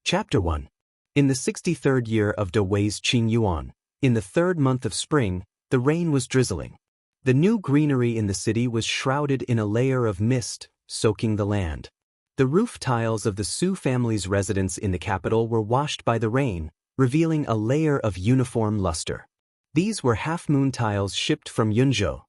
Chapter 1. In the 63rd year of De Wei's Qing Yuan, in the 3rd month of spring, the rain was drizzling. The new greenery in the city was shrouded in a layer of mist, soaking the land. The roof tiles of the Su family's residence in the capital were washed by the rain, revealing a layer of uniform luster. These were half-moon tiles shipped from Yunzhou.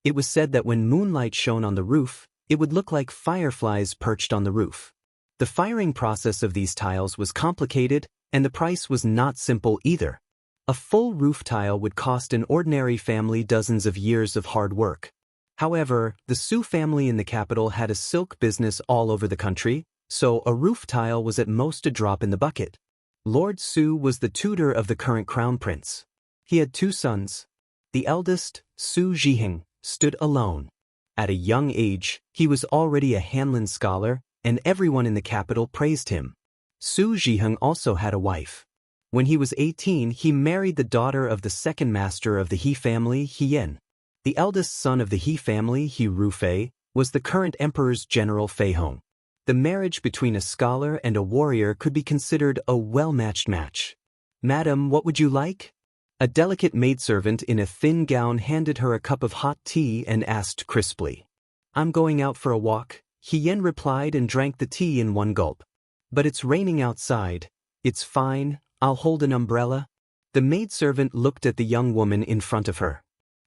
It was said that when moonlight shone on the roof, it would look like fireflies perched on the roof. The firing process of these tiles was complicated, and the price was not simple either. A full roof tile would cost an ordinary family dozens of years of hard work. However, the Su family in the capital had a silk business all over the country, so a roof tile was at most a drop in the bucket. Lord Su was the tutor of the current crown prince. He had 2 sons. The eldest, Su Zhiheng, stood alone. At a young age, he was already a Hanlin scholar, and everyone in the capital praised him. Su Zhiheng also had a wife. When he was 18, he married the daughter of the second master of the He family, He Yan. The eldest son of the He family, He Rufei, was the current emperor's general Fei Hong. The marriage between a scholar and a warrior could be considered a well-matched match. "Madam, what would you like?" A delicate maidservant in a thin gown handed her a cup of hot tea and asked crisply. "I'm going out for a walk," He Yan replied and drank the tea in one gulp. "But it's raining outside." "It's fine, I'll hold an umbrella." The maidservant looked at the young woman in front of her.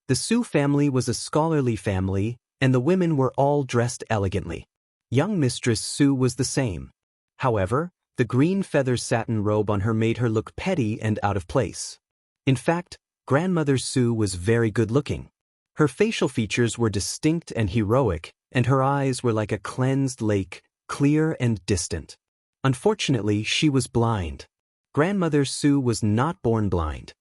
The Su family was a scholarly family, and the women were all dressed elegantly. Young Mistress Su was the same. However, the green feather satin robe on her made her look petty and out of place. In fact, Grandmother Su was very good-looking. Her facial features were distinct and heroic, and her eyes were like a cleansed lake, clear and distant. Unfortunately, she was blind. Grandmother Su was not born blind.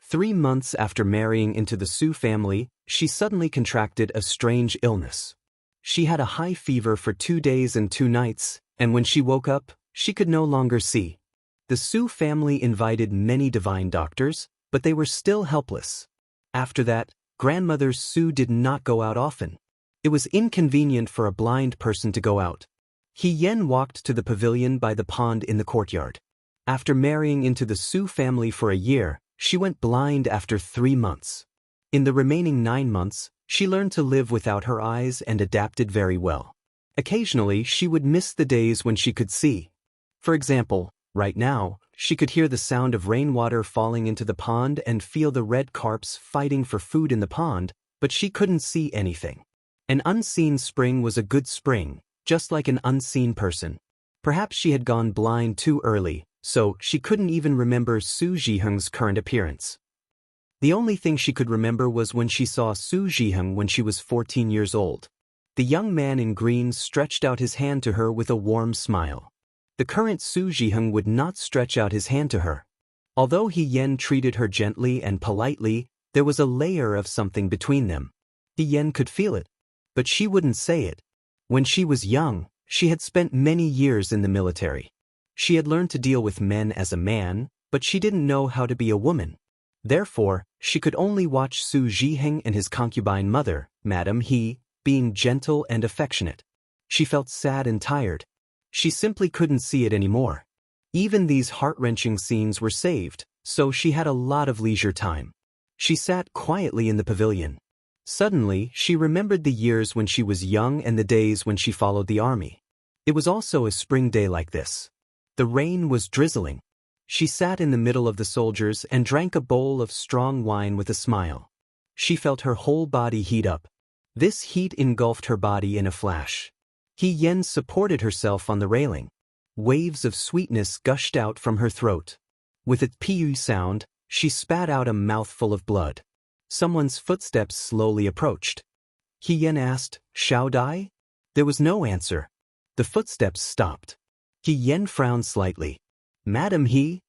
3 months after marrying into the Su family, she suddenly contracted a strange illness. She had a high fever for 2 days and 2 nights, and when she woke up, she could no longer see. The Su family invited many divine doctors, but they were still helpless. After that, Grandmother Su did not go out often. It was inconvenient for a blind person to go out. He Yan walked to the pavilion by the pond in the courtyard. After marrying into the Su family for a year, she went blind after 3 months. In the remaining 9 months, she learned to live without her eyes and adapted very well. Occasionally, she would miss the days when she could see. For example, right now, she could hear the sound of rainwater falling into the pond and feel the red carps fighting for food in the pond, but she couldn't see anything. An unseen spring was a good spring, just like an unseen person. Perhaps she had gone blind too early, so she couldn't even remember Su Zhiheng's current appearance. The only thing she could remember was when she saw Su Zhiheng when she was 14 years old. The young man in green stretched out his hand to her with a warm smile. The current Su Zhiheng would not stretch out his hand to her. Although He Yan treated her gently and politely, there was a layer of something between them. He Yan could feel it, but she wouldn't say it. When she was young, she had spent many years in the military. She had learned to deal with men as a man, but she didn't know how to be a woman. Therefore, she could only watch Su Zhiheng and his concubine mother, Madame He, being gentle and affectionate. She felt sad and tired. She simply couldn't see it anymore. Even these heart-wrenching scenes were saved, so she had a lot of leisure time. She sat quietly in the pavilion. Suddenly, she remembered the years when she was young and the days when she followed the army. It was also a spring day like this. The rain was drizzling. She sat in the middle of the soldiers and drank a bowl of strong wine with a smile. She felt her whole body heat up. This heat engulfed her body in a flash. He Yan supported herself on the railing. Waves of sweetness gushed out from her throat. With a piu sound, she spat out a mouthful of blood. Someone's footsteps slowly approached. He Yan asked, "Shall I?" There was no answer. The footsteps stopped. He Yan frowned slightly. "Madam He?"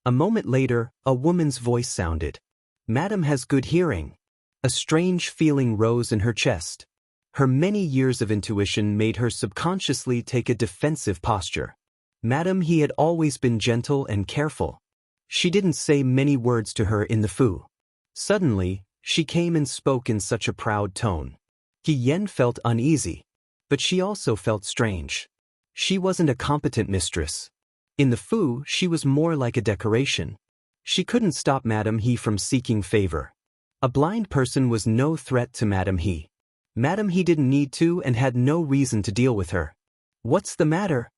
A moment later, a woman's voice sounded. "Madam has good hearing." A strange feeling rose in her chest. Her many years of intuition made her subconsciously take a defensive posture. Madam He had always been gentle and careful. She didn't say many words to her in the Fu. Suddenly, she came and spoke in such a proud tone. He Yan felt uneasy, but she also felt strange. She wasn't a competent mistress. In the Fu, she was more like a decoration. She couldn't stop Madame He from seeking favor. A blind person was no threat to Madame He. Madame He didn't need to and had no reason to deal with her. What's the matter?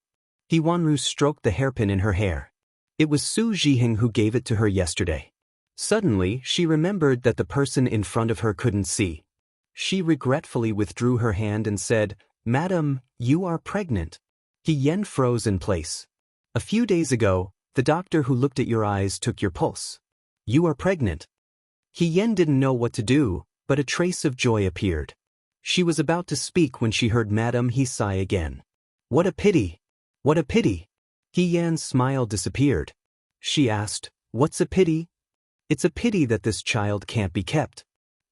He Wanru stroked the hairpin in her hair. It was Su Jiheng who gave it to her yesterday. Suddenly, she remembered that the person in front of her couldn't see. She regretfully withdrew her hand and said, "Madam, you are pregnant." He Yen froze in place. "A few days ago, the doctor who looked at your eyes took your pulse. You are pregnant." He Yen didn't know what to do, but a trace of joy appeared. She was about to speak when she heard Madame He sigh again. "What a pity! What a pity!" He Yan's smile disappeared. She asked, "What's a pity?" "It's a pity that this child can't be kept."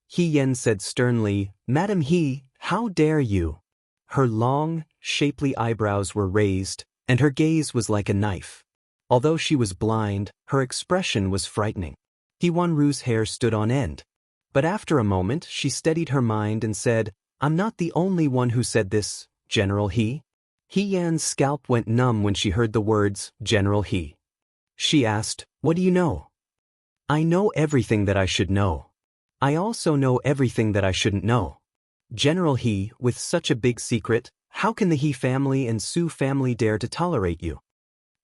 He Yen said sternly, "Madame He, how dare you?" Her long, shapely eyebrows were raised, and her gaze was like a knife. Although she was blind, her expression was frightening. He Wanru's hair stood on end. But after a moment, she steadied her mind and said, "I'm not the only one who said this, General He." He Yan's scalp went numb when she heard the words, General He. She asked, "What do you know?" "I know everything that I should know. I also know everything that I shouldn't know." "General He, with such a big secret, how can the He family and Su family dare to tolerate you?"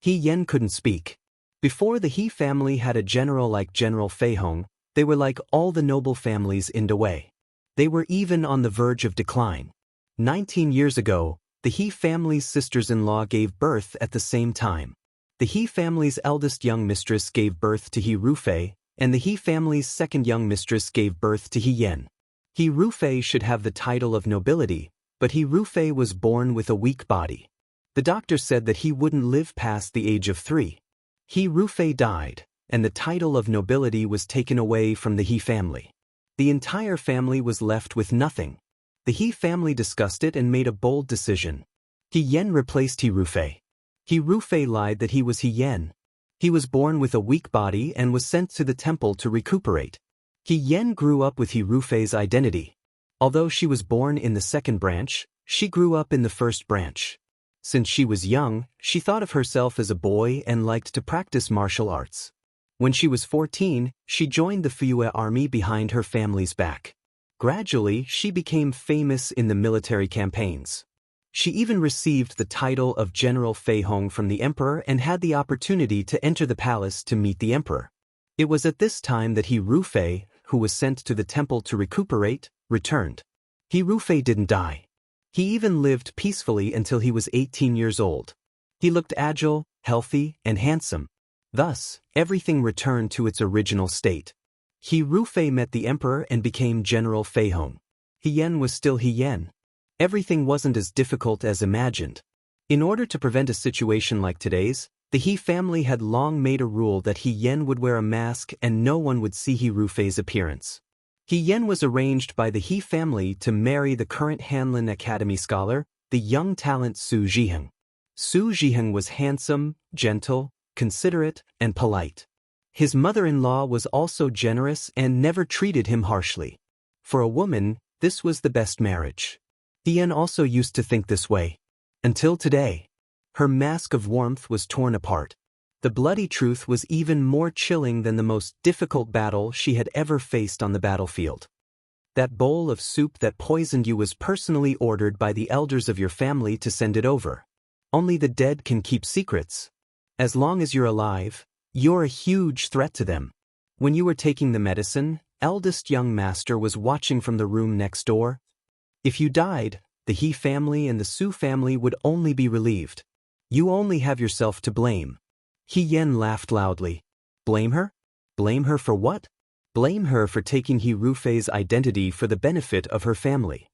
He Yen couldn't speak. Before the He family had a general like General Fei Hong, they were like all the noble families in Dawei. They were even on the verge of decline. 19 years ago, the He family's sisters-in-law gave birth at the same time. The He family's eldest young mistress gave birth to He Rufei, and the He family's second young mistress gave birth to He Yen. He Rufei should have the title of nobility, but He Rufei was born with a weak body. The doctor said that he wouldn't live past the age of 3. He Rufei died, and the title of nobility was taken away from the He family. The entire family was left with nothing. The He family discussed it and made a bold decision. He Yen replaced He Rufei. He Rufei lied that he was He Yen. He was born with a weak body and was sent to the temple to recuperate. He Yen grew up with He Rufei's identity. Although she was born in the second branch, she grew up in the first branch. Since she was young, she thought of herself as a boy and liked to practice martial arts. When she was 14, she joined the Fuyue army behind her family's back. Gradually, she became famous in the military campaigns. She even received the title of General Fei Hong from the emperor and had the opportunity to enter the palace to meet the emperor. It was at this time that He Rufei, who was sent to the temple to recuperate, returned. He Rufei didn't die. He even lived peacefully until he was 18 years old. He looked agile, healthy, and handsome. Thus, everything returned to its original state. He Rufei met the emperor and became General Fei Hong. He Yen was still He Yen. Everything wasn't as difficult as imagined. In order to prevent a situation like today's, the He family had long made a rule that He Yen would wear a mask and no one would see He Rufei's appearance. He Yen was arranged by the He family to marry the current Hanlin Academy scholar, the young talent Su Jiheng. Su Jiheng was handsome, gentle, considerate, and polite. His mother-in-law was also generous and never treated him harshly. For a woman, this was the best marriage. He Yen also used to think this way. Until today. Her mask of warmth was torn apart. The bloody truth was even more chilling than the most difficult battle she had ever faced on the battlefield. That bowl of soup that poisoned you was personally ordered by the elders of your family to send it over. Only the dead can keep secrets. As long as you're alive, you're a huge threat to them. When you were taking the medicine, eldest young master was watching from the room next door. If you died, the He family and the Su family would only be relieved. You only have yourself to blame. He Yen laughed loudly. Blame her? Blame her for what? Blame her for taking He Rufei's identity for the benefit of her family.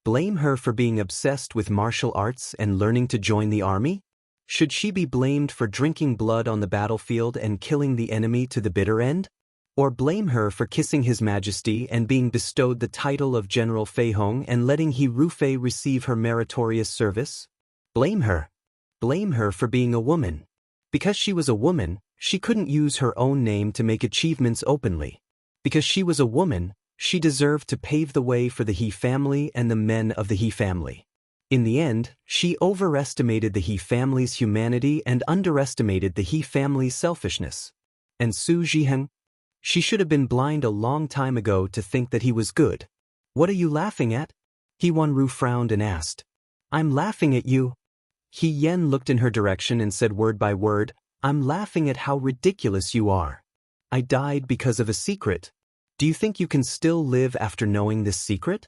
Blame her for being obsessed with martial arts and learning to join the army? Should she be blamed for drinking blood on the battlefield and killing the enemy to the bitter end? Or blame her for kissing His Majesty and being bestowed the title of General Fei Hong and letting He Rufei receive her meritorious service? Blame her. Blame her for being a woman. Because she was a woman, she couldn't use her own name to make achievements openly. Because she was a woman, she deserved to pave the way for the He family and the men of the He family. In the end, she overestimated the He family's humanity and underestimated the He family's selfishness. And Su Zhiheng? She should have been blind a long time ago to think that he was good. What are you laughing at? He Wanru frowned and asked. I'm laughing at you. He Yen looked in her direction and said word by word, I'm laughing at how ridiculous you are. I died because of a secret. Do you think you can still live after knowing this secret?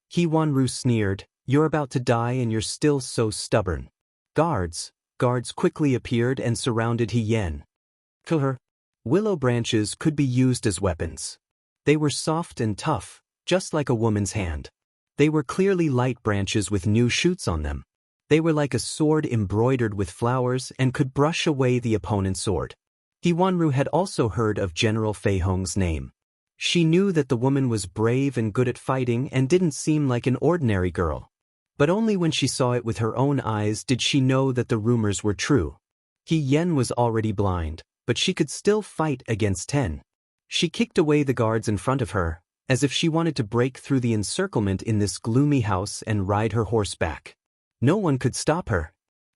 He Wanru sneered, you're about to die and you're still so stubborn. Guards quickly appeared and surrounded He Yen. Kill her. Willow branches could be used as weapons. They were soft and tough, just like a woman's hand. They were clearly light branches with new shoots on them. They were like a sword embroidered with flowers and could brush away the opponent's sword. He Wanru had also heard of General Fei Hong's name. She knew that the woman was brave and good at fighting and didn't seem like an ordinary girl. But only when she saw it with her own eyes did she know that the rumors were true. He Yen was already blind, but she could still fight against 10. She kicked away the guards in front of her, as if she wanted to break through the encirclement in this gloomy house and ride her horse back. No one could stop her.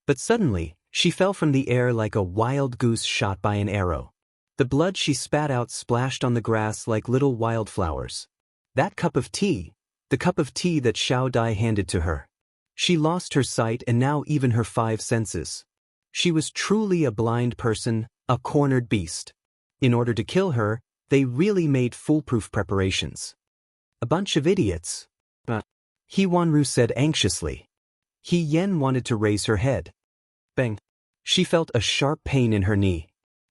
But suddenly, she fell from the air like a wild goose shot by an arrow. The blood she spat out splashed on the grass like little wildflowers. That cup of tea, the cup of tea that Xiao Dai handed to her. She lost her sight and now even her 5 senses. She was truly a blind person, a cornered beast. In order to kill her, they really made foolproof preparations. A bunch of idiots. He Wanru said anxiously. He Yen wanted to raise her head. Bang. She felt a sharp pain in her knee.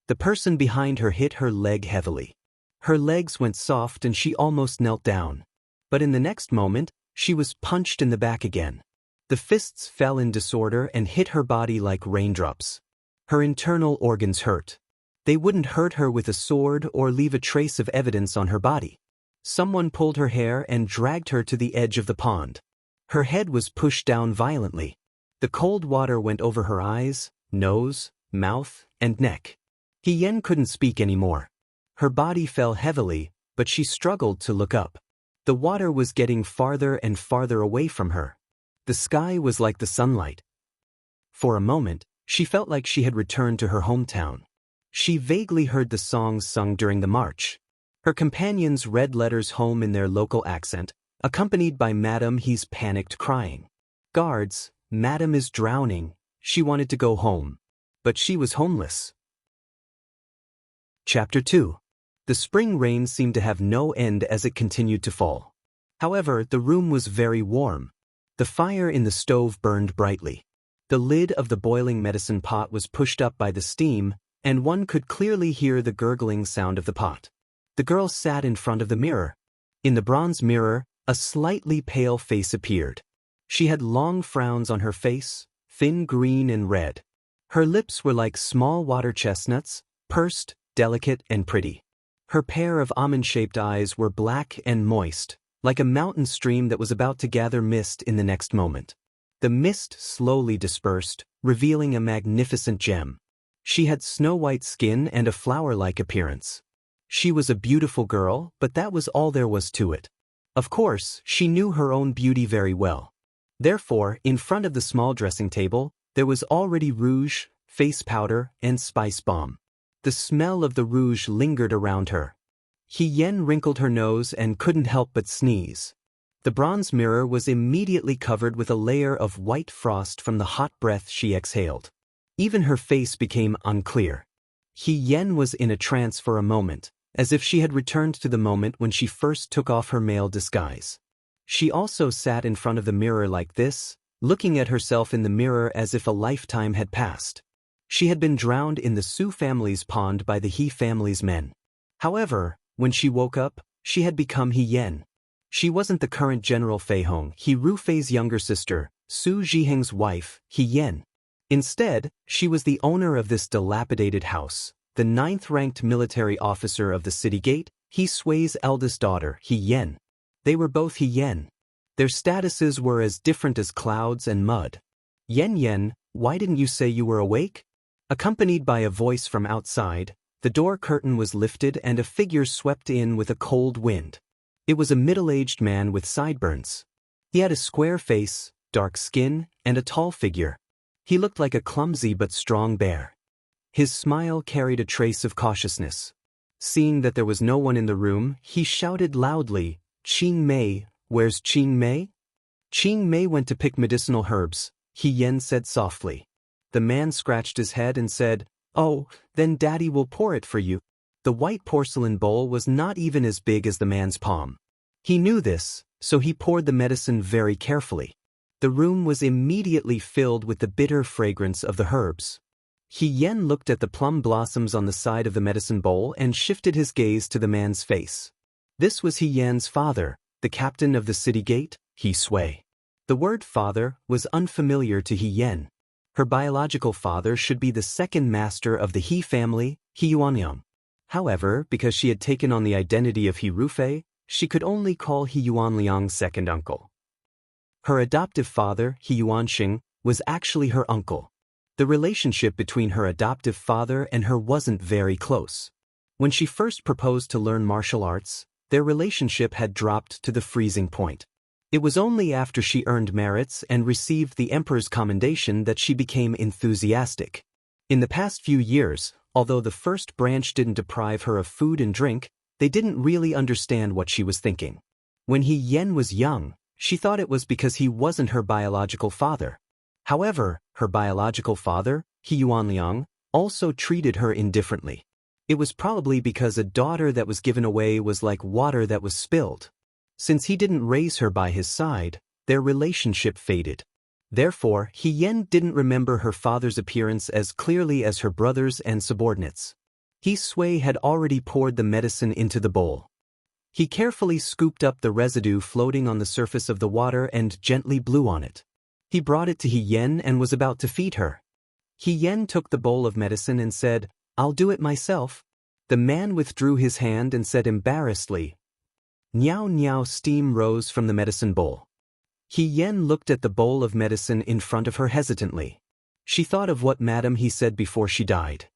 The person behind her hit her leg heavily. Her legs went soft and she almost knelt down. But in the next moment, she was punched in the back again. The fists fell in disorder and hit her body like raindrops. Her internal organs hurt. They wouldn't hurt her with a sword or leave a trace of evidence on her body. Someone pulled her hair and dragged her to the edge of the pond. Her head was pushed down violently. The cold water went over her eyes, nose, mouth, and neck. He Yen couldn't speak anymore. Her body fell heavily, but she struggled to look up. The water was getting farther and farther away from her. The sky was like the sunlight. For a moment, she felt like she had returned to her hometown. She vaguely heard the songs sung during the march. Her companions read letters home in their local accent, accompanied by Madame He's panicked crying. Guards, Madame is drowning. She wanted to go home. But she was homeless. Chapter 2. The spring rain seemed to have no end as it continued to fall. However, the room was very warm. The fire in the stove burned brightly. The lid of the boiling medicine pot was pushed up by the steam, and one could clearly hear the gurgling sound of the pot. The girl sat in front of the mirror. In the bronze mirror, a slightly pale face appeared. She had long frowns on her face, thin green and red. Her lips were like small water chestnuts, pursed, delicate and pretty. Her pair of almond-shaped eyes were black and moist, like a mountain stream that was about to gather mist in the next moment. The mist slowly dispersed, revealing a magnificent gem. She had snow-white skin and a flower-like appearance. She was a beautiful girl, but that was all there was to it. Of course, she knew her own beauty very well. Therefore, in front of the small dressing table, there was already rouge, face powder, and spice balm. The smell of the rouge lingered around her. He Yen wrinkled her nose and couldn't help but sneeze. The bronze mirror was immediately covered with a layer of white frost from the hot breath she exhaled. Even her face became unclear. He Yen was in a trance for a moment, as if she had returned to the moment when she first took off her male disguise. She also sat in front of the mirror like this, looking at herself in the mirror as if a lifetime had passed. She had been drowned in the Su family's pond by the He family's men. However, when she woke up, she had become He Yen. She wasn't the current General Fei Hong, He Rufei's younger sister, Su Zhiheng's wife, He Yen. Instead, she was the owner of this dilapidated house, the 9th-ranked military officer of the city gate, He Sui's eldest daughter, He Yen. They were both He Yen. Their statuses were as different as clouds and mud. Yen, why didn't you say you were awake? Accompanied by a voice from outside, the door curtain was lifted and a figure swept in with a cold wind. It was a middle-aged man with sideburns. He had a square face, dark skin, and a tall figure. He looked like a clumsy but strong bear. His smile carried a trace of cautiousness. Seeing that there was no one in the room, he shouted loudly, "Qing Mei, where's Qing Mei?" "Qing Mei went to pick medicinal herbs," He Yen said softly. The man scratched his head and said, "Oh, then Daddy will pour it for you." The white porcelain bowl was not even as big as the man's palm. He knew this, so he poured the medicine very carefully. The room was immediately filled with the bitter fragrance of the herbs. He Yen looked at the plum blossoms on the side of the medicine bowl and shifted his gaze to the man's face. This was He Yen's father, the captain of the city gate, He Sui. The word father was unfamiliar to He Yen. Her biological father should be the second master of the He family, He Yuanyang. However, because she had taken on the identity of He Rufei, she could only call He Yuanliang's second uncle. Her adoptive father, He Yuanxing, was actually her uncle. The relationship between her adoptive father and her wasn't very close. When she first proposed to learn martial arts, their relationship had dropped to the freezing point. It was only after she earned merits and received the emperor's commendation that she became enthusiastic. In the past few years, although the first branch didn't deprive her of food and drink, they didn't really understand what she was thinking. When He Yen was young, she thought it was because he wasn't her biological father. However, her biological father, He Yuanliang, also treated her indifferently. It was probably because a daughter that was given away was like water that was spilled. Since he didn't raise her by his side, their relationship faded. Therefore, He Yen didn't remember her father's appearance as clearly as her brothers and subordinates. He Sui had already poured the medicine into the bowl. He carefully scooped up the residue floating on the surface of the water and gently blew on it. He brought it to He Yen and was about to feed her. He Yen took the bowl of medicine and said, "I'll do it myself." The man withdrew his hand and said embarrassedly, "Niao niao." Steam rose from the medicine bowl. He Yen looked at the bowl of medicine in front of her hesitantly. She thought of what Madam He said before she died.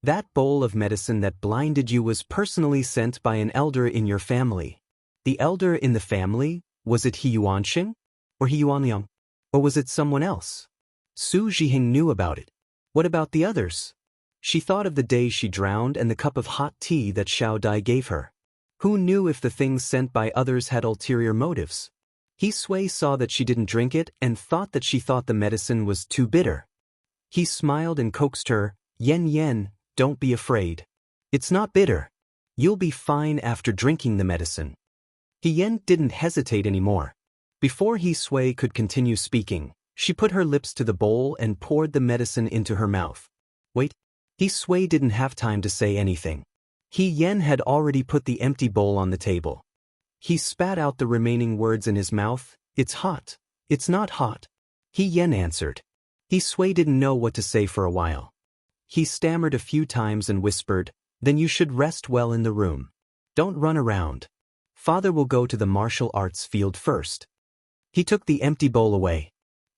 That bowl of medicine that blinded you was personally sent by an elder in your family. The elder in the family, was it He Yuanxing? Or He Yuanliang? Or was it someone else? Su Zhiheng knew about it. What about the others? She thought of the day she drowned and the cup of hot tea that Xiao Dai gave her. Who knew if the things sent by others had ulterior motives? He Sui saw that she didn't drink it and thought that she thought the medicine was too bitter. He smiled and coaxed her, "Yen Yen, don't be afraid. It's not bitter. You'll be fine after drinking the medicine." He Yen didn't hesitate anymore. Before He Sui could continue speaking, she put her lips to the bowl and poured the medicine into her mouth. Wait. He Sui didn't have time to say anything. He Yen had already put the empty bowl on the table. He spat out the remaining words in his mouth, "It's hot. It's not hot." He Yen answered. He Sui didn't know what to say for a while. He stammered a few times and whispered, "Then you should rest well in the room. Don't run around. Father will go to the martial arts field first." He took the empty bowl away.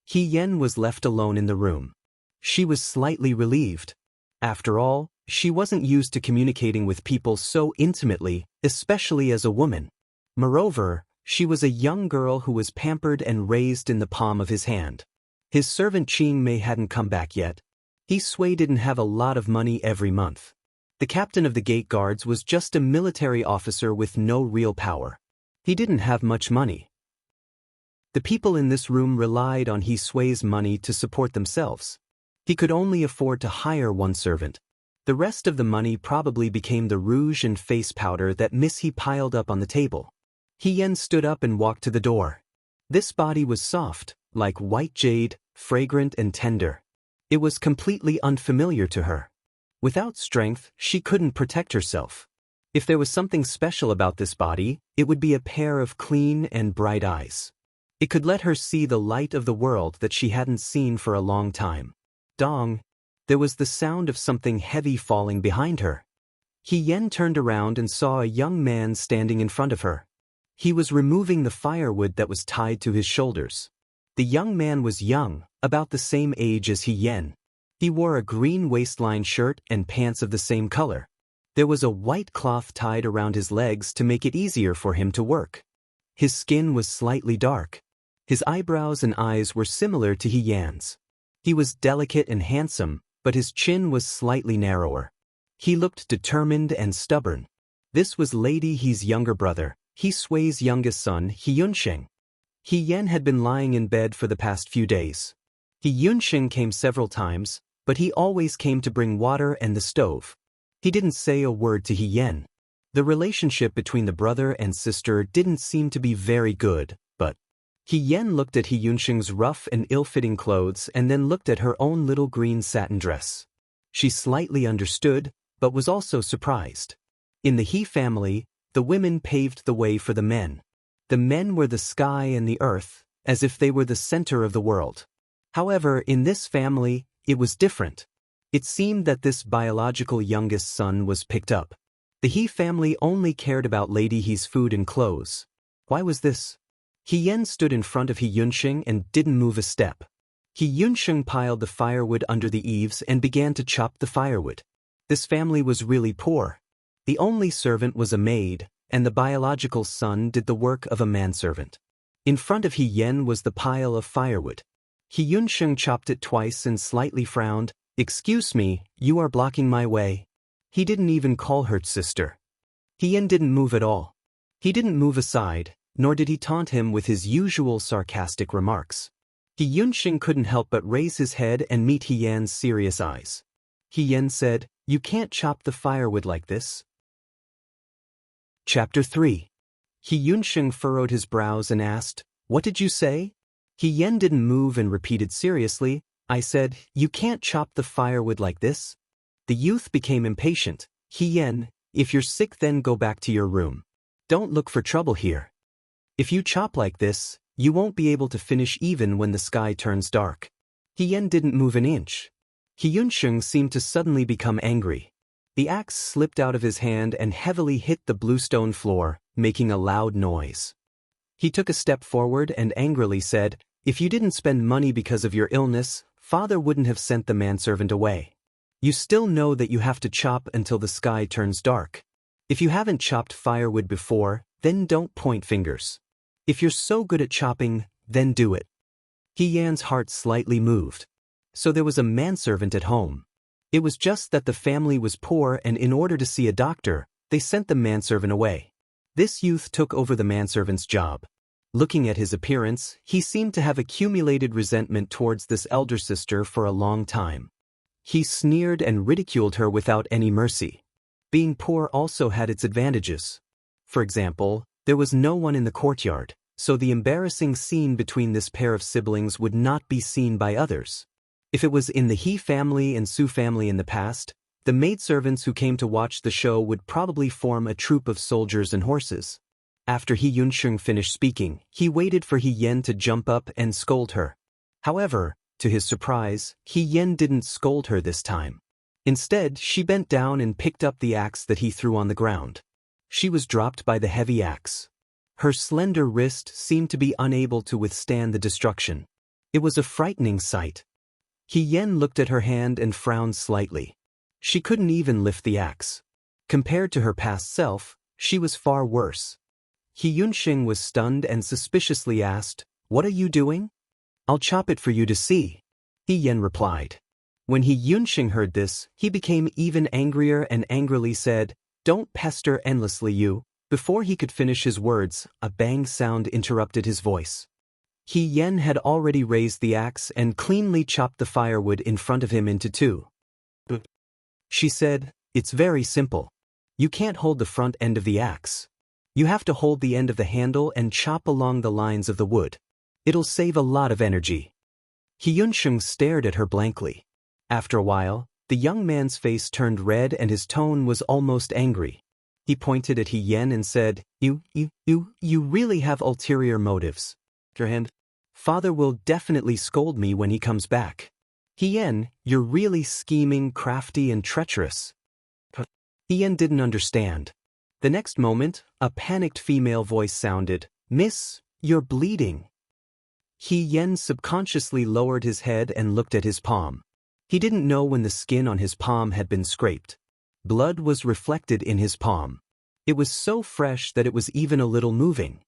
He Yen was left alone in the room. She was slightly relieved. After all, she wasn't used to communicating with people so intimately, especially as a woman. Moreover, she was a young girl who was pampered and raised in the palm of his hand. His servant Qing Mei hadn't come back yet. He Sui didn't have a lot of money every month. The captain of the gate guards was just a military officer with no real power. He didn't have much money. The people in this room relied on He Sui's money to support themselves. He could only afford to hire one servant. The rest of the money probably became the rouge and face powder that Miss He piled up on the table. He Yen stood up and walked to the door. This body was soft, like white jade, fragrant and tender. It was completely unfamiliar to her. Without strength, she couldn't protect herself. If there was something special about this body, it would be a pair of clean and bright eyes. It could let her see the light of the world that she hadn't seen for a long time. Dong! There was the sound of something heavy falling behind her. He Yen turned around and saw a young man standing in front of her. He was removing the firewood that was tied to his shoulders. The young man was young, about the same age as He Yen. He wore a green waistline shirt and pants of the same color. There was a white cloth tied around his legs to make it easier for him to work. His skin was slightly dark. His eyebrows and eyes were similar to He Yan's. He was delicate and handsome, but his chin was slightly narrower. He looked determined and stubborn. This was Lady He's younger brother, He Sui's youngest son, He Yunsheng. He Yan had been lying in bed for the past few days. He Yunsheng came several times, but he always came to bring water and the stove. He didn't say a word to He Yan. The relationship between the brother and sister didn't seem to be very good, but He Yan looked at He Yunsheng's rough and ill-fitting clothes and then looked at her own little green satin dress. She slightly understood, but was also surprised. In the He family, the women paved the way for the men. The men were the sky and the earth, as if they were the center of the world. However, in this family, it was different. It seemed that this biological youngest son was picked up. The He family only cared about Lady He's food and clothes. Why was this? He Yan stood in front of He Yunsheng and didn't move a step. He Yunsheng piled the firewood under the eaves and began to chop the firewood. This family was really poor. The only servant was a maid, and the biological son did the work of a manservant. In front of He Yan was the pile of firewood. He Yunsheng chopped it twice and slightly frowned. "Excuse me, you are blocking my way." He didn't even call her sister. He Yan didn't move at all. He didn't move aside, nor did he taunt him with his usual sarcastic remarks. He Yunsheng couldn't help but raise his head and meet He Yan's serious eyes. He Yan said, "You can't chop the firewood like this." Chapter 3. He Yunsheng furrowed his brows and asked, "What did you say?" He Yan didn't move and repeated seriously, "I said, you can't chop the firewood like this." The youth became impatient. "He Yan, if you're sick then go back to your room. Don't look for trouble here. If you chop like this, you won't be able to finish even when the sky turns dark." He Yan didn't move an inch. He Yunsheng seemed to suddenly become angry. The axe slipped out of his hand and heavily hit the bluestone floor, making a loud noise. He took a step forward and angrily said, "If you didn't spend money because of your illness, Father wouldn't have sent the manservant away. You still know that you have to chop until the sky turns dark. If you haven't chopped firewood before, then don't point fingers. If you're so good at chopping, then do it." He Yan's heart slightly moved. So there was a manservant at home. It was just that the family was poor and in order to see a doctor, they sent the manservant away. This youth took over the manservant's job. Looking at his appearance, he seemed to have accumulated resentment towards this elder sister for a long time. He sneered and ridiculed her without any mercy. Being poor also had its advantages. For example, there was no one in the courtyard, so the embarrassing scene between this pair of siblings would not be seen by others. If it was in the He family and Su family in the past, the maidservants who came to watch the show would probably form a troop of soldiers and horses. After He Yunsheng finished speaking, he waited for He Yan to jump up and scold her. However, to his surprise, He Yan didn't scold her this time. Instead, she bent down and picked up the axe that he threw on the ground. She was dropped by the heavy axe. Her slender wrist seemed to be unable to withstand the destruction. It was a frightening sight. He Yan looked at her hand and frowned slightly. She couldn't even lift the axe. Compared to her past self, she was far worse. He Yunsheng was stunned and suspiciously asked, "What are you doing?" "I'll chop it for you to see," He Yan replied. When He Yunsheng heard this, he became even angrier and angrily said, "Don't pester endlessly, you." Before he could finish his words, a bang sound interrupted his voice. He Yan had already raised the axe and cleanly chopped the firewood in front of him into two. She said, "It's very simple. You can't hold the front end of the axe. You have to hold the end of the handle and chop along the lines of the wood. It'll save a lot of energy." He Yunsheng stared at her blankly. After a while, the young man's face turned red and his tone was almost angry. He pointed at He Yan and said, You really have ulterior motives. Your hand. Father will definitely scold me when he comes back. He Yan, you're really scheming, crafty, and treacherous. He Yan didn't understand. The next moment, a panicked female voice sounded, "Miss, you're bleeding." He Yan subconsciously lowered his head and looked at his palm. He didn't know when the skin on his palm had been scraped. Blood was reflected in his palm. It was so fresh that it was even a little moving.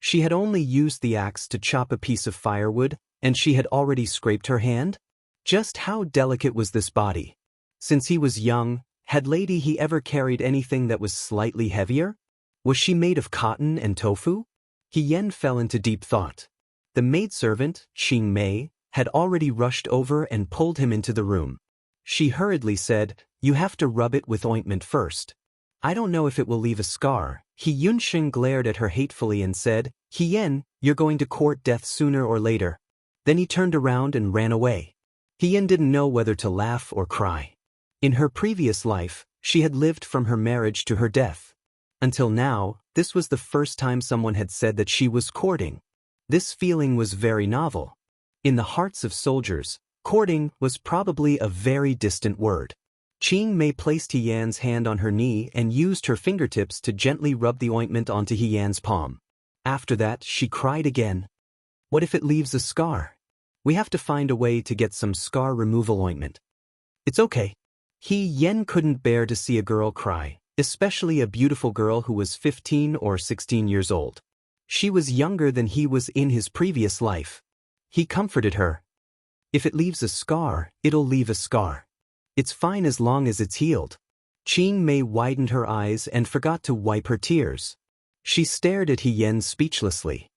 She had only used the axe to chop a piece of firewood, and she had already scraped her hand? Just how delicate was this body? Since he was young, had Lady He ever carried anything that was slightly heavier? Was she made of cotton and tofu? He Yen fell into deep thought. The maidservant, Qing Mei, had already rushed over and pulled him into the room. She hurriedly said, "You have to rub it with ointment first. I don't know if it will leave a scar." He Yunxing glared at her hatefully and said, "He Yen, you're going to court death sooner or later." Then he turned around and ran away. He Yen didn't know whether to laugh or cry. In her previous life, she had lived from her marriage to her death. Until now, this was the first time someone had said that she was courting. This feeling was very novel. In the hearts of soldiers, courting was probably a very distant word. Qing Mei placed He Yan's hand on her knee and used her fingertips to gently rub the ointment onto He Yan's palm. After that, she cried again. "What if it leaves a scar? We have to find a way to get some scar removal ointment." "It's okay." He Yan couldn't bear to see a girl cry, especially a beautiful girl who was 15 or 16 years old. She was younger than he was in his previous life. He comforted her. "If it leaves a scar, it'll leave a scar. It's fine as long as it's healed." Qing Mei widened her eyes and forgot to wipe her tears. She stared at He Yen speechlessly.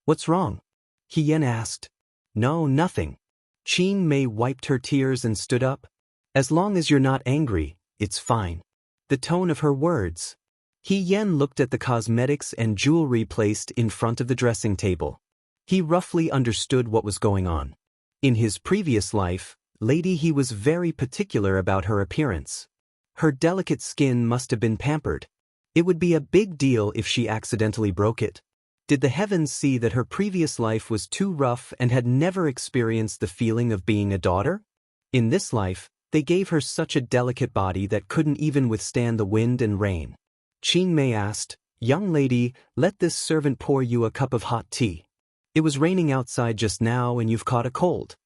"What's wrong?" He Yen asked. "No, nothing." Qing Mei wiped her tears and stood up. "As long as you're not angry, it's fine." The tone of her words. He Yen looked at the cosmetics and jewelry placed in front of the dressing table. He roughly understood what was going on. In his previous life, Lady He was very particular about her appearance. Her delicate skin must have been pampered. It would be a big deal if she accidentally broke it. Did the heavens see that her previous life was too rough and had never experienced the feeling of being a daughter? In this life, they gave her such a delicate body that couldn't even withstand the wind and rain. Qing Mei asked, "Young lady, let this servant pour you a cup of hot tea. It was raining outside just now and you've caught a cold."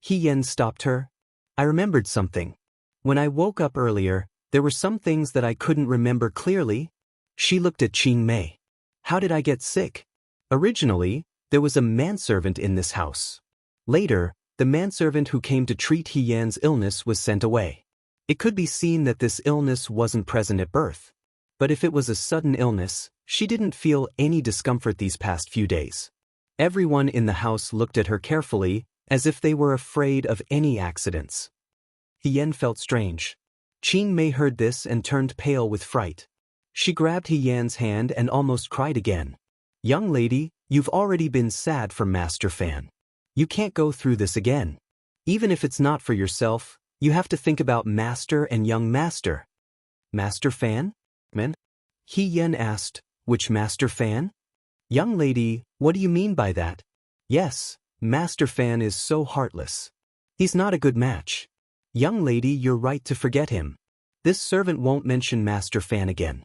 He Yen stopped her. "I remembered something. When I woke up earlier, there were some things that I couldn't remember clearly." She looked at Qing Mei. "How did I get sick?" "Originally, there was a manservant in this house. Later, the manservant who came to treat He Yan's illness was sent away. It could be seen that this illness wasn't present at birth. But if it was a sudden illness, she didn't feel any discomfort these past few days. Everyone in the house looked at her carefully, as if they were afraid of any accidents." He Yan felt strange. Qing Mei heard this and turned pale with fright. She grabbed He Yan's hand and almost cried again. "Young lady, you've already been sad for Master Fan. You can't go through this again. Even if it's not for yourself, you have to think about Master and young Master." "Master Fan? Man?" He Yan asked, "Which Master Fan?" "Young lady, what do you mean by that?" "Yes, Master Fan is so heartless. He's not a good match. Young lady, you're right to forget him. This servant won't mention Master Fan again.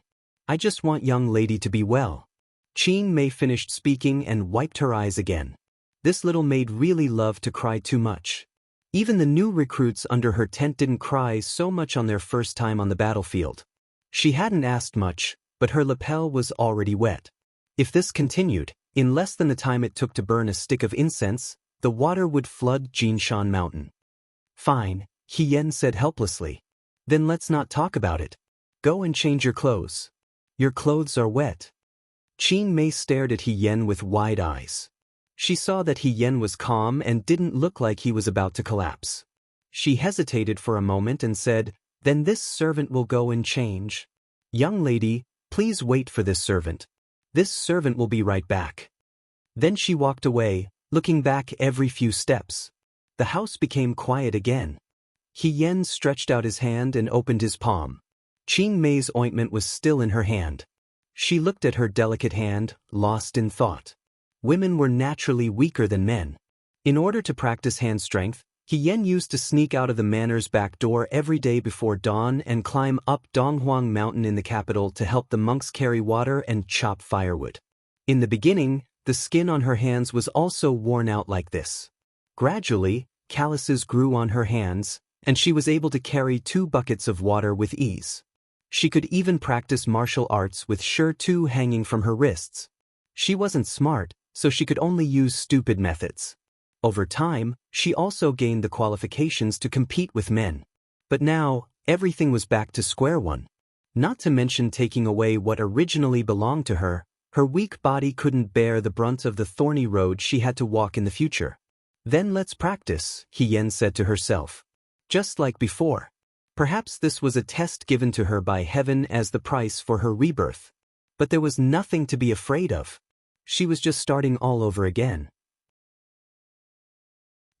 I just want young lady to be well." Qing Mei finished speaking and wiped her eyes again. This little maid really loved to cry too much. Even the new recruits under her tent didn't cry so much on their first time on the battlefield. She hadn't asked much, but her lapel was already wet. If this continued, in less than the time it took to burn a stick of incense, the water would flood Jinshan Mountain. "Fine," He Yen said helplessly. "Then let's not talk about it. Go and change your clothes. Your clothes are wet." Qing Mei stared at He Yen with wide eyes. She saw that He Yen was calm and didn't look like he was about to collapse. She hesitated for a moment and said, "Then this servant will go and change. Young lady, please wait for this servant. This servant will be right back." Then she walked away, looking back every few steps. The house became quiet again. He Yen stretched out his hand and opened his palm. Qing Mei's ointment was still in her hand. She looked at her delicate hand, lost in thought. Women were naturally weaker than men. In order to practice hand strength, He Yen used to sneak out of the manor's back door every day before dawn and climb up Donghuang Mountain in the capital to help the monks carry water and chop firewood. In the beginning, the skin on her hands was also worn out like this. Gradually, calluses grew on her hands, and she was able to carry 2 buckets of water with ease. She could even practice martial arts with Shi hanging from her wrists. She wasn't smart, so she could only use stupid methods. Over time, she also gained the qualifications to compete with men. But now, everything was back to square one. Not to mention taking away what originally belonged to her, her weak body couldn't bear the brunt of the thorny road she had to walk in the future. Then let's practice, Hien said to herself. Just like before. Perhaps this was a test given to her by heaven as the price for her rebirth. But there was nothing to be afraid of. She was just starting all over again.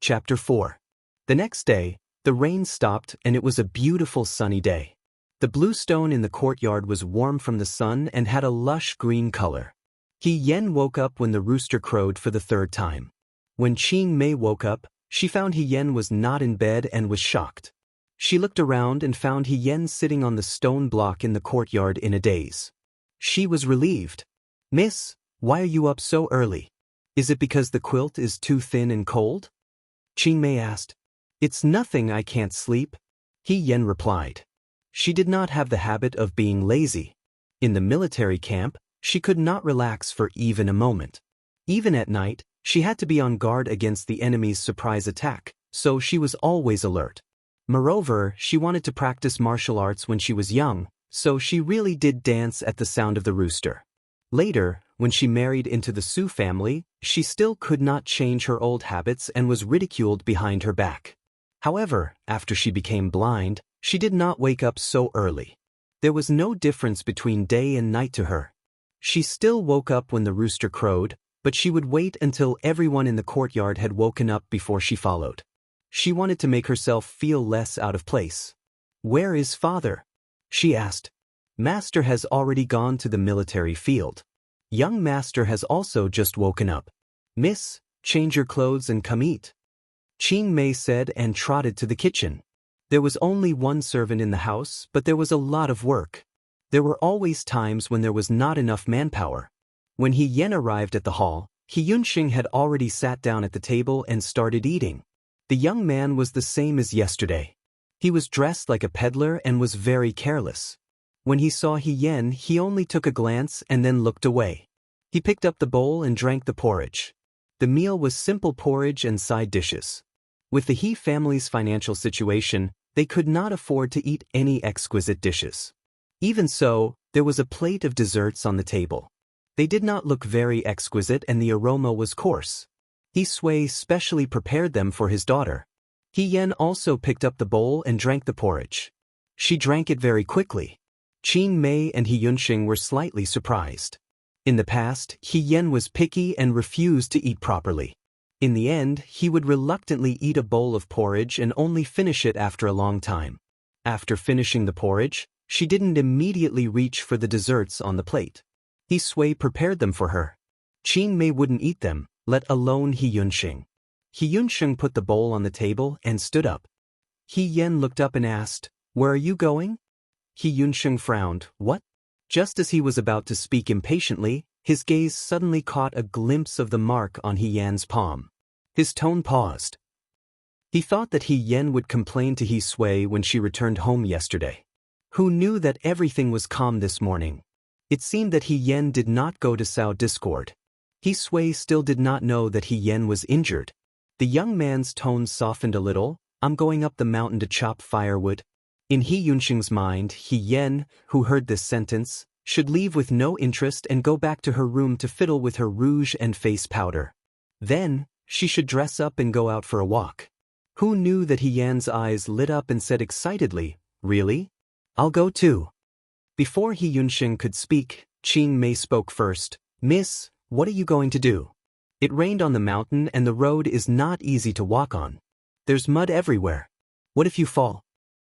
Chapter 4. The next day, the rain stopped and it was a beautiful sunny day. The blue stone in the courtyard was warm from the sun and had a lush green color. Hien woke up when the rooster crowed for the third time. When Qing Mei woke up, she found Hien was not in bed and was shocked. She looked around and found Hien sitting on the stone block in the courtyard in a daze. She was relieved. "Miss, why are you up so early? Is it because the quilt is too thin and cold?" Qing Mei asked. "It's nothing, I can't sleep," Hien replied. She did not have the habit of being lazy. In the military camp, she could not relax for even a moment. Even at night, she had to be on guard against the enemy's surprise attack, so she was always alert. Moreover, she wanted to practice martial arts when she was young, so she really did dance at the sound of the rooster. Later, when she married into the Su family, she still could not change her old habits and was ridiculed behind her back. However, after she became blind, she did not wake up so early. There was no difference between day and night to her. She still woke up when the rooster crowed, but she would wait until everyone in the courtyard had woken up before she followed. She wanted to make herself feel less out of place. "Where is father?" she asked. "Master has already gone to the military field. Young master has also just woken up. Miss, change your clothes and come eat," Qing Mei said and trotted to the kitchen. There was only one servant in the house, but there was a lot of work. There were always times when there was not enough manpower. When Hien arrived at the hall, Hyunxing had already sat down at the table and started eating. The young man was the same as yesterday. He was dressed like a peddler and was very careless. When he saw Hien, he only took a glance and then looked away. He picked up the bowl and drank the porridge. The meal was simple porridge and side dishes. With the He family's financial situation, they could not afford to eat any exquisite dishes. Even so, there was a plate of desserts on the table. They did not look very exquisite and the aroma was coarse. He Sui specially prepared them for his daughter. Hien also picked up the bowl and drank the porridge. She drank it very quickly. Qing Mei and Hyunxing were slightly surprised. In the past, Hien was picky and refused to eat properly. In the end, he would reluctantly eat a bowl of porridge and only finish it after a long time. After finishing the porridge, she didn't immediately reach for the desserts on the plate. He Sui prepared them for her. Qing Mei wouldn't eat them, let alone Hyunxing. Hyunxing put the bowl on the table and stood up. Hien looked up and asked, "Where are you going?" Hyunxing frowned. "What?" Just as he was about to speak impatiently, his gaze suddenly caught a glimpse of the mark on Hien's palm. His tone paused. He thought that Hien would complain to He Sui when she returned home yesterday. Who knew that everything was calm this morning? It seemed that Hien did not go to sow discord. He Sui still did not know that Hien was injured. The young man's tone softened a little. "I'm going up the mountain to chop firewood." In Hyunxing's mind, Hien, who heard this sentence, should leave with no interest and go back to her room to fiddle with her rouge and face powder. Then, she should dress up and go out for a walk. Who knew that Hien's eyes lit up and said excitedly, "Really? I'll go too." Before Hyunxing could speak, Qing Mei spoke first. "Miss, what are you going to do? It rained on the mountain and the road is not easy to walk on. There's mud everywhere. What if you fall?"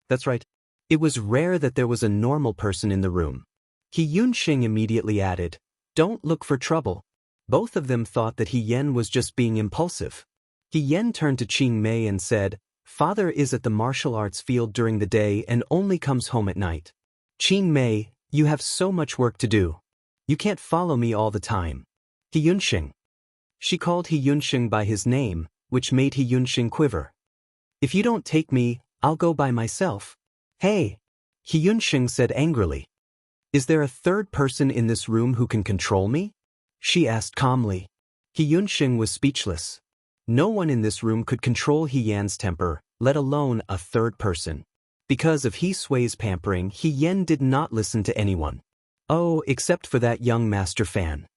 That's right. It was rare that there was a normal person in the room. Hyunxing immediately added, "Don't look for trouble." Both of them thought that Hien was just being impulsive. Hien turned to Qing Mei and said, "Father is at the martial arts field during the day and only comes home at night. Qing Mei, you have so much work to do. You can't follow me all the time." Hyunxing. She called Hyunxing by his name, which made Hyunxing quiver. "If you don't take me, I'll go by myself." "Hey!" Hyunxing said angrily. "Is there a third person in this room who can control me?" she asked calmly. He Yunxing was speechless. No one in this room could control He Yan's temper, let alone a third person. Because of He Sui's pampering, He Yan did not listen to anyone. Oh, except for that young master Fan.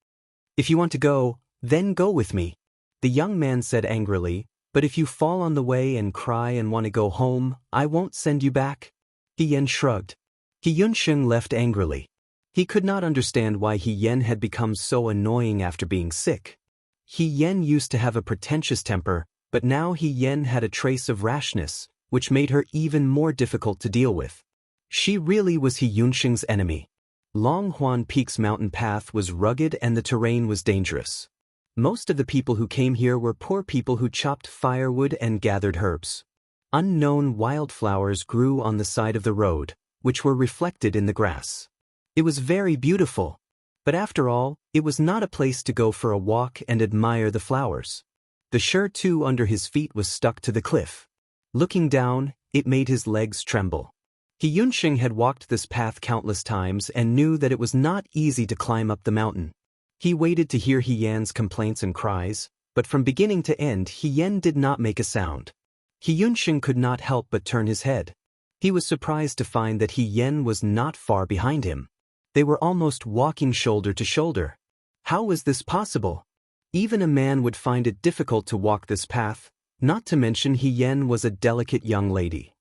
If you want to go, then go with me, the young man said angrily, but if you fall on the way and cry and want to go home, I won't send you back. He Yan shrugged. He Yunxing left angrily. He could not understand why He Yan had become so annoying after being sick. He Yan used to have a pretentious temper, but now He Yan had a trace of rashness, which made her even more difficult to deal with. She really was He Yunxing's enemy. Long Huan Peak's mountain path was rugged and the terrain was dangerous. Most of the people who came here were poor people who chopped firewood and gathered herbs. Unknown wildflowers grew on the side of the road, which were reflected in the grass. It was very beautiful. But after all, it was not a place to go for a walk and admire the flowers. The too under his feet was stuck to the cliff. Looking down, it made his legs tremble. He Yunxing had walked this path countless times and knew that it was not easy to climb up the mountain. He waited to hear He Yan's complaints and cries, but from beginning to end He Yan did not make a sound. He Yunxing could not help but turn his head. He was surprised to find that He Yan was not far behind him. They were almost walking shoulder to shoulder. How was this possible? Even a man would find it difficult to walk this path, not to mention He Yan was a delicate young lady.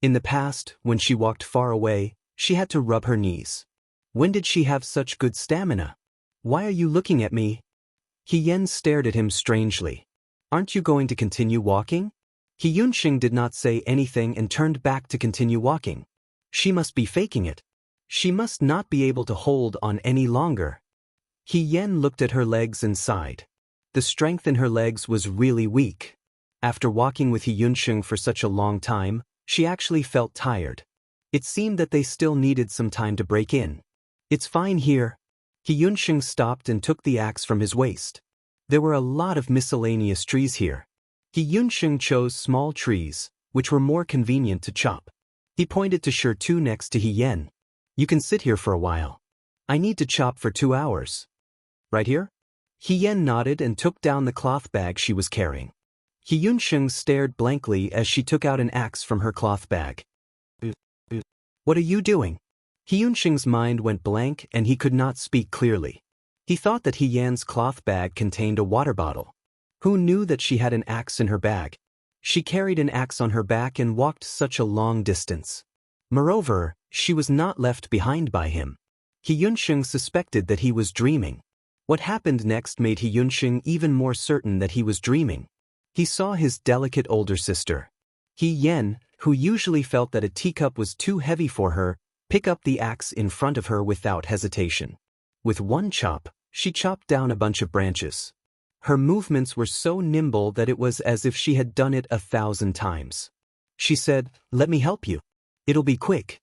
In the past, when she walked far away, she had to rub her knees. When did she have such good stamina? Why are you looking at me? He Yan stared at him strangely. Aren't you going to continue walking? He Yunxing did not say anything and turned back to continue walking. She must be faking it. She must not be able to hold on any longer. He Yan looked at her legs and sighed. The strength in her legs was really weak. After walking with He Yunxing for such a long time, she actually felt tired. It seemed that they still needed some time to break in. It's fine here. He Yunxing stopped and took the axe from his waist. There were a lot of miscellaneous trees here. He Yunxing chose small trees, which were more convenient to chop. He pointed to two next to He Yan. You can sit here for a while. I need to chop for 2 hours. Right here? He Yan nodded and took down the cloth bag she was carrying. He Yunxing stared blankly as she took out an axe from her cloth bag. What are you doing? He Yunxing's mind went blank and he could not speak clearly. He thought that He Yan's cloth bag contained a water bottle. Who knew that she had an axe in her bag? She carried an axe on her back and walked such a long distance. Moreover, she was not left behind by him. He Yunxing suspected that he was dreaming. What happened next made He Yunxing even more certain that he was dreaming. He saw his delicate older sister, He Yan, who usually felt that a teacup was too heavy for her, pick up the axe in front of her without hesitation. With one chop, she chopped down a bunch of branches. Her movements were so nimble that it was as if she had done it 1,000 times. She said, "Let me help you. It'll be quick."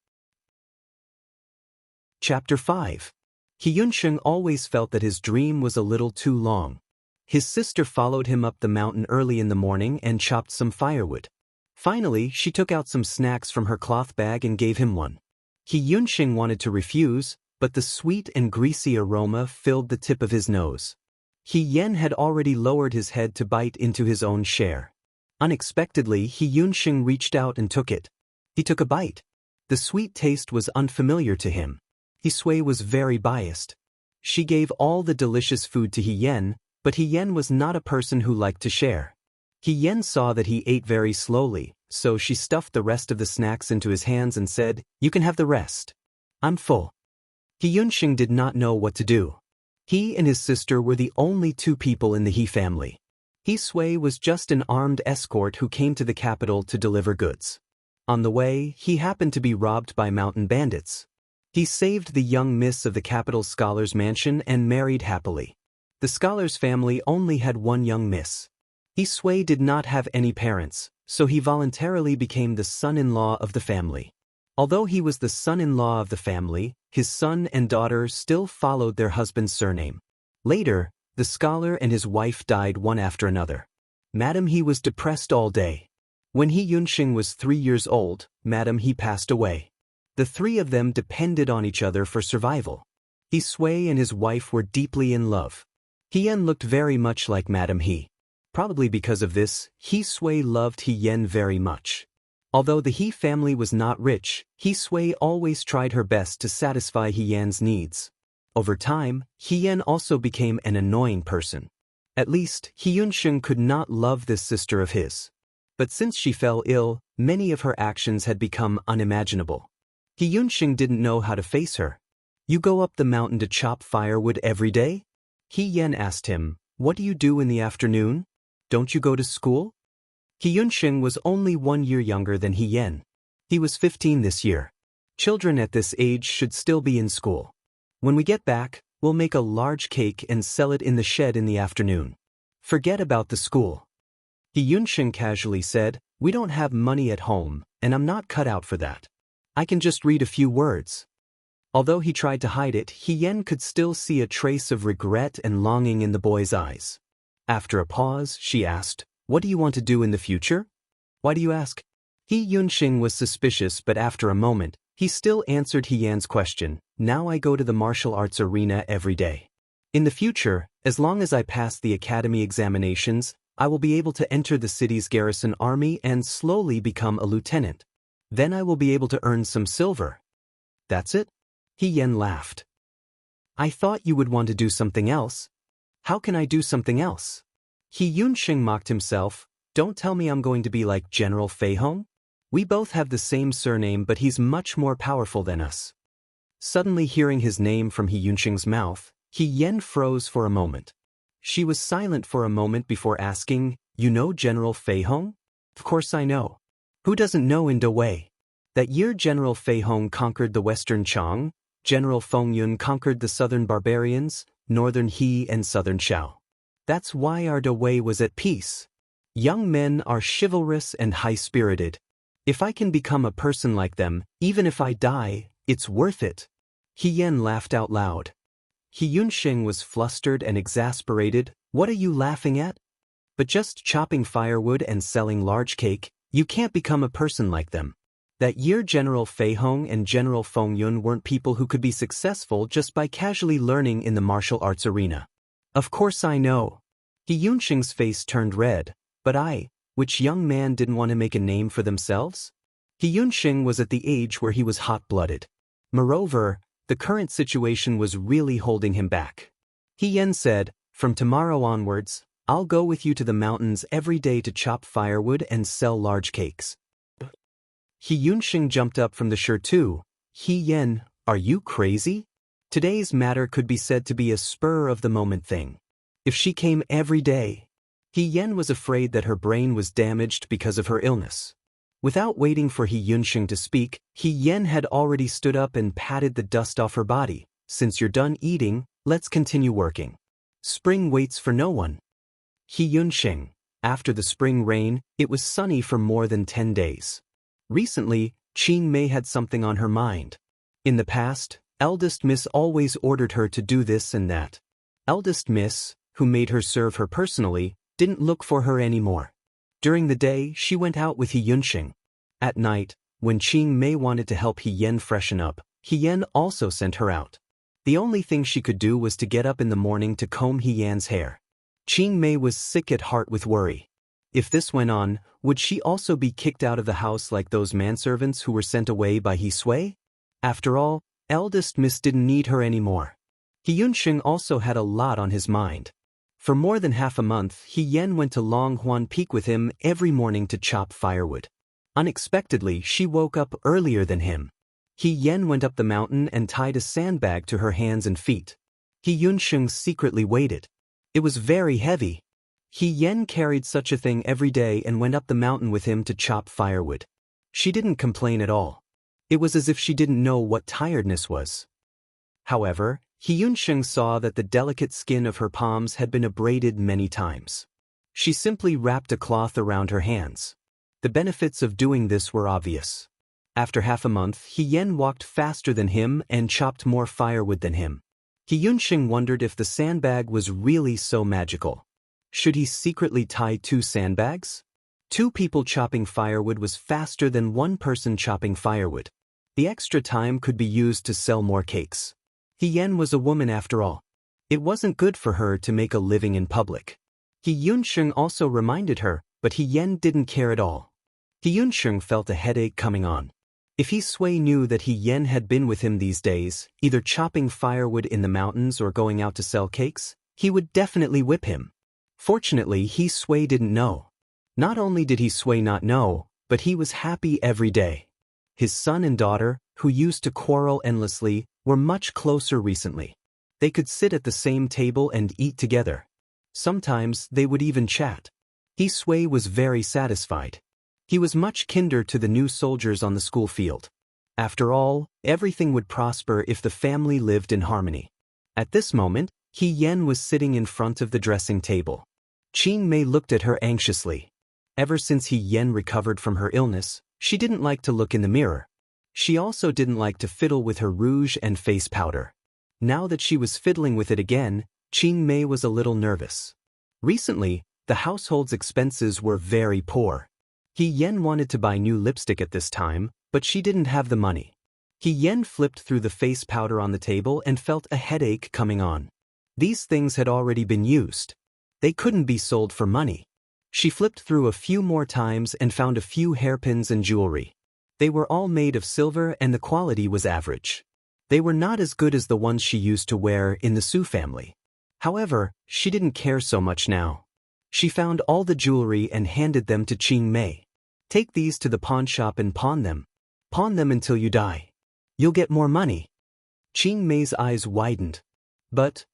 Chapter 5. He Yunxing always felt that his dream was a little too long. His sister followed him up the mountain early in the morning and chopped some firewood. Finally, she took out some snacks from her cloth bag and gave him one. He Yunxing wanted to refuse, but the sweet and greasy aroma filled the tip of his nose. He Yan had already lowered his head to bite into his own share. Unexpectedly, He Yunxing reached out and took it. He took a bite. The sweet taste was unfamiliar to him. He Sui was very biased. She gave all the delicious food to He Yan, but He Yan was not a person who liked to share. He Yan saw that he ate very slowly, so she stuffed the rest of the snacks into his hands and said, "You can have the rest. I'm full." He Yunxing did not know what to do. He and his sister were the only two people in the He family. He Sui was just an armed escort who came to the capital to deliver goods. On the way, he happened to be robbed by mountain bandits. He saved the young miss of the capital scholar's mansion and married happily. The scholar's family only had one young miss. He Sui did not have any parents, so he voluntarily became the son-in-law of the family. Although he was the son-in-law of the family, his son and daughter still followed their husband's surname. Later, the scholar and his wife died one after another. Madam He was depressed all day. When He Yunxing was 3 years old, Madam He passed away. The three of them depended on each other for survival. He Sui and his wife were deeply in love. Hien looked very much like Madame He. Probably because of this, He Sui loved Hien very much. Although the He family was not rich, He Sui always tried her best to satisfy Hien's needs. Over time, Hien also became an annoying person. At least, Hyunsheng could not love this sister of his. But since she fell ill, many of her actions had become unimaginable. Hyunsheng didn't know how to face her. "You go up the mountain to chop firewood every day?" Hien asked him. "What do you do in the afternoon? Don't you go to school?" Hyunsheng was only 1 year younger than Hien. He was 15 this year. Children at this age should still be in school. "When we get back, we'll make a large cake and sell it in the shed in the afternoon. Forget about the school." Hyunsheng casually said, "We don't have money at home, and I'm not cut out for that. I can just read a few words." Although he tried to hide it, Hien could still see a trace of regret and longing in the boy's eyes. After a pause, she asked, "What do you want to do in the future?" "Why do you ask?" Hyunsheng was suspicious, but after a moment, he still answered Hien's question. "Now I go to the martial arts arena every day. In the future, as long as I pass the academy examinations, I will be able to enter the city's garrison army and slowly become a lieutenant. Then I will be able to earn some silver." "That's it?" Hien laughed. "I thought you would want to do something else." "How can I do something else?" Hyunsheng mocked himself. "Don't tell me I'm going to be like General Feihong? We both have the same surname, but he's much more powerful than us." Suddenly hearing his name from Hyunsheng's mouth, Hien froze for a moment. She was silent for a moment before asking, "You know General Feihong?" "Of course I know. Who doesn't know in Dawei? That year General Feihong conquered the western Chang, General Fengyun conquered the southern barbarians, northern He and southern Shao. That's why our Dawei was at peace. Young men are chivalrous and high-spirited. If I can become a person like them, even if I die, it's worth it." Hien laughed out loud. Hyunsheng was flustered and exasperated. "What are you laughing at? But just chopping firewood and selling large cake, you can't become a person like them. That year General Feihong and General Fengyun weren't people who could be successful just by casually learning in the martial arts arena." "Of course I know." Hyunsheng's face turned red. "But which young man didn't want to make a name for themselves?" Hyunsheng was at the age where he was hot-blooded. Moreover, the current situation was really holding him back. Hien said, "From tomorrow onwards, I'll go with you to the mountains every day to chop firewood and sell large cakes." Hyunsheng jumped up from the chair too. "Hien, are you crazy? Today's matter could be said to be a spur-of-the-moment thing. If she came every day..." Hien was afraid that her brain was damaged because of her illness. Without waiting for Hyunsheng to speak, Hien had already stood up and patted the dust off her body. "Since you're done eating, let's continue working. Spring waits for no one." Hyunsheng. After the spring rain, it was sunny for more than 10 days. Recently, Qing Mei had something on her mind. In the past, eldest miss always ordered her to do this and that. Eldest miss, who made her serve her personally, didn't look for her anymore. During the day, she went out with Hyunsheng. At night, when Qing Mei wanted to help Hien freshen up, Hien also sent her out. The only thing she could do was to get up in the morning to comb Hien's hair. Qing Mei was sick at heart with worry. If this went on, would she also be kicked out of the house like those manservants who were sent away by He Sui? After all, eldest miss didn't need her anymore. Hyunsheng also had a lot on his mind. For more than half a month, Hien went to Longhuan Peak with him every morning to chop firewood. Unexpectedly, she woke up earlier than him. Hien went up the mountain and tied a sandbag to her hands and feet. Hyunsheng secretly waited. It was very heavy. Hien carried such a thing every day and went up the mountain with him to chop firewood. She didn't complain at all. It was as if she didn't know what tiredness was. However, Hyunsheng saw that the delicate skin of her palms had been abraded many times. She simply wrapped a cloth around her hands. The benefits of doing this were obvious. After half a month, Hien walked faster than him and chopped more firewood than him. Hyunsheng wondered if the sandbag was really so magical. Should he secretly tie 2 sandbags? 2 people chopping firewood was faster than 1 person chopping firewood. The extra time could be used to sell more cakes. Hien was a woman after all. It wasn't good for her to make a living in public. He Yunsheng also reminded her, but He Yen didn't care at all. He Yunsheng felt a headache coming on. If He Sui knew that He Yen had been with him these days, either chopping firewood in the mountains or going out to sell cakes, he would definitely whip him. Fortunately, He Sui didn't know. Not only did He Sui not know, but he was happy every day. His son and daughter, who used to quarrel endlessly, were much closer recently. They could sit at the same table and eat together. Sometimes they would even chat. He Sui was very satisfied. He was much kinder to the new soldiers on the school field. After all, everything would prosper if the family lived in harmony. At this moment, He Yen was sitting in front of the dressing table. Qing Mei looked at her anxiously. Ever since He Yen recovered from her illness, she didn't like to look in the mirror. She also didn't like to fiddle with her rouge and face powder. Now that she was fiddling with it again, Qing Mei was a little nervous. Recently, the household's expenses were very poor. He Yen wanted to buy new lipstick at this time, but she didn't have the money. He Yen flipped through the face powder on the table and felt a headache coming on. These things had already been used. They couldn't be sold for money. She flipped through a few more times and found a few hairpins and jewelry. They were all made of silver and the quality was average. They were not as good as the ones she used to wear in the Su family. However, she didn't care so much now. She found all the jewelry and handed them to Qing Mei. Take these to the pawn shop and pawn them. Pawn them until you die. You'll get more money. Qing Mei's eyes widened. But,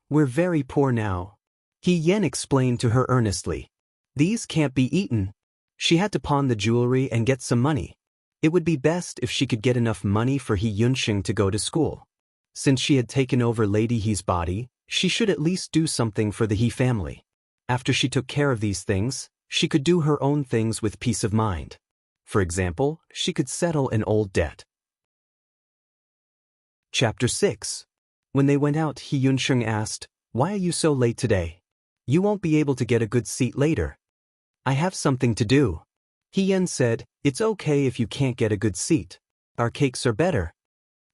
we're very poor now. He Yen explained to her earnestly. These can't be eaten. She had to pawn the jewelry and get some money. It would be best if she could get enough money for He Yunsheng to go to school. Since she had taken over Lady He's body, she should at least do something for the He family. After she took care of these things, she could do her own things with peace of mind. For example, she could settle an old debt. Chapter 6. When they went out, He Yunsheng asked, "Why are you so late today? You won't be able to get a good seat later." "I have something to do." He Yen said, "It's okay if you can't get a good seat. Our cakes are better."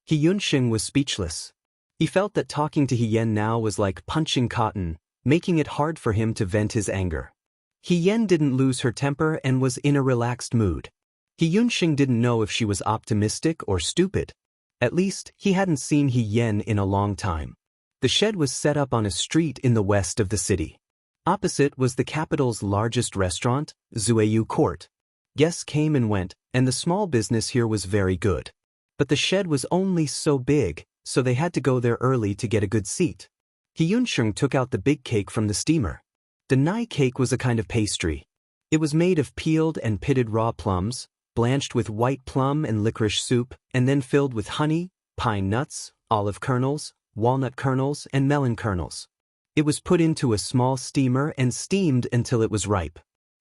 He Yunsheng was speechless. He felt that talking to He Yen now was like punching cotton, making it hard for him to vent his anger. He Yen didn't lose her temper and was in a relaxed mood. He Yunsheng didn't know if she was optimistic or stupid. At least, he hadn't seen He Yen in a long time. The shed was set up on a street in the west of the city. Opposite was the capital's largest restaurant, Zueyu Court. Guests came and went, and the small business here was very good. But the shed was only so big, so they had to go there early to get a good seat. He Yunsheng took out the big cake from the steamer. The Nai cake was a kind of pastry. It was made of peeled and pitted raw plums, blanched with white plum and licorice soup, and then filled with honey, pine nuts, olive kernels, walnut kernels, and melon kernels. It was put into a small steamer and steamed until it was ripe.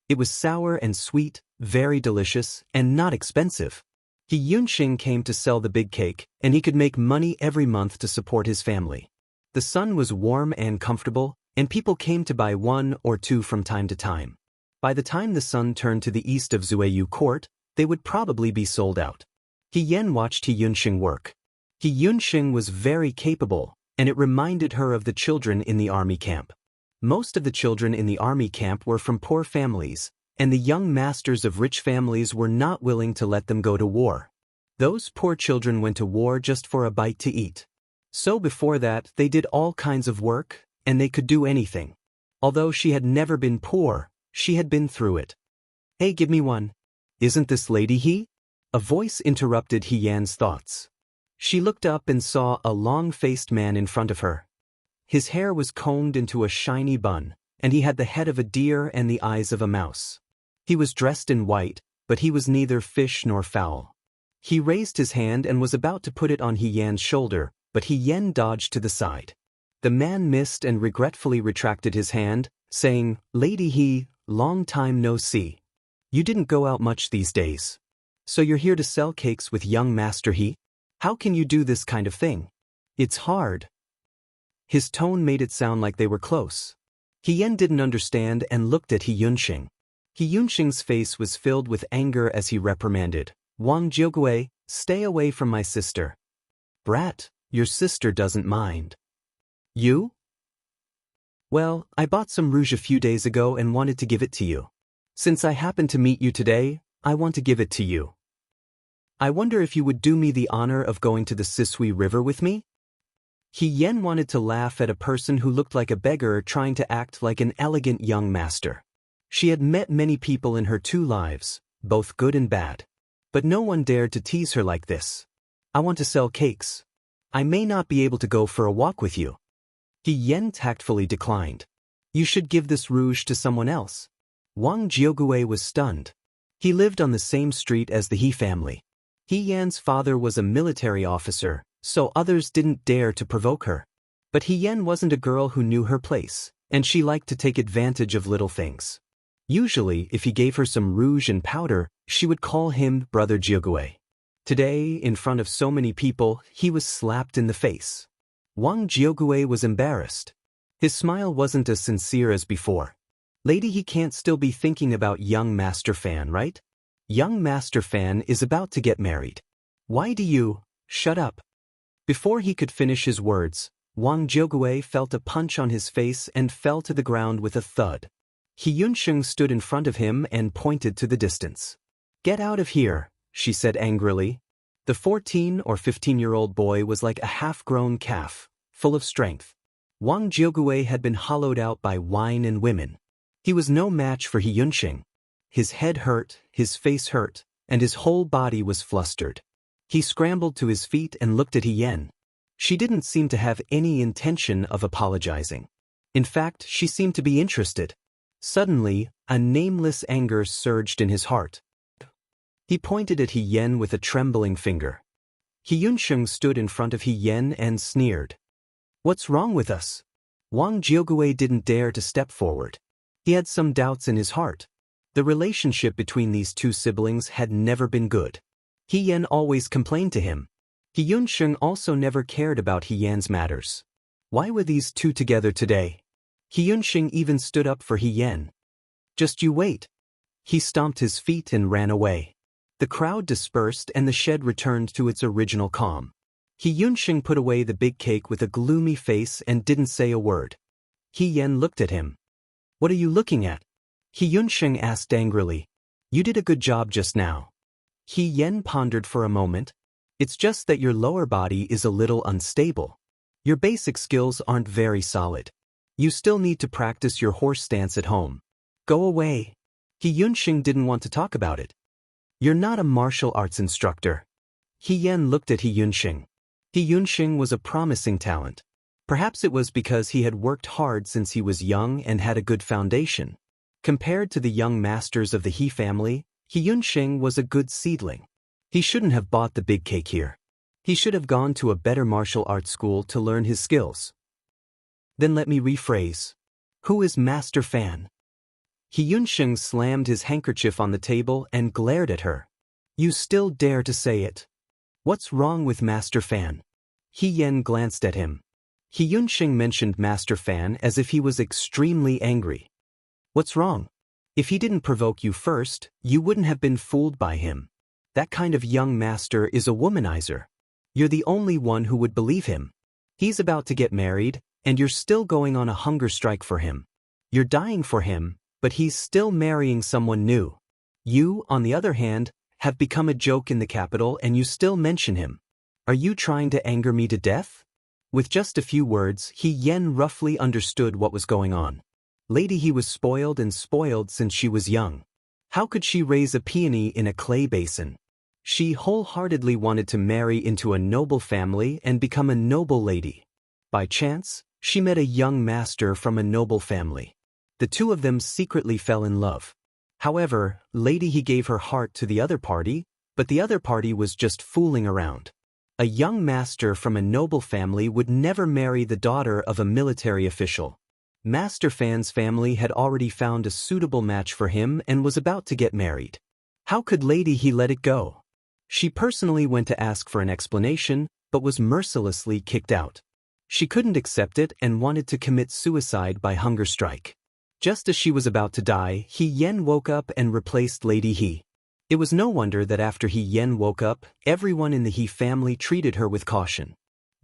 It was sour and sweet, very delicious, and not expensive. He Yunsheng came to sell the big cake, and he could make money every month to support his family. The sun was warm and comfortable, and people came to buy one or two from time to time. By the time the sun turned to the east of Zueyu Court, they would probably be sold out. He Yen watched He Yunsheng work. He Yunsheng was very capable, and it reminded her of the children in the army camp. Most of the children in the army camp were from poor families, and the young masters of rich families were not willing to let them go to war. Those poor children went to war just for a bite to eat. So before that, they did all kinds of work, and they could do anything. Although she had never been poor, she had been through it. "Hey, give me one. Isn't this Lady He?" A voice interrupted He Yan's thoughts. She looked up and saw a long-faced man in front of her. His hair was combed into a shiny bun, and he had the head of a deer and the eyes of a mouse. He was dressed in white, but he was neither fish nor fowl. He raised his hand and was about to put it on He Yan's shoulder, but He Yen dodged to the side. The man missed and regretfully retracted his hand, saying, "Lady He, long time no see. You didn't go out much these days. So you're here to sell cakes with young Master He? How can you do this kind of thing? It's hard." His tone made it sound like they were close. He Yen didn't understand and looked at He Yunsheng. He Yunsheng's face was filled with anger as he reprimanded, "Wang Jiugui, stay away from my sister." "Brat, your sister doesn't mind." You? Well, I bought some rouge a few days ago and wanted to give it to you. Since I happened to meet you today, I want to give it to you. I wonder if you would do me the honor of going to the Sisui River with me? Yen wanted to laugh at a person who looked like a beggar trying to act like an elegant young master. She had met many people in her 2 lives, both good and bad. But no one dared to tease her like this. I want to sell cakes. I may not be able to go for a walk with you. Yen tactfully declined. You should give this rouge to someone else. Wang Jiogui was stunned. He lived on the same street as the He family. Yan's father was a military officer, so others didn't dare to provoke her. But Yen wasn't a girl who knew her place, and she liked to take advantage of little things. Usually, if he gave her some rouge and powder, she would call him Brother Jiogui. Today, in front of so many people, he was slapped in the face. Wang Jiogui was embarrassed. His smile wasn't as sincere as before. Lady, he can't still be thinking about young Master Fan, right? Young Master Fan is about to get married. Why do you? Shut up. Before he could finish his words, Wang Jiogui felt a punch on his face and fell to the ground with a thud. Yunsheng stood in front of him and pointed to the distance. Get out of here, she said angrily. The 14 or 15-year-old boy was like a half-grown calf, full of strength. Wang Jiogui had been hollowed out by wine and women. He was no match for Yunsheng. His head hurt, his face hurt, and his whole body was flustered. He scrambled to his feet and looked at Yen. She didn't seem to have any intention of apologizing. In fact, she seemed to be interested. Suddenly, a nameless anger surged in his heart. He pointed at Yen with a trembling finger. Yunsheng stood in front of Yen and sneered. What's wrong with us? Wang Jiogui didn't dare to step forward. He had some doubts in his heart. The relationship between these 2 siblings had never been good. Yen always complained to him. Yunsheng also never cared about Yen's matters. Why were these 2 together today? Yunsheng even stood up for Yen. Just you wait. He stomped his feet and ran away. The crowd dispersed and the shed returned to its original calm. Yunsheng put away the big cake with a gloomy face and didn't say a word. Yen looked at him. What are you looking at? Yunsheng asked angrily. You did a good job just now. Yen pondered for a moment. It's just that your lower body is a little unstable. Your basic skills aren't very solid. You still need to practice your horse stance at home. Go away. Yunsheng didn't want to talk about it. You're not a martial arts instructor. Yen looked at Yunsheng. Yunsheng was a promising talent. Perhaps it was because he had worked hard since he was young and had a good foundation. Compared to the young masters of the He family, Yunsheng was a good seedling. He shouldn't have bought the big cake here. He should have gone to a better martial arts school to learn his skills. Then let me rephrase. Who is Master Fan? Yunsheng slammed his handkerchief on the table and glared at her. You still dare to say it? What's wrong with Master Fan? Yen glanced at him. Yunsheng mentioned Master Fan as if he was extremely angry. What's wrong? If he didn't provoke you first, you wouldn't have been fooled by him. That kind of young master is a womanizer. You're the only one who would believe him. He's about to get married, and you're still going on a hunger strike for him. You're dying for him, but he's still marrying someone new. You, on the other hand, have become a joke in the capital and you still mention him. Are you trying to anger me to death? With just a few words, Yen roughly understood what was going on. Lady, he was spoiled and spoiled since she was young. How could she raise a peony in a clay basin? She wholeheartedly wanted to marry into a noble family and become a noble lady. By chance, she met a young master from a noble family. The 2 of them secretly fell in love. However, Lady, he gave her heart to the other party, but the other party was just fooling around. A young master from a noble family would never marry the daughter of a military official. Master Fan's family had already found a suitable match for him and was about to get married. How could Lady he let it go? She personally went to ask for an explanation, but was mercilessly kicked out. She couldn't accept it and wanted to commit suicide by hunger strike. Just as she was about to die, Yen woke up and replaced Lady He. It was no wonder that after Yen woke up, everyone in the He family treated her with caution.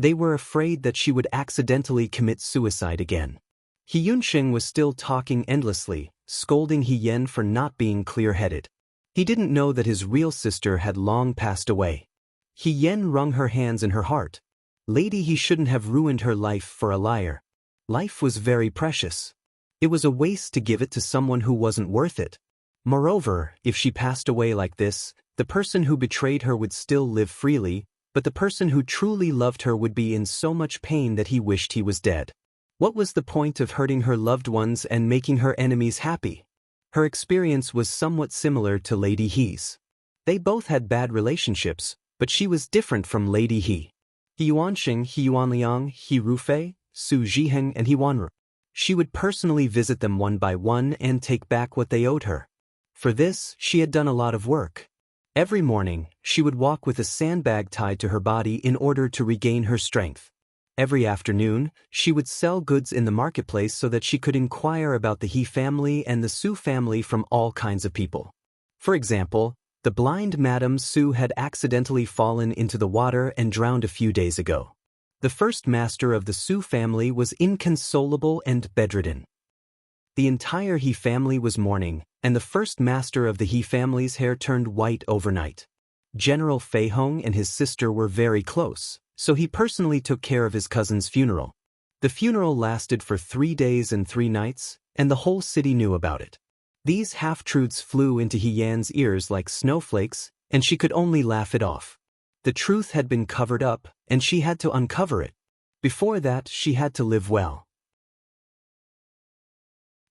They were afraid that she would accidentally commit suicide again. He Yunxing was still talking endlessly, scolding He Yen for not being clear-headed. He didn't know that his real sister had long passed away. He Yen wrung her hands in her heart. Lady, he shouldn't have ruined her life for a liar. Life was very precious. It was a waste to give it to someone who wasn't worth it. Moreover, if she passed away like this, the person who betrayed her would still live freely, but the person who truly loved her would be in so much pain that he wished he was dead. What was the point of hurting her loved ones and making her enemies happy? Her experience was somewhat similar to Lady He's. They both had bad relationships, but she was different from Lady He. He Yuanxing, He Yuanliang, He Rufei, Su Zhiheng and He Wanru. She would personally visit them one by one and take back what they owed her. For this, she had done a lot of work. Every morning, she would walk with a sandbag tied to her body in order to regain her strength. Every afternoon, she would sell goods in the marketplace so that she could inquire about the He family and the Su family from all kinds of people. For example, the blind Madame Su had accidentally fallen into the water and drowned a few days ago. The first master of the Su family was inconsolable and bedridden. The entire He family was mourning, and the first master of the He family's hair turned white overnight. General Fei Hong and his sister were very close, so he personally took care of his cousin's funeral. The funeral lasted for 3 days and 3 nights, and the whole city knew about it. These half-truths flew into He Yan's ears like snowflakes, and she could only laugh it off. The truth had been covered up, and she had to uncover it. Before that, she had to live well.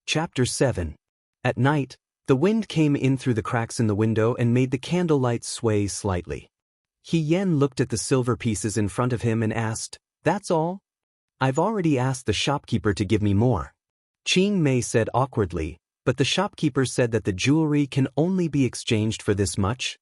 Chapter 7. At night, the wind came in through the cracks in the window and made the candlelight sway slightly. He Yen looked at the silver pieces in front of him and asked, "That's all? I've already asked the shopkeeper to give me more." Qing Mei said awkwardly, "But the shopkeeper said that the jewelry can only be exchanged for this much."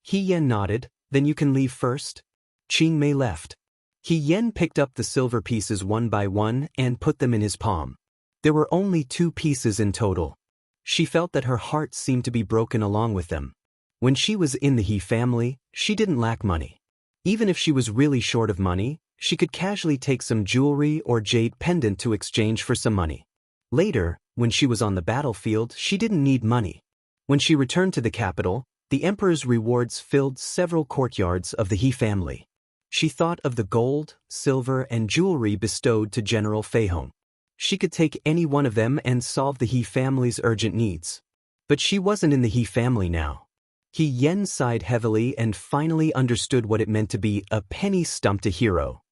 He Yen nodded. "Then you can leave first." Qing Mei left. He Yen picked up the silver pieces one by one and put them in his palm. There were only 2 pieces in total. She felt that her heart seemed to be broken along with them. When she was in the He family, she didn't lack money. Even if she was really short of money, she could casually take some jewelry or jade pendant to exchange for some money. Later, when she was on the battlefield, she didn't need money. When she returned to the capital, the emperor's rewards filled several courtyards of the He family. She thought of the gold, silver, and jewelry bestowed to General Fei Hong. She could take any one of them and solve the He family's urgent needs. But she wasn't in the He family now. He Yen sighed heavily and finally understood what it meant to be a penny stumped a hero.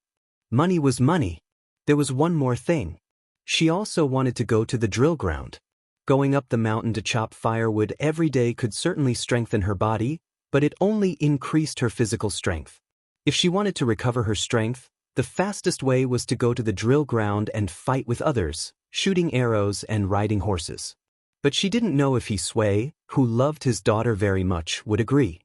Money was money. There was one more thing. She also wanted to go to the drill ground. Going up the mountain to chop firewood every day could certainly strengthen her body, but it only increased her physical strength. If she wanted to recover her strength, the fastest way was to go to the drill ground and fight with others, shooting arrows and riding horses. But she didn't know if He Sui, who loved his daughter very much, would agree.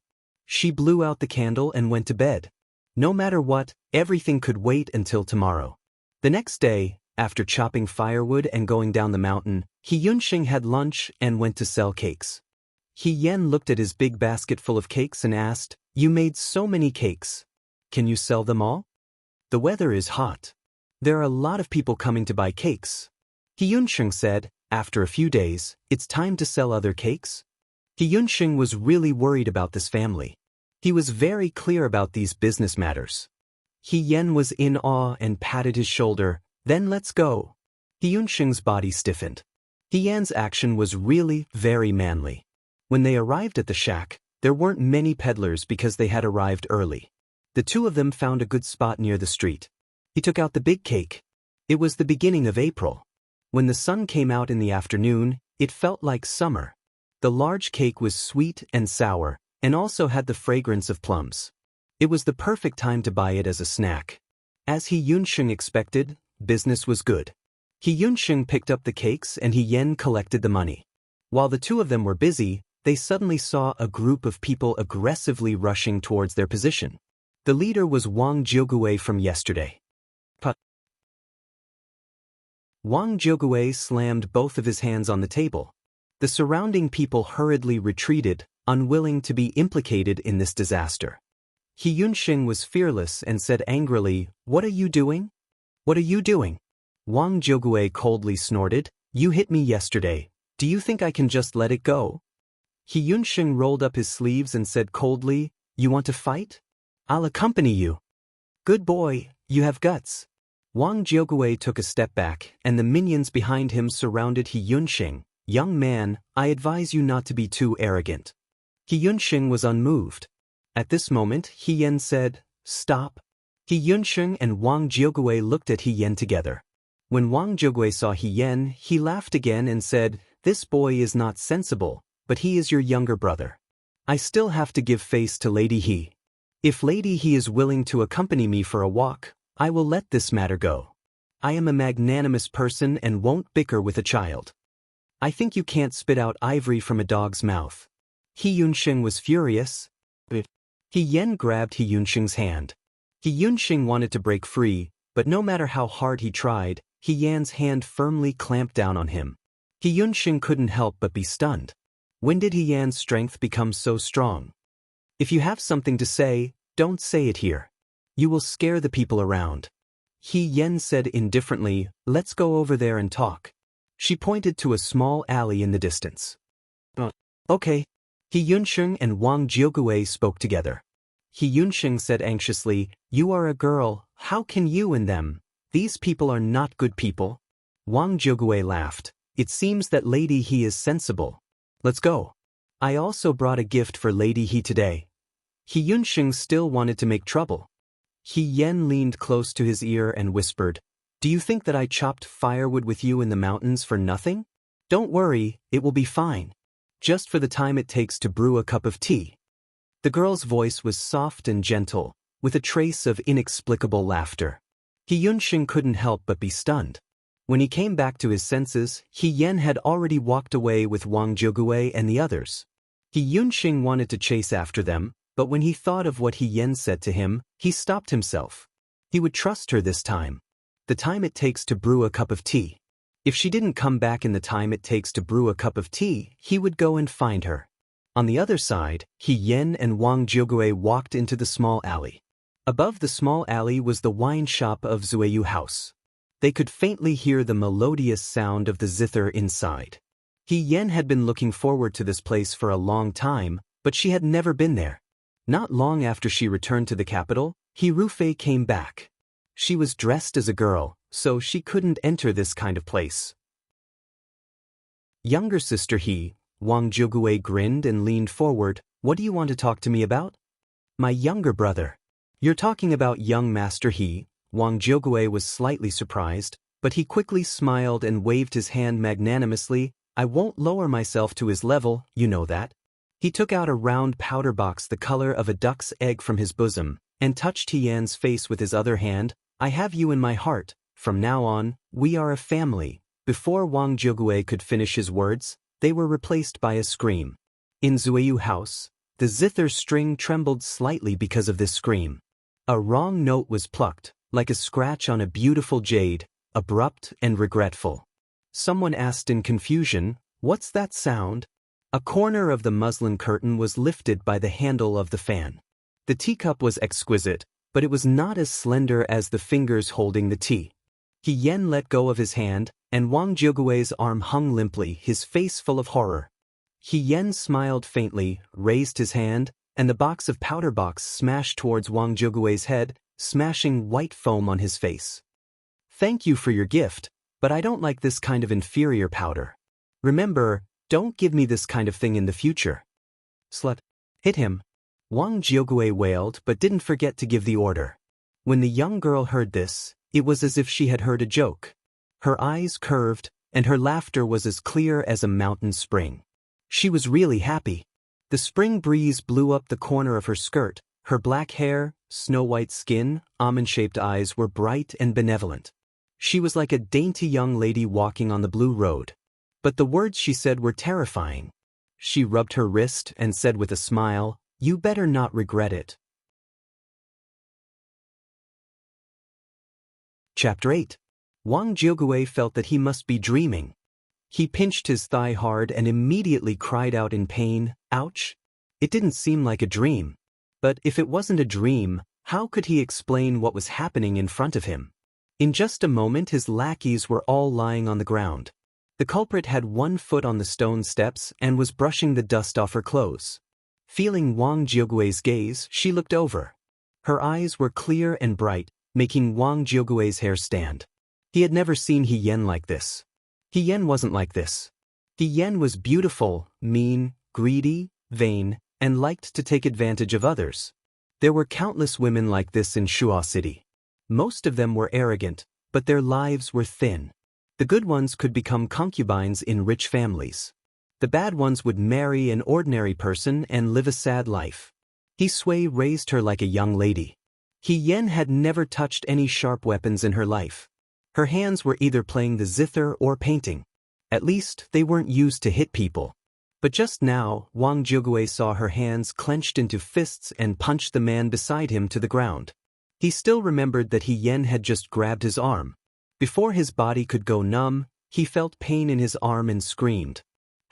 She blew out the candle and went to bed. No matter what, everything could wait until tomorrow. The next day, after chopping firewood and going down the mountain, He Yunxing had lunch and went to sell cakes. He Yen looked at his big basket full of cakes and asked, "You made so many cakes. Can you sell them all? The weather is hot. There are a lot of people coming to buy cakes." He Yunxing said, "After a few days, it's time to sell other cakes." He Yunxing was really worried about this family. He was very clear about these business matters. He Yen was in awe and patted his shoulder. "Then let's go." He Yunxing's body stiffened. He Yan's action was really very manly. When they arrived at the shack, there weren't many peddlers because they had arrived early. The 2 of them found a good spot near the street. He took out the big cake. It was the beginning of April. When the sun came out in the afternoon, it felt like summer. The large cake was sweet and sour, and also had the fragrance of plums. It was the perfect time to buy it as a snack. As He Yunxing expected, business was good. He Yunxing picked up the cakes and He Yen collected the money. While the 2 of them were busy, they suddenly saw a group of people aggressively rushing towards their position. The leader was Wang Jiugue from yesterday. Wang Jiugue slammed both of his hands on the table. The surrounding people hurriedly retreated, unwilling to be implicated in this disaster. He Yunxing was fearless and said angrily, "What are you doing? What are you doing?" Wang Jiugui coldly snorted, "You hit me yesterday. Do you think I can just let it go?" He Yunxing rolled up his sleeves and said coldly, "You want to fight? I'll accompany you." "Good boy, you have guts." Wang Jiugui took a step back, and the minions behind him surrounded He Yunxing. "Young man, I advise you not to be too arrogant." He Yunxing was unmoved. At this moment, He Yen said, "Stop." He Yunxing and Wang Jiugui looked at He Yen together. When Wang Jiugui saw He Yen, he laughed again and said, "This boy is not sensible, but he is your younger brother. I still have to give face to Lady He. If Lady He is willing to accompany me for a walk, I will let this matter go. I am a magnanimous person and won't bicker with a child. I think you can't spit out ivory from a dog's mouth." He Yunxing was furious. He Yen grabbed He Yunxing's hand. He Yunxing wanted to break free, but no matter how hard he tried, He Yan's hand firmly clamped down on him. He Yunxing couldn't help but be stunned. When did He Yan's strength become so strong? "If you have something to say, don't say it here. You will scare the people around." He Yen said indifferently, "Let's go over there and talk." She pointed to a small alley in the distance. Okay. He Yunxing and Wang Jiugui spoke together. He Yunxing said anxiously, "You are a girl, how can you and them? These people are not good people." Wang Jiugui laughed. "It seems that Lady He is sensible. Let's go. I also brought a gift for Lady He today." He Yunxing still wanted to make trouble. He Yen leaned close to his ear and whispered, "Do you think that I chopped firewood with you in the mountains for nothing? Don't worry, it will be fine. Just for the time it takes to brew a cup of tea." The girl's voice was soft and gentle, with a trace of inexplicable laughter. He Yunxing couldn't help but be stunned. When he came back to his senses, He Yen had already walked away with Wang Jiugui and the others. He Yunxing wanted to chase after them, but when he thought of what He Yen said to him, he stopped himself. He would trust her this time. The time it takes to brew a cup of tea. If she didn't come back in the time it takes to brew a cup of tea, he would go and find her. On the other side, He Yen and Wang Jiugui walked into the small alley. Above the small alley was the wine shop of Zueyu House. They could faintly hear the melodious sound of the zither inside. He Yen had been looking forward to this place for a long time, but she had never been there. Not long after she returned to the capital, He Rufei came back. She was dressed as a girl, so she couldn't enter this kind of place. Younger sister He, Wang Jiugui grinned and leaned forward. "What do you want to talk to me about?" "My younger brother." "You're talking about young Master He." Wang Jiugui was slightly surprised, but he quickly smiled and waved his hand magnanimously. "I won't lower myself to his level, you know that." He took out a round powder box the color of a duck's egg from his bosom, and touched He Yan's face with his other hand. "I have you in my heart. From now on, we are a family." Before Wang Jiugui could finish his words, they were replaced by a scream. In Zueyu House, the zither string trembled slightly because of this scream. A wrong note was plucked, like a scratch on a beautiful jade, abrupt and regretful. Someone asked in confusion, "What's that sound?" A corner of the muslin curtain was lifted by the handle of the fan. The teacup was exquisite, but it was not as slender as the fingers holding the tea. He Yen let go of his hand, and Wang Jiugui's arm hung limply, his face full of horror. He Yen smiled faintly, raised his hand, and the box of powder box smashed towards Wang Jiugui's head, smashing white foam on his face. "Thank you for your gift, but I don't like this kind of inferior powder. Remember, don't give me this kind of thing in the future." "Slut. Hit him." Wang Jiugui wailed but didn't forget to give the order. When the young girl heard this, it was as if she had heard a joke. Her eyes curved, and her laughter was as clear as a mountain spring. She was really happy. The spring breeze blew up the corner of her skirt. Her black hair, snow-white skin, almond-shaped eyes were bright and benevolent. She was like a dainty young lady walking on the blue road. But the words she said were terrifying. She rubbed her wrist and said with a smile, "You better not regret it." Chapter 8. Wang Jiugui felt that he must be dreaming. He pinched his thigh hard and immediately cried out in pain, "Ouch!" It didn't seem like a dream. But if it wasn't a dream, how could he explain what was happening in front of him? In just a moment his lackeys were all lying on the ground. The culprit had one foot on the stone steps and was brushing the dust off her clothes. Feeling Wang Jiogui's gaze, she looked over. Her eyes were clear and bright, making Wang Jiogui's hair stand. He had never seen He Yan like this. He Yan wasn't like this. He Yan was beautiful, mean, greedy, vain, and liked to take advantage of others. There were countless women like this in Shuo City. Most of them were arrogant, but their lives were thin. The good ones could become concubines in rich families. The bad ones would marry an ordinary person and live a sad life. He Sui raised her like a young lady. He Yan had never touched any sharp weapons in her life. Her hands were either playing the zither or painting. At least, they weren't used to hit people. But just now, Wang Jiugui saw her hands clenched into fists and punched the man beside him to the ground. He still remembered that He Yan had just grabbed his arm. Before his body could go numb, he felt pain in his arm and screamed.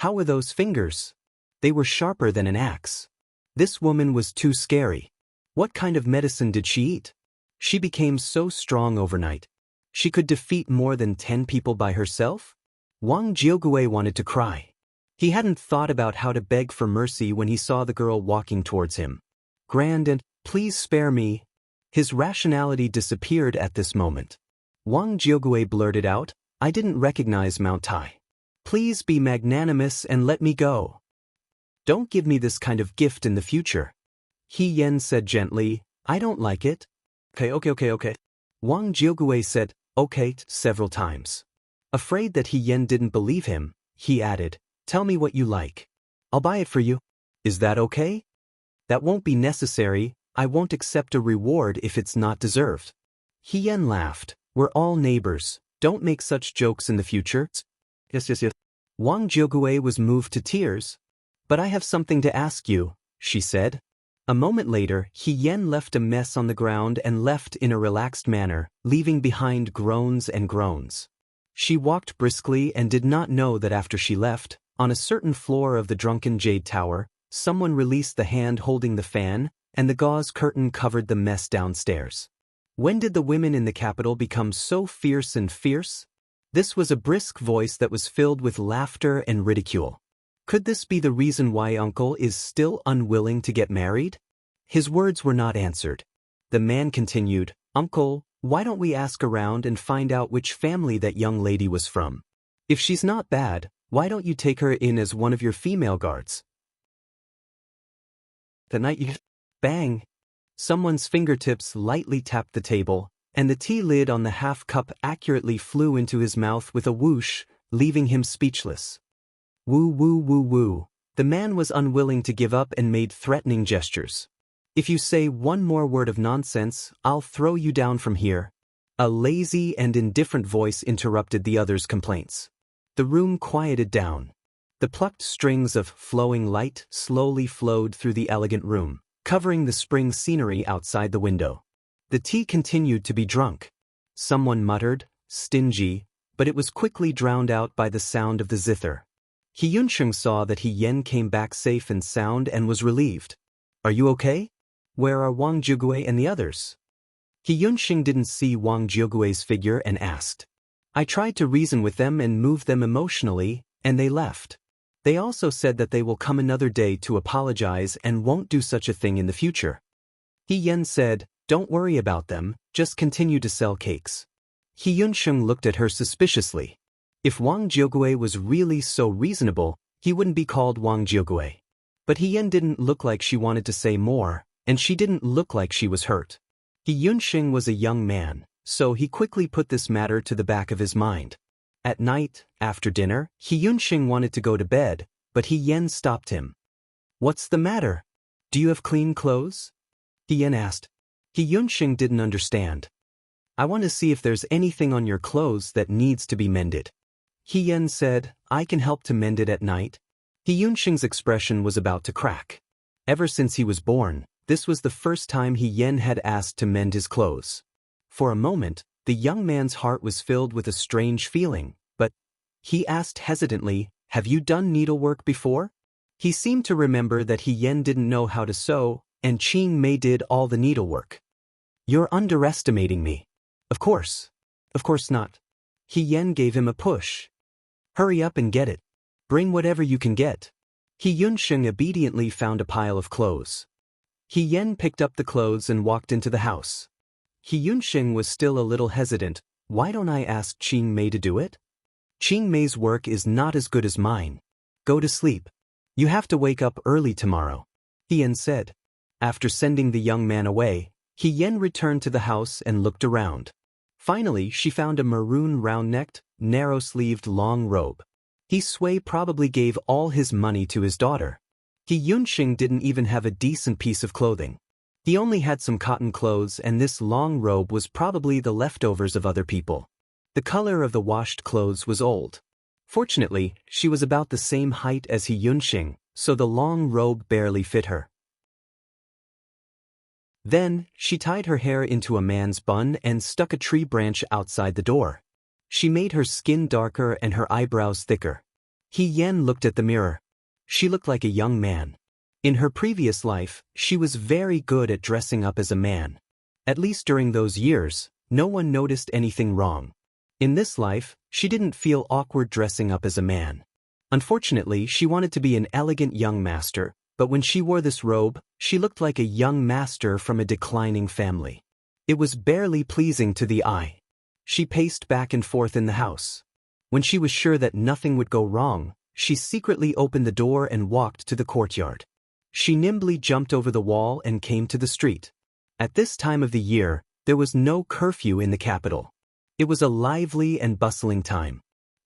How were those fingers? They were sharper than an axe. This woman was too scary. What kind of medicine did she eat? She became so strong overnight. She could defeat more than 10 people by herself? Wang Jiugui wanted to cry. He hadn't thought about how to beg for mercy when he saw the girl walking towards him. Grand and, please spare me. His rationality disappeared at this moment. Wang Jiugui blurted out, I didn't recognize Mount Tai. Please be magnanimous and let me go. Don't give me this kind of gift in the future. He Yan said gently, I don't like it. Okay. Wang Jiugui said, okay, several times. Afraid that He Yan didn't believe him, he added, tell me what you like. I'll buy it for you. Is that okay? That won't be necessary, I won't accept a reward if it's not deserved. He Yan laughed. We're all neighbors, don't make such jokes in the future. Yes. Wang Jiugui was moved to tears. But I have something to ask you, she said. A moment later, He Yan left a mess on the ground and left in a relaxed manner, leaving behind groans and groans. She walked briskly and did not know that after she left, on a certain floor of the drunken Jade Tower, someone released the hand holding the fan, and the gauze curtain covered the mess downstairs. When did the women in the capital become so fierce and fierce? This was a brisk voice that was filled with laughter and ridicule. Could this be the reason why Uncle is still unwilling to get married? His words were not answered. The man continued, Uncle, why don't we ask around and find out which family that young lady was from? If she's not bad, why don't you take her in as one of your female guards? The night you... Bang! Someone's fingertips lightly tapped the table, and the tea lid on the half-cup accurately flew into his mouth with a whoosh, leaving him speechless. Woo. The man was unwilling to give up and made threatening gestures. If you say one more word of nonsense, I'll throw you down from here. A lazy and indifferent voice interrupted the other's complaints. The room quieted down. The plucked strings of flowing light slowly flowed through the elegant room, covering the spring scenery outside the window. The tea continued to be drunk. Someone muttered, stingy, but it was quickly drowned out by the sound of the zither. He Yunsheng saw that He Yan came back safe and sound and was relieved. Are you okay? Where are Wang Jiugui and the others? He Yunsheng didn't see Wang Jiugui's figure and asked. I tried to reason with them and move them emotionally, and they left. They also said that they will come another day to apologize and won't do such a thing in the future. He Yan said, don't worry about them, just continue to sell cakes. He Yunsheng looked at her suspiciously. If Wang Jiugui was really so reasonable, he wouldn't be called Wang Jiugui. But He Yan didn't look like she wanted to say more, and she didn't look like she was hurt. He Yunsheng was a young man, so he quickly put this matter to the back of his mind. At night, after dinner, He Yunsheng wanted to go to bed, but He Yan stopped him. What's the matter? Do you have clean clothes? He Yan asked. He Yunsheng didn't understand. I want to see if there's anything on your clothes that needs to be mended. He Yan said, I can help to mend it at night. He Yunsheng's expression was about to crack. Ever since he was born, this was the first time He Yan had asked to mend his clothes. For a moment, the young man's heart was filled with a strange feeling, but he asked hesitantly, have you done needlework before? He seemed to remember that He Yan didn't know how to sew, and Qing Mei did all the needlework. You're underestimating me. Of course. Of course not. He Yan gave him a push. Hurry up and get it. Bring whatever you can get. He Yunsheng obediently found a pile of clothes. He Yan picked up the clothes and walked into the house. He Yunsheng was still a little hesitant. Why don't I ask Qing Mei to do it? Qing Mei's work is not as good as mine. Go to sleep. You have to wake up early tomorrow, He Yan said. After sending the young man away, He Yan returned to the house and looked around. Finally, she found a maroon round-necked, narrow-sleeved long robe. He Sui probably gave all his money to his daughter. He Yunsheng didn't even have a decent piece of clothing. He only had some cotton clothes, and this long robe was probably the leftovers of other people. The color of the washed clothes was old. Fortunately, she was about the same height as He Yunsheng, so the long robe barely fit her. Then, she tied her hair into a man's bun and stuck a tree branch outside the door. She made her skin darker and her eyebrows thicker. He Yan looked at the mirror. She looked like a young man. In her previous life, she was very good at dressing up as a man. At least during those years, no one noticed anything wrong. In this life, she didn't feel awkward dressing up as a man. Unfortunately, she wanted to be an elegant young master, but when she wore this robe, she looked like a young master from a declining family. It was barely pleasing to the eye. She paced back and forth in the house. When she was sure that nothing would go wrong, she secretly opened the door and walked to the courtyard. She nimbly jumped over the wall and came to the street. At this time of the year, there was no curfew in the capital. It was a lively and bustling time.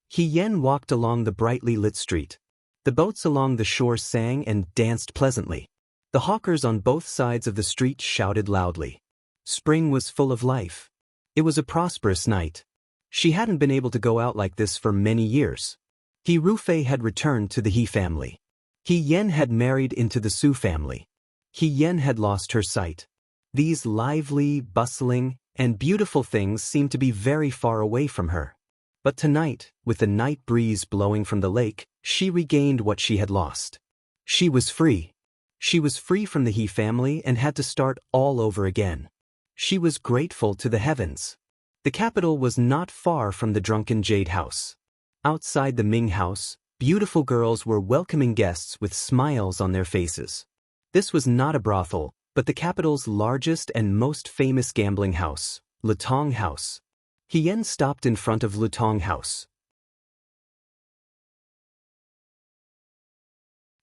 He Yan walked along the brightly lit street. The boats along the shore sang and danced pleasantly. The hawkers on both sides of the street shouted loudly. Spring was full of life. It was a prosperous night. She hadn't been able to go out like this for many years. He Rufei had returned to the He family. He Yan had married into the Su family. He Yan had lost her sight. These lively, bustling, and beautiful things seemed to be very far away from her. But tonight, with the night breeze blowing from the lake, she regained what she had lost. She was free. She was free from the He family and had to start all over again. She was grateful to the heavens. The capital was not far from the drunken Jade House. Outside the Ming House, beautiful girls were welcoming guests with smiles on their faces. This was not a brothel, but the capital's largest and most famous gambling house, Lutong House. He Yan stopped in front of Lutong House.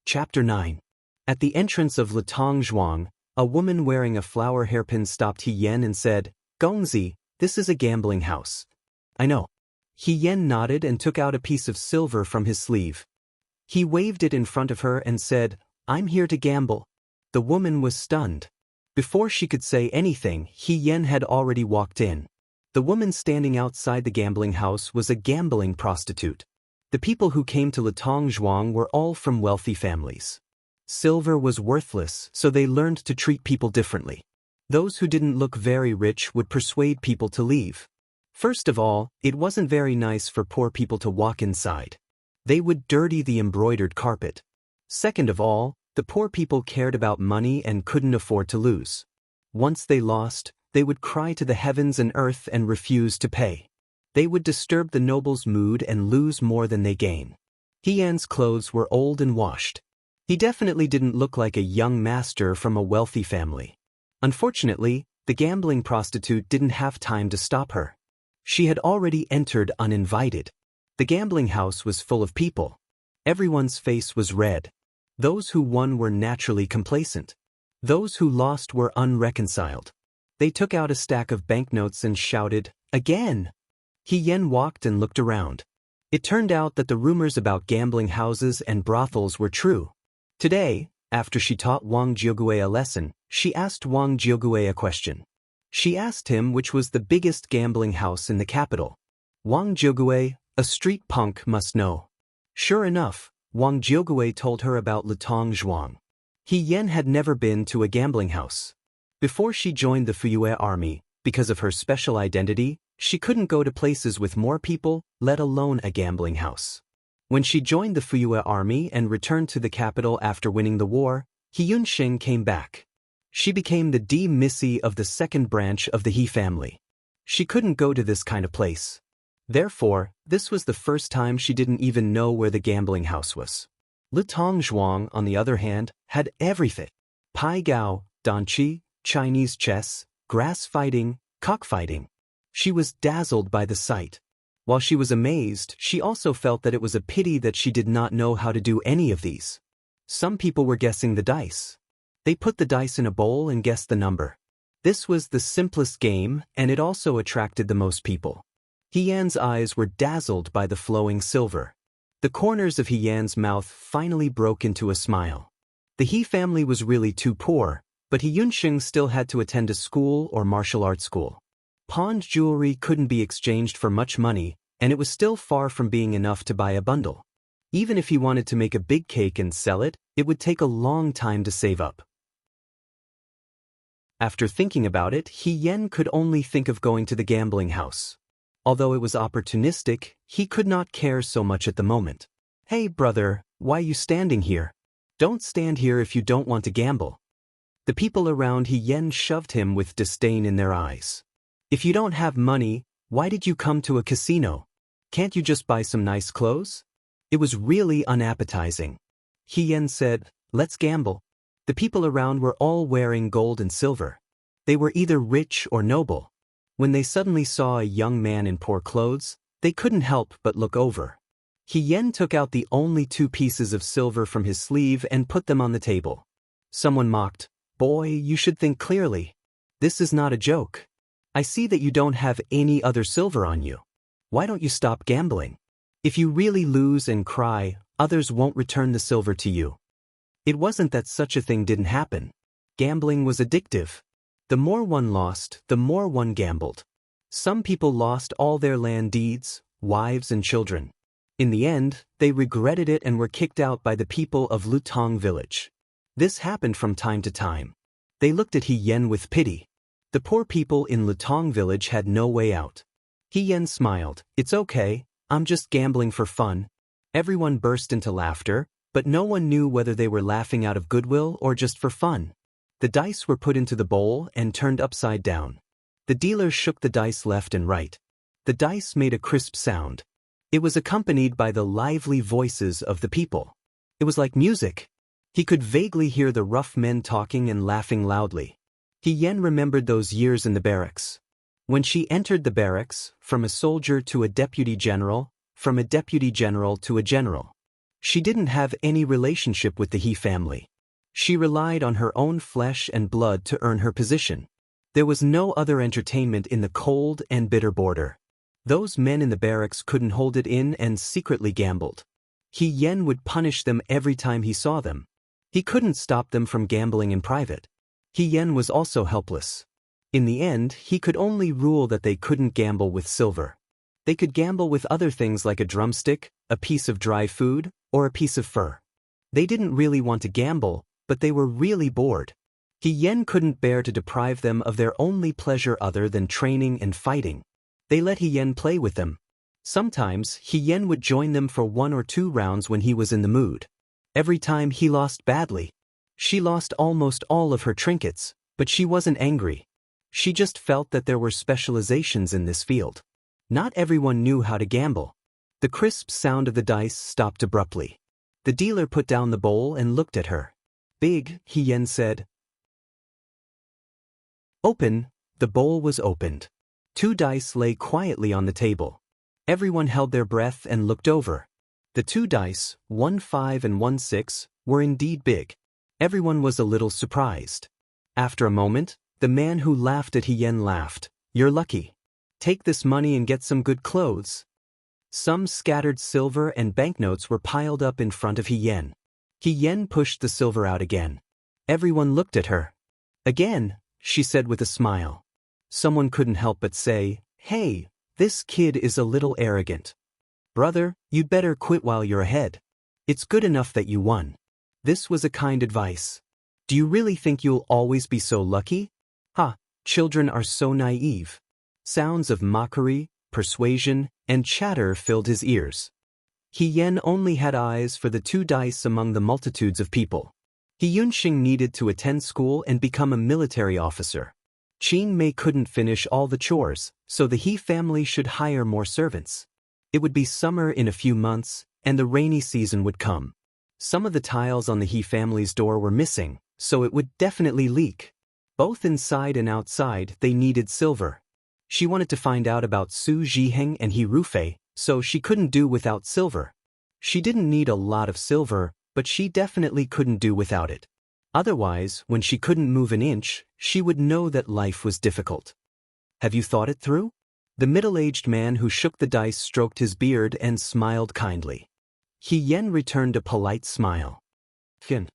Chapter 9. At the entrance of Lutong Zhuang, a woman wearing a flower hairpin stopped He Yan and said, "Gongzi, this is a gambling house." "I know." He Yan nodded and took out a piece of silver from his sleeve. He waved it in front of her and said, "I'm here to gamble." The woman was stunned. Before she could say anything, He Yan had already walked in. The woman standing outside the gambling house was a gambling prostitute. The people who came to Lutong Zhuang were all from wealthy families. Silver was worthless, so they learned to treat people differently. Those who didn't look very rich would persuade people to leave. First of all, it wasn't very nice for poor people to walk inside. They would dirty the embroidered carpet. Second of all, the poor people cared about money and couldn't afford to lose. Once they lost, they would cry to the heavens and earth and refuse to pay. They would disturb the noble's mood and lose more than they gain. He Yan's clothes were old and washed. He definitely didn't look like a young master from a wealthy family. Unfortunately, the gambling prostitute didn't have time to stop her. She had already entered uninvited. The gambling house was full of people. Everyone's face was red. Those who won were naturally complacent. Those who lost were unreconciled. They took out a stack of banknotes and shouted, "Again!" He Yan walked and looked around. It turned out that the rumors about gambling houses and brothels were true. Today, after she taught Wang Jiogui a lesson, she asked Wang Jiogui a question. She asked him which was the biggest gambling house in the capital. Wang Jiogui, a street punk, must know. Sure enough, Wang Jiogui told her about Lutong Zhuang. He Yan had never been to a gambling house. Before she joined the Fuyue army, because of her special identity, she couldn't go to places with more people, let alone a gambling house. When she joined the Fuyue army and returned to the capital after winning the war, He Yunsheng came back. She became the Missy of the second branch of the He family. She couldn't go to this kind of place. Therefore, this was the first time she didn't even know where the gambling house was. Lu Tongzhuang, on the other hand, had everything. Pai Gao, Danqi, Chinese chess, grass fighting, cockfighting. She was dazzled by the sight. While she was amazed, she also felt that it was a pity that she did not know how to do any of these. Some people were guessing the dice. They put the dice in a bowl and guessed the number. This was the simplest game, and it also attracted the most people. He Yan's eyes were dazzled by the flowing silver. The corners of He Yan's mouth finally broke into a smile. The He family was really too poor, but He Yunxing still had to attend a school or martial arts school. Pawned jewelry couldn't be exchanged for much money, and it was still far from being enough to buy a bundle. Even if he wanted to make a big cake and sell it, it would take a long time to save up. After thinking about it, He Yan could only think of going to the gambling house. Although it was opportunistic, he could not care so much at the moment. "Hey brother, why you standing here? Don't stand here if you don't want to gamble." The people around He Yan shoved him with disdain in their eyes. "If you don't have money, why did you come to a casino? Can't you just buy some nice clothes?" It was really unappetizing. He Yan said, "Let's gamble." The people around were all wearing gold and silver. They were either rich or noble. When they suddenly saw a young man in poor clothes, they couldn't help but look over. He Yan took out the only 2 pieces of silver from his sleeve and put them on the table. Someone mocked, "Boy, you should think clearly. This is not a joke. I see that you don't have any other silver on you. Why don't you stop gambling? If you really lose and cry, others won't return the silver to you." It wasn't that such a thing didn't happen. Gambling was addictive. The more one lost, the more one gambled. Some people lost all their land deeds, wives and children. In the end, they regretted it and were kicked out by the people of Lutong village. This happened from time to time. They looked at He Yan with pity. The poor people in Lutong village had no way out. He Yan smiled. "It's okay, I'm just gambling for fun." Everyone burst into laughter, but no one knew whether they were laughing out of goodwill or just for fun. The dice were put into the bowl and turned upside down. The dealer shook the dice left and right. The dice made a crisp sound. It was accompanied by the lively voices of the people. It was like music. He could vaguely hear the rough men talking and laughing loudly. He Yan remembered those years in the barracks. When she entered the barracks, from a soldier to a deputy general, from a deputy general to a general. She didn't have any relationship with the He family. She relied on her own flesh and blood to earn her position. There was no other entertainment in the cold and bitter border. Those men in the barracks couldn't hold it in and secretly gambled. He Yan would punish them every time he saw them. He couldn't stop them from gambling in private. He Yan was also helpless. In the end, he could only rule that they couldn't gamble with silver. They could gamble with other things like a drumstick, a piece of dry food, or a piece of fur. They didn't really want to gamble, but they were really bored. He Yan couldn't bear to deprive them of their only pleasure other than training and fighting. They let He Yan play with them. Sometimes, He Yan would join them for 1 or 2 rounds when he was in the mood. Every time he lost badly. She lost almost all of her trinkets, but she wasn't angry. She just felt that there were specializations in this field. Not everyone knew how to gamble. The crisp sound of the dice stopped abruptly. The dealer put down the bowl and looked at her. "Big," He Yan said. "Open." The bowl was opened. 2 dice lay quietly on the table. Everyone held their breath and looked over. The 2 dice, 1 5 and 1 6, were indeed big. Everyone was a little surprised. After a moment, the man who laughed at He Yan laughed. "You're lucky. Take this money and get some good clothes." Some scattered silver and banknotes were piled up in front of He Yan. He Yan pushed the silver out again. Everyone looked at her. "Again," she said with a smile. Someone couldn't help but say, "Hey, this kid is a little arrogant. Brother, you'd better quit while you're ahead. It's good enough that you won." This was a kind advice. Do you really think you'll always be so lucky? Ha, children are so naive. Sounds of mockery, persuasion, and chatter filled his ears. He Yan only had eyes for the 2 dice among the multitudes of people. He Yunxing needed to attend school and become a military officer. Qin Mei couldn't finish all the chores, so the He family should hire more servants. It would be summer in a few months, and the rainy season would come. Some of the tiles on the He family's door were missing, so it would definitely leak. Both inside and outside, they needed silver. She wanted to find out about Su Zhiheng and He Rufei, so she couldn't do without silver. She didn't need a lot of silver, but she definitely couldn't do without it. Otherwise, when she couldn't move an inch, she would know that life was difficult. Have you thought it through? The middle-aged man who shook the dice stroked his beard and smiled kindly. He Yen returned a polite smile. Fin.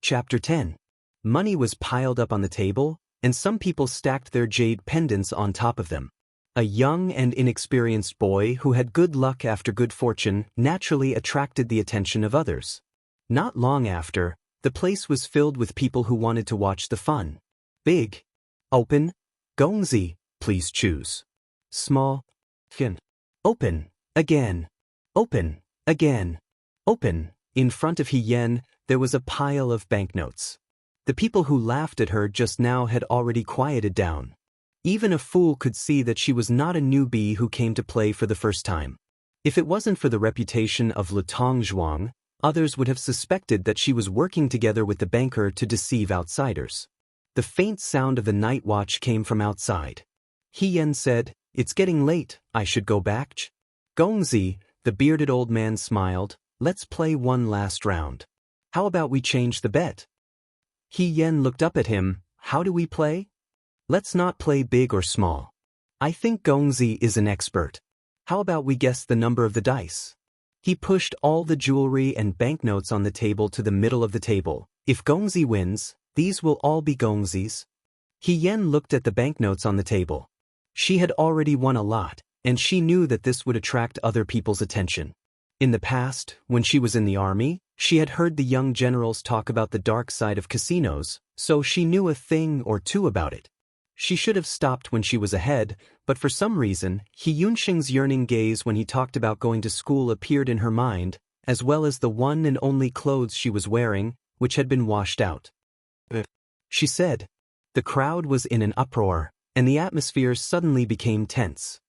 Chapter 10. Money was piled up on the table, and some people stacked their jade pendants on top of them. A young and inexperienced boy who had good luck after good fortune naturally attracted the attention of others. Not long after, the place was filled with people who wanted to watch the fun. Big. Open. Gongzi, please choose. Small. Fin. Open. Again. Open. Again. Open. In front of He Yen, there was a pile of banknotes. The people who laughed at her just now had already quieted down. Even a fool could see that she was not a newbie who came to play for the first time. If it wasn't for the reputation of Lutong Zhuang, others would have suspected that she was working together with the banker to deceive outsiders. The faint sound of the night watch came from outside. He Yen said, "It's getting late, I should go back." Gongzi, the bearded old man, smiled. "Let's play one last round. How about we change the bet?" He Yen looked up at him. "How do we play? Let's not play big or small. I think Gongzi is an expert. How about we guess the number of the dice?" He pushed all the jewelry and banknotes on the table to the middle of the table. "If Gongzi wins, these will all be Gongzi's." He Yen looked at the banknotes on the table. She had already won a lot, and she knew that this would attract other people's attention. In the past, when she was in the army, she had heard the young generals talk about the dark side of casinos, so she knew a thing or two about it. She should have stopped when she was ahead, but for some reason, He Yunxing's yearning gaze when he talked about going to school appeared in her mind, as well as the one and only clothes she was wearing, which had been washed out. She said. The crowd was in an uproar, and the atmosphere suddenly became tense.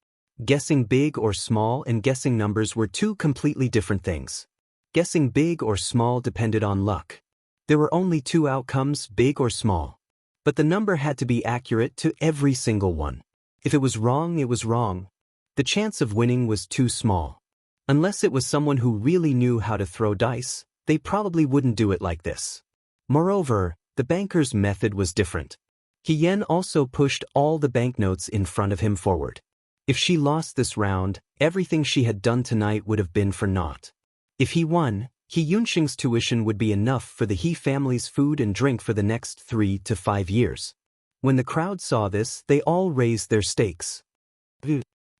Guessing big or small and guessing numbers were two completely different things. Guessing big or small depended on luck. There were only two outcomes, big or small. But the number had to be accurate to every single one. If it was wrong, it was wrong. The chance of winning was too small. Unless it was someone who really knew how to throw dice, they probably wouldn't do it like this. Moreover, the banker's method was different. He Yen also pushed all the banknotes in front of him forward. If she lost this round, everything she had done tonight would have been for naught. If he won, He Yunxing's tuition would be enough for the He family's food and drink for the next 3 to 5 years. When the crowd saw this, they all raised their stakes.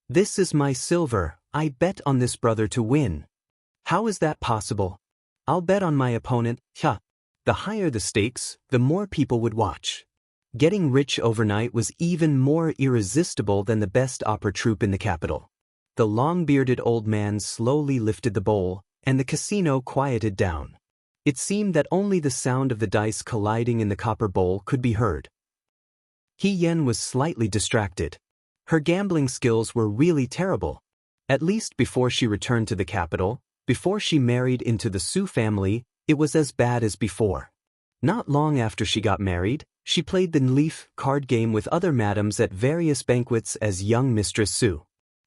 "This is my silver, I bet on this brother to win." "How is that possible?" "I'll bet on my opponent." The higher the stakes, the more people would watch. Getting rich overnight was even more irresistible than the best opera troupe in the capital. The long-bearded old man slowly lifted the bowl, and the casino quieted down. It seemed that only the sound of the dice colliding in the copper bowl could be heard. He Yen was slightly distracted. Her gambling skills were really terrible. At least before she returned to the capital, before she married into the Su family, it was as bad as before. Not long after she got married, she played the Leaf card game with other madams at various banquets as young Mistress Su.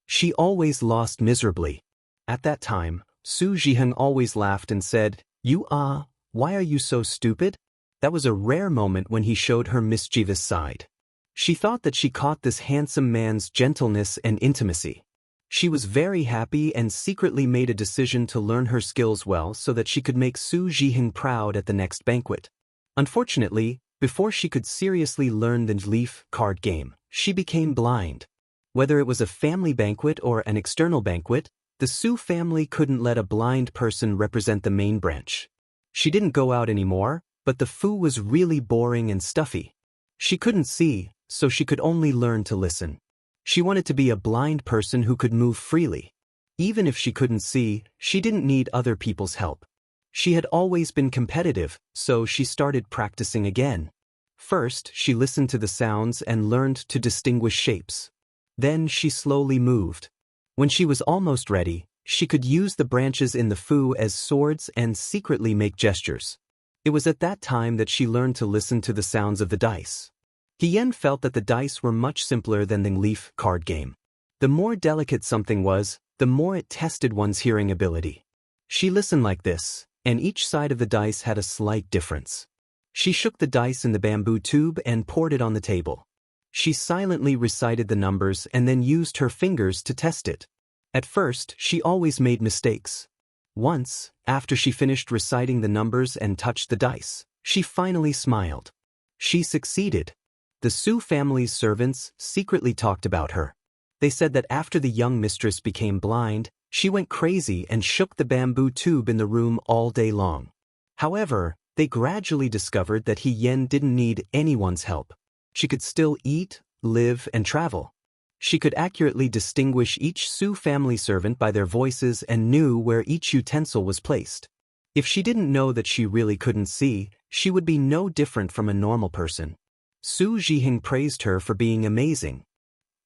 She always lost miserably. At that time, Su Zhiheng always laughed and said, Why are you so stupid?" That was a rare moment when he showed her mischievous side. She thought that she caught this handsome man's gentleness and intimacy. She was very happy and secretly made a decision to learn her skills well so that she could make Su Zhiheng proud at the next banquet. Unfortunately, before she could seriously learn the Leaf card game, she became blind. Whether it was a family banquet or an external banquet, the Su family couldn't let a blind person represent the main branch. She didn't go out anymore, but the food was really boring and stuffy. She couldn't see, so she could only learn to listen. She wanted to be a blind person who could move freely. Even if she couldn't see, she didn't need other people's help. She had always been competitive, so she started practicing again. First, she listened to the sounds and learned to distinguish shapes. Then she slowly moved. When she was almost ready, she could use the branches in the fu as swords and secretly make gestures. It was at that time that she learned to listen to the sounds of the dice. Hien felt that the dice were much simpler than the leaf card game. The more delicate something was, the more it tested one's hearing ability. She listened like this, and each side of the dice had a slight difference. She shook the dice in the bamboo tube and poured it on the table. She silently recited the numbers and then used her fingers to test it. At first, she always made mistakes. Once, after she finished reciting the numbers and touched the dice, she finally smiled. She succeeded. The Su family's servants secretly talked about her. They said that after the young mistress became blind, she went crazy and shook the bamboo tube in the room all day long. However, they gradually discovered that Hien didn't need anyone's help. She could still eat, live, and travel. She could accurately distinguish each Su family servant by their voices and knew where each utensil was placed. If she didn't know that she really couldn't see, she would be no different from a normal person. Su Zhiheng praised her for being amazing.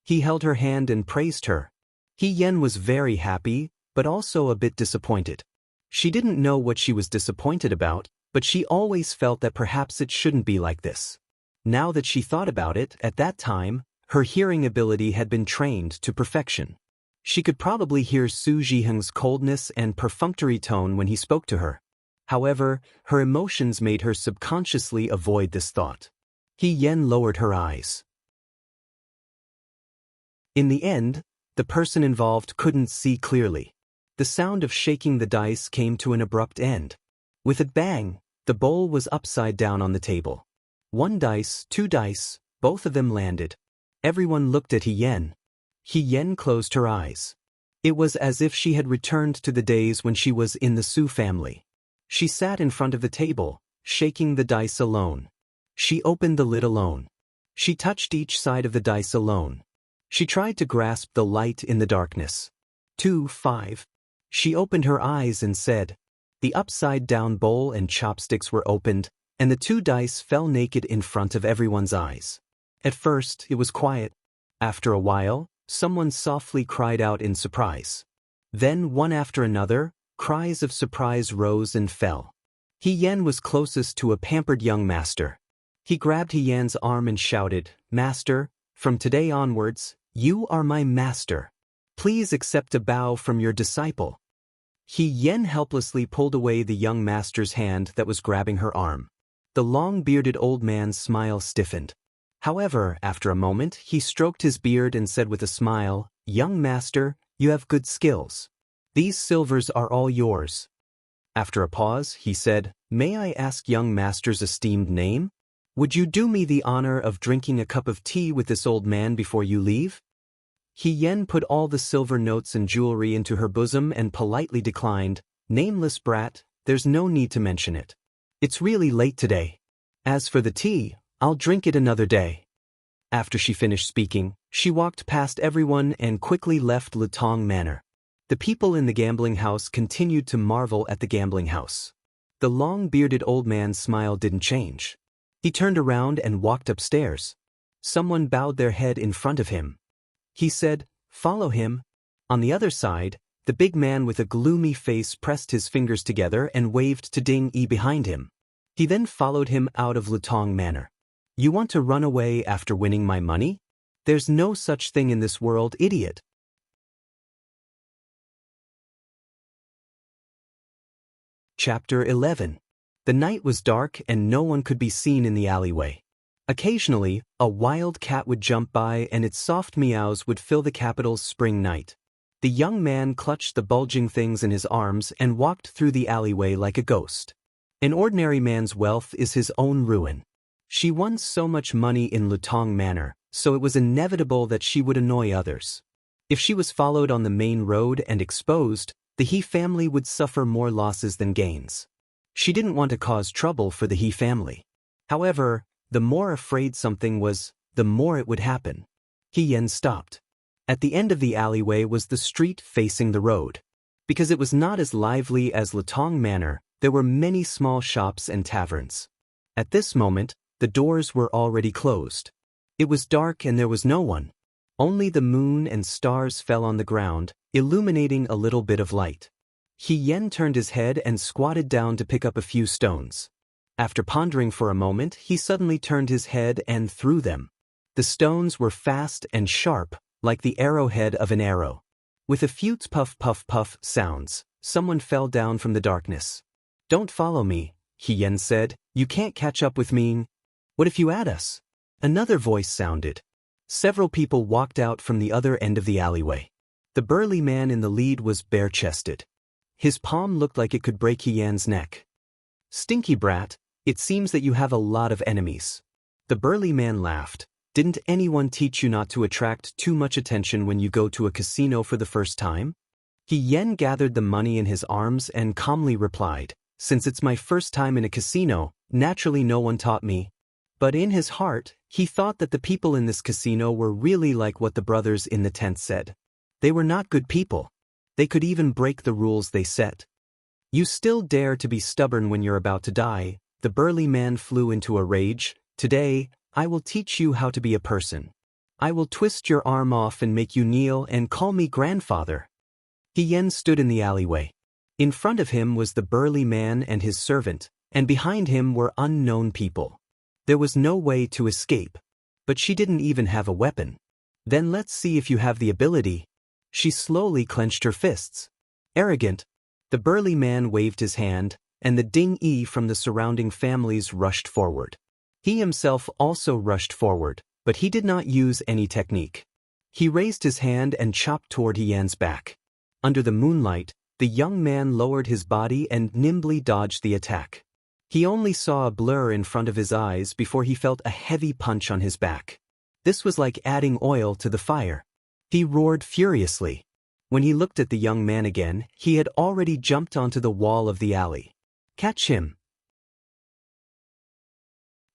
He held her hand and praised her. Hien was very happy, but also a bit disappointed. She didn't know what she was disappointed about, but she always felt that perhaps it shouldn't be like this. Now that she thought about it, at that time, her hearing ability had been trained to perfection. She could probably hear Su Zhiheng's coldness and perfunctory tone when he spoke to her. However, her emotions made her subconsciously avoid this thought. Hien lowered her eyes. In the end, the person involved couldn't see clearly. The sound of shaking the dice came to an abrupt end. With a bang, the bowl was upside down on the table. 1 dice, 2 dice, both of them landed. Everyone looked at Hien. Hien closed her eyes. It was as if she had returned to the days when she was in the Su family. She sat in front of the table, shaking the dice alone. She opened the lid alone. She touched each side of the dice alone. She tried to grasp the light in the darkness. 2, 5. She opened her eyes and said. The upside-down bowl and chopsticks were opened, and the 2 dice fell naked in front of everyone's eyes. At first, it was quiet. After a while, someone softly cried out in surprise. Then, one after another, cries of surprise rose and fell. Hien was closest to a pampered young master. He grabbed Hien's arm and shouted, "Master, from today onwards, you are my master. Please accept a bow from your disciple." Hien helplessly pulled away the young master's hand that was grabbing her arm. The long-bearded old man's smile stiffened. However, after a moment, he stroked his beard and said with a smile, "Young master, you have good skills. These silvers are all yours." After a pause, he said, "May I ask young master's esteemed name? Would you do me the honor of drinking a cup of tea with this old man before you leave?" Hien put all the silver notes and jewelry into her bosom and politely declined, "Nameless brat, there's no need to mention it. It's really late today. As for the tea, I'll drink it another day." After she finished speaking, she walked past everyone and quickly left Lutong Manor. The people in the gambling house continued to marvel at the gambling house. The long-bearded old man's smile didn't change. He turned around and walked upstairs. Someone bowed their head in front of him. He said, "Follow him." On the other side, the big man with a gloomy face pressed his fingers together and waved to Ding Yi behind him. He then followed him out of Lutong Manor. "You want to run away after winning my money? There's no such thing in this world, idiot." Chapter 11. The night was dark and no one could be seen in the alleyway. Occasionally, a wild cat would jump by and its soft meows would fill the capital's spring night. The young man clutched the bulging things in his arms and walked through the alleyway like a ghost. An ordinary man's wealth is his own ruin. She won so much money in Lutong Manor, so it was inevitable that she would annoy others. If she was followed on the main road and exposed, the He family would suffer more losses than gains. She didn't want to cause trouble for the He family. However, the more afraid something was, the more it would happen. Hien stopped. At the end of the alleyway was the street facing the road. Because it was not as lively as Latong Manor, there were many small shops and taverns. At this moment, the doors were already closed. It was dark and there was no one. Only the moon and stars fell on the ground, illuminating a little bit of light. He Yen turned his head and squatted down to pick up a few stones. After pondering for a moment, he suddenly turned his head and threw them. The stones were fast and sharp, like the arrowhead of an arrow. With a few puff puff puff sounds, someone fell down from the darkness. "Don't follow me," He Yen said. "You can't catch up with me. What if you add us?" Another voice sounded. Several people walked out from the other end of the alleyway. The burly man in the lead was bare-chested. His palm looked like it could break He Yan's neck. "Stinky brat, it seems that you have a lot of enemies." The burly man laughed. "Didn't anyone teach you not to attract too much attention when you go to a casino for the first time?" He Yen gathered the money in his arms and calmly replied, "Since it's my first time in a casino, naturally no one taught me." But in his heart, he thought that the people in this casino were really like what the brothers in the tent said. They were not good people. They could even break the rules they set. "You still dare to be stubborn when you're about to die," the burly man flew into a rage. "Today, I will teach you how to be a person. I will twist your arm off and make you kneel and call me grandfather." He Yen stood in the alleyway. In front of him was the burly man and his servant, and behind him were unknown people. There was no way to escape. But she didn't even have a weapon. "Then let's see if you have the ability." She slowly clenched her fists. Arrogant. The burly man waved his hand, and the ding-e from the surrounding families rushed forward. He himself also rushed forward, but he did not use any technique. He raised his hand and chopped toward He Yan's back. Under the moonlight, the young man lowered his body and nimbly dodged the attack. He only saw a blur in front of his eyes before he felt a heavy punch on his back. This was like adding oil to the fire. He roared furiously. When he looked at the young man again, he had already jumped onto the wall of the alley. "Catch him."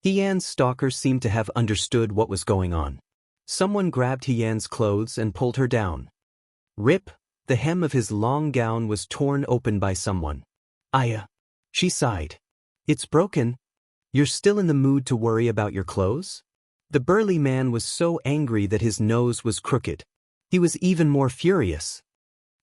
He Yan's stalker seemed to have understood what was going on. Someone grabbed He Yan's clothes and pulled her down. Rip, the hem of his long gown was torn open by someone. "Aya." She sighed. "It's broken. You're still in the mood to worry about your clothes?" The burly man was so angry that his nose was crooked. He was even more furious.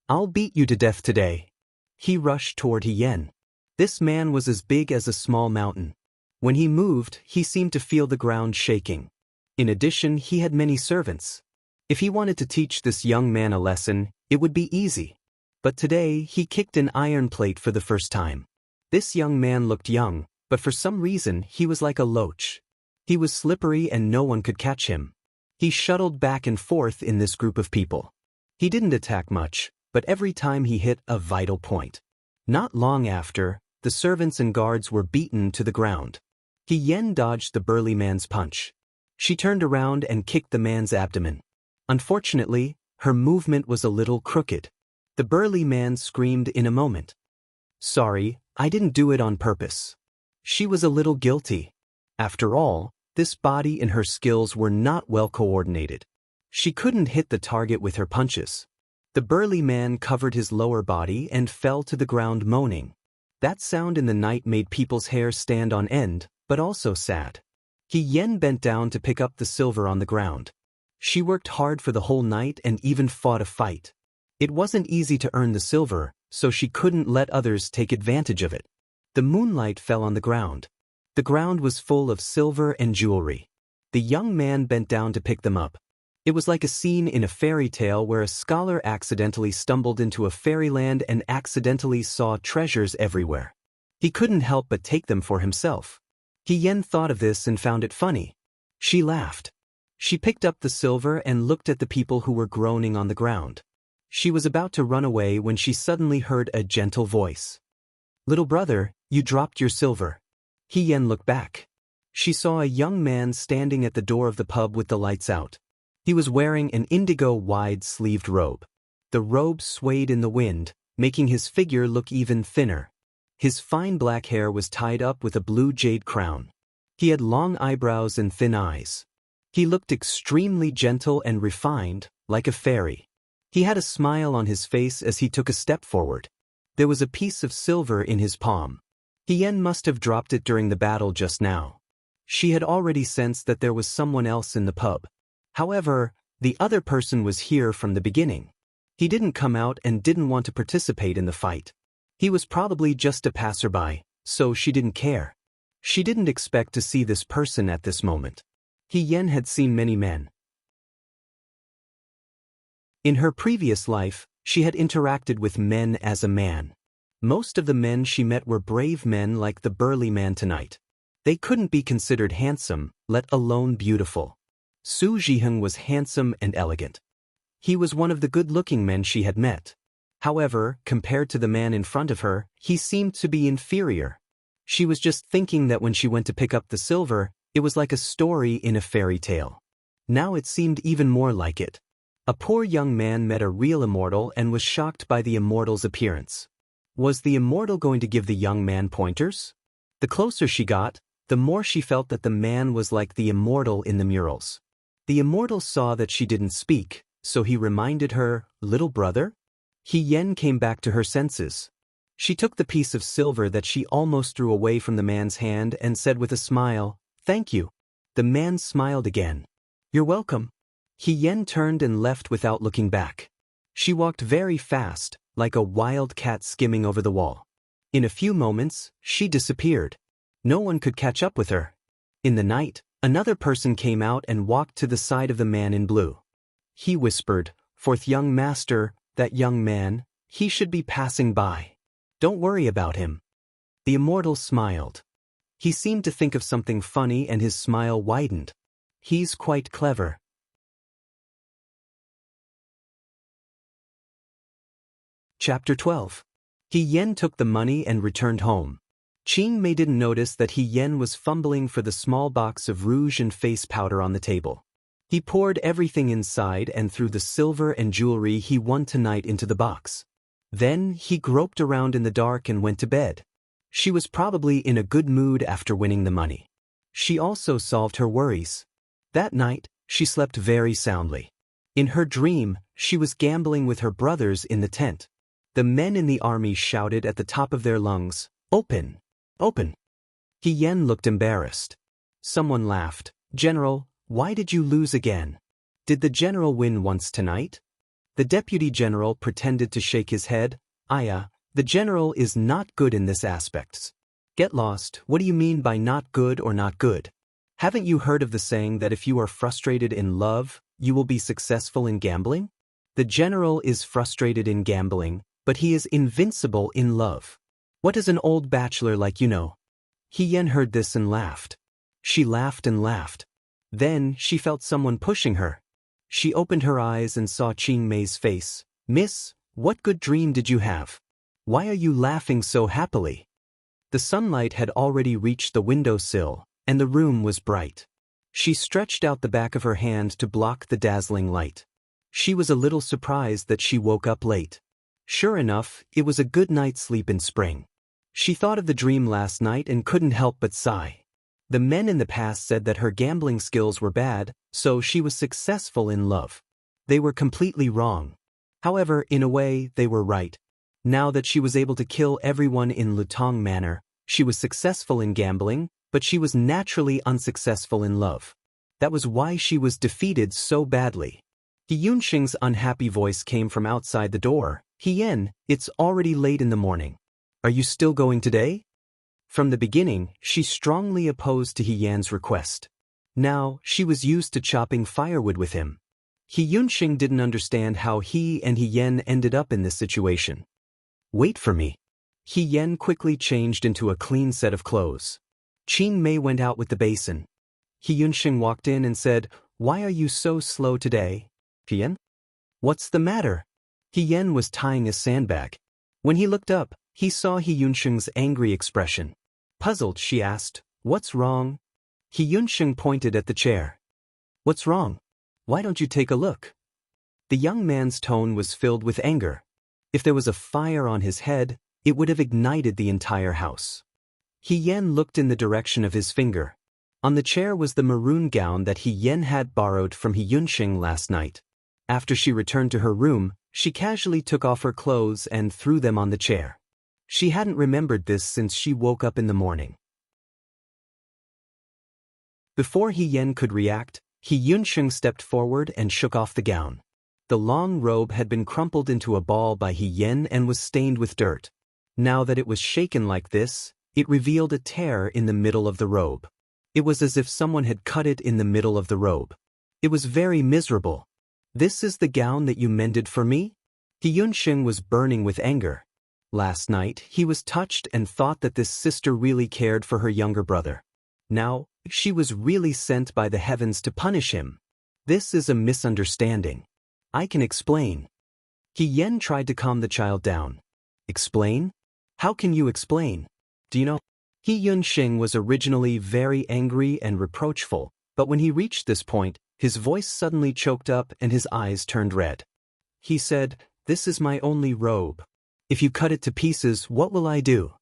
"I'll beat you to death today." He rushed toward He Yen. This man was as big as a small mountain. When he moved, he seemed to feel the ground shaking. In addition, he had many servants. If he wanted to teach this young man a lesson, it would be easy. But today, he kicked an iron plate for the first time. This young man looked young, but for some reason, he was like a loach. He was slippery and no one could catch him. He shuttled back and forth in this group of people. He didn't attack much, but every time he hit a vital point. Not long after, the servants and guards were beaten to the ground. He Yen dodged the burly man's punch. She turned around and kicked the man's abdomen. Unfortunately, her movement was a little crooked. The burly man screamed in a moment. "Sorry, I didn't do it on purpose." She was a little guilty. After all, this body and her skills were not well coordinated. She couldn't hit the target with her punches. The burly man covered his lower body and fell to the ground moaning. That sound in the night made people's hair stand on end, but also sad. He Yen bent down to pick up the silver on the ground. She worked hard for the whole night and even fought a fight. It wasn't easy to earn the silver, so she couldn't let others take advantage of it. The moonlight fell on the ground. The ground was full of silver and jewelry. The young man bent down to pick them up. It was like a scene in a fairy tale where a scholar accidentally stumbled into a fairyland and accidentally saw treasures everywhere. He couldn't help but take them for himself. He Yen thought of this and found it funny. She laughed. She picked up the silver and looked at the people who were groaning on the ground. She was about to run away when she suddenly heard a gentle voice. "Little brother, you dropped your silver." He Yen looked back. She saw a young man standing at the door of the pub with the lights out. He was wearing an indigo wide-sleeved robe. The robe swayed in the wind, making his figure look even thinner. His fine black hair was tied up with a blue jade crown. He had long eyebrows and thin eyes. He looked extremely gentle and refined, like a fairy. He had a smile on his face as he took a step forward. There was a piece of silver in his palm. Hien must have dropped it during the battle just now. She had already sensed that there was someone else in the pub. However, the other person was here from the beginning. He didn't come out and didn't want to participate in the fight. He was probably just a passerby, so she didn't care. She didn't expect to see this person at this moment. Hien had seen many men. In her previous life, she had interacted with men as a man. Most of the men she met were brave men like the burly man tonight. They couldn't be considered handsome, let alone beautiful. Su Jiheng was handsome and elegant. He was one of the good-looking men she had met. However, compared to the man in front of her, he seemed to be inferior. She was just thinking that when she went to pick up the silver, it was like a story in a fairy tale. Now it seemed even more like it. A poor young man met a real immortal and was shocked by the immortal's appearance. Was the immortal going to give the young man pointers? The closer she got, the more she felt that the man was like the immortal in the murals. The immortal saw that she didn't speak, so he reminded her, "Little brother?" Hien came back to her senses. She took the piece of silver that she almost threw away from the man's hand and said with a smile, "Thank you." The man smiled again. "You're welcome." Hien turned and left without looking back. She walked very fast, like a wild cat skimming over the wall. In a few moments, she disappeared. No one could catch up with her. In the night, another person came out and walked to the side of the man in blue. He whispered, "Fourth young master, that young man, he should be passing by. Don't worry about him." The immortal smiled. He seemed to think of something funny and his smile widened. He's quite clever. Chapter 12. Hien took the money and returned home. Qing Mei didn't notice that Hien was fumbling for the small box of rouge and face powder on the table. He poured everything inside and threw the silver and jewelry he won tonight into the box. Then he groped around in the dark and went to bed. She was probably in a good mood after winning the money. She also solved her worries. That night, she slept very soundly. In her dream, she was gambling with her brothers in the tent. The men in the army shouted at the top of their lungs, "Open! Open!" Hien looked embarrassed. Someone laughed. "General, why did you lose again? Did the general win once tonight?" The deputy general pretended to shake his head. "Aya, the general is not good in this aspects." "Get lost, what do you mean by not good or not good? Haven't you heard of the saying that if you are frustrated in love, you will be successful in gambling? The general is frustrated in gambling, but he is invincible in love. What does an old bachelor like you know?" Hien heard this and laughed. She laughed and laughed. Then she felt someone pushing her. She opened her eyes and saw Qing Mei's face. "Miss, what good dream did you have? Why are you laughing so happily?" The sunlight had already reached the windowsill, and the room was bright. She stretched out the back of her hand to block the dazzling light. She was a little surprised that she woke up late. Sure enough, it was a good night's sleep in spring. She thought of the dream last night and couldn't help but sigh. The men in the past said that her gambling skills were bad, so she was successful in love. They were completely wrong. However, in a way, they were right. Now that she was able to kill everyone in Lutong Manor, she was successful in gambling, but she was naturally unsuccessful in love. That was why she was defeated so badly. Yunxing's unhappy voice came from outside the door. "Hien, it's already late in the morning. Are you still going today?" From the beginning, she strongly opposed to Hien's request. Now, she was used to chopping firewood with him. Yunxing didn't understand how he and Hien ended up in this situation. "Wait for me." Hien quickly changed into a clean set of clothes. Qing Mei went out with the basin. Yunxing walked in and said, "Why are you so slow today, Hien? What's the matter?" Hien was tying a sandbag. When he looked up, he saw Yunxing's angry expression. Puzzled, she asked, "What's wrong?" Yunxing pointed at the chair. "What's wrong? Why don't you take a look?" The young man's tone was filled with anger. If there was a fire on his head, it would have ignited the entire house. Hien looked in the direction of his finger. On the chair was the maroon gown that He Yen had borrowed from He Yunxing last night. After she returned to her room, she casually took off her clothes and threw them on the chair. She hadn't remembered this since she woke up in the morning. Before He Yen could react, He Yunxing stepped forward and shook off the gown. The long robe had been crumpled into a ball by He Yen and was stained with dirt. Now that it was shaken like this, it revealed a tear in the middle of the robe. It was as if someone had cut it in the middle of the robe. It was very miserable. "This is the gown that you mended for me?" He Yunxing was burning with anger. Last night, he was touched and thought that this sister really cared for her younger brother. Now, she was really sent by the heavens to punish him. This is a misunderstanding. I can explain. He Yen tried to calm the child down. Explain? How can you explain? Do you know? He Yunxing was originally very angry and reproachful, but when he reached this point, his voice suddenly choked up and his eyes turned red. He said, "This is my only robe. If you cut it to pieces, what will I do?"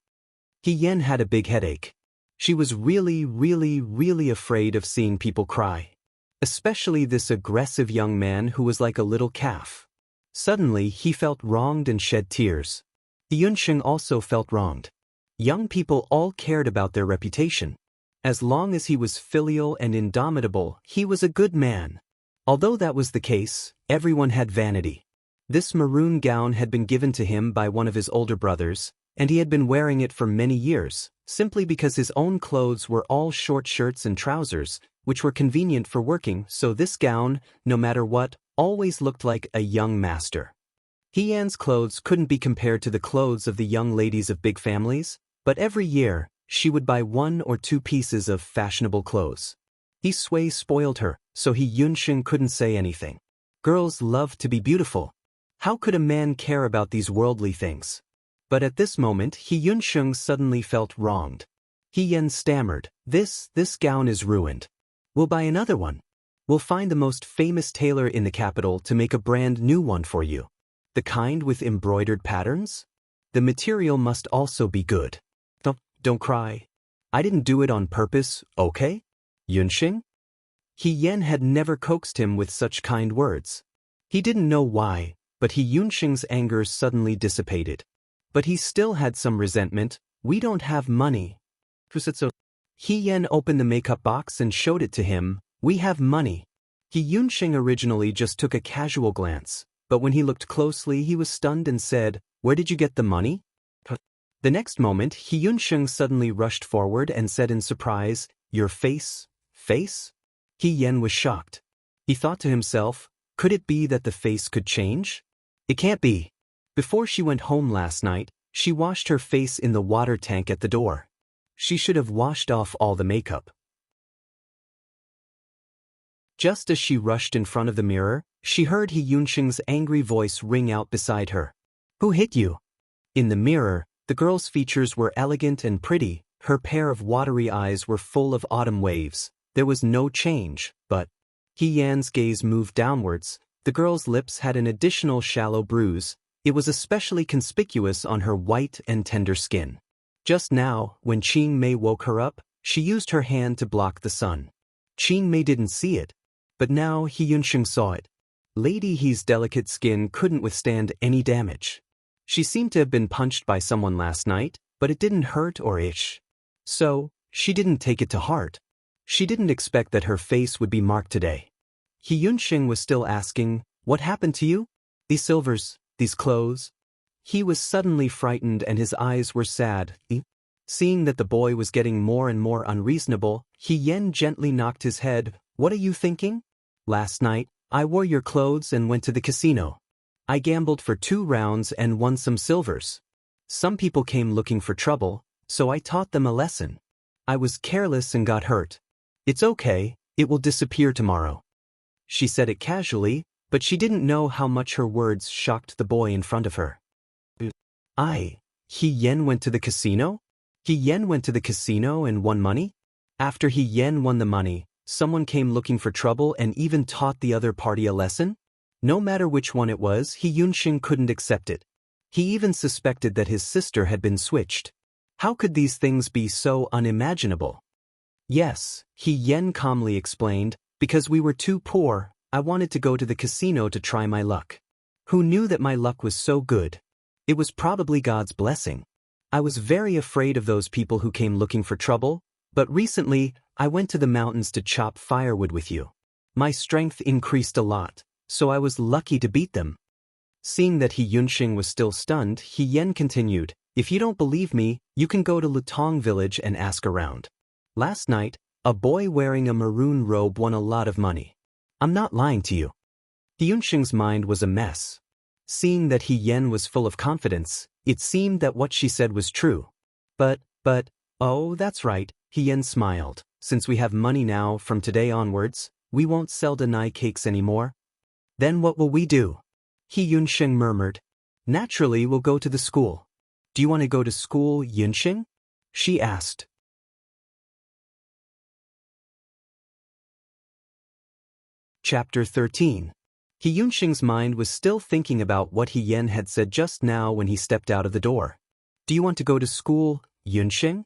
He Yen had a big headache. She was really afraid of seeing people cry. Especially this aggressive young man who was like a little calf. Suddenly, he felt wronged and shed tears. He Yunxing also felt wronged. Young people all cared about their reputation. As long as he was filial and indomitable, he was a good man. Although that was the case, everyone had vanity. This maroon gown had been given to him by one of his older brothers, and he had been wearing it for many years, simply because his own clothes were all short shirts and trousers, which were convenient for working, so this gown, no matter what, always looked like a young master. He Yan's clothes couldn't be compared to the clothes of the young ladies of big families, but every year, she would buy 1 or 2 pieces of fashionable clothes. He Sui spoiled her, so He Yunxing couldn't say anything. Girls love to be beautiful. How could a man care about these worldly things? But at this moment, He Yunxing suddenly felt wronged. He Yen stammered, This gown is ruined. We'll buy another one. We'll find the most famous tailor in the capital to make a brand new one for you. The kind with embroidered patterns? The material must also be good. Don't cry. I didn't do it on purpose, okay? Yunxing? He Yen had never coaxed him with such kind words. He didn't know why, but He Yunxing's anger suddenly dissipated. But he still had some resentment. We don't have money. He Yen opened the makeup box and showed it to him. We have money. He Yunxing originally just took a casual glance, but when he looked closely he was stunned and said, Where did you get the money? The next moment, He Yunxing suddenly rushed forward and said in surprise, Your face? Face? He Yen was shocked. He thought to himself, could it be that the face could change? It can't be. Before she went home last night, she washed her face in the water tank at the door. She should have washed off all the makeup. Just as she rushed in front of the mirror, she heard He Yunxing's angry voice ring out beside her. Who hit you? In the mirror, the girl's features were elegant and pretty, her pair of watery eyes were full of autumn waves. There was no change, but He Yan's gaze moved downwards. The girl's lips had an additional shallow bruise. It was especially conspicuous on her white and tender skin. Just now, when Qing Mei woke her up, she used her hand to block the sun. Qing Mei didn't see it, but now He Yunxing saw it. Lady He's delicate skin couldn't withstand any damage. She seemed to have been punched by someone last night, but it didn't hurt or itch. So, she didn't take it to heart. She didn't expect that her face would be marked today. He Yunxing was still asking, What happened to you? These silvers, these clothes? He was suddenly frightened and his eyes were sad. Seeing that the boy was getting more and more unreasonable, He Yen gently knocked his head. What are you thinking? Last night, I wore your clothes and went to the casino. I gambled for 2 rounds and won some silvers. Some people came looking for trouble, so I taught them a lesson. I was careless and got hurt. It's okay, it will disappear tomorrow. She said it casually, but she didn't know how much her words shocked the boy in front of her. He Yen went to the casino? He Yen went to the casino and won money? After He Yen won the money, someone came looking for trouble and even taught the other party a lesson? No matter which one it was, He Yunxing couldn't accept it. He even suspected that his sister had been switched. How could these things be so unimaginable? Yes, He Yen calmly explained, because we were too poor, I wanted to go to the casino to try my luck. Who knew that my luck was so good? It was probably God's blessing. I was very afraid of those people who came looking for trouble, but recently, I went to the mountains to chop firewood with you. My strength increased a lot, so I was lucky to beat them. Seeing that He Yunxing was still stunned, He Yen continued, if you don't believe me, you can go to Lutong village and ask around. Last night, a boy wearing a maroon robe won a lot of money. I'm not lying to you. He Yunxing's mind was a mess. Seeing that He Yen was full of confidence, it seemed that what she said was true. But, oh, that's right, He Yen smiled. Since we have money now, from today onwards, we won't sell deny cakes anymore. Then what will we do? He Yunxing murmured. Naturally, we'll go to the school. Do you want to go to school, Yunxing? She asked. Chapter 13. He Yunxing's mind was still thinking about what He Yen had said just now when he stepped out of the door. Do you want to go to school, Yunxing?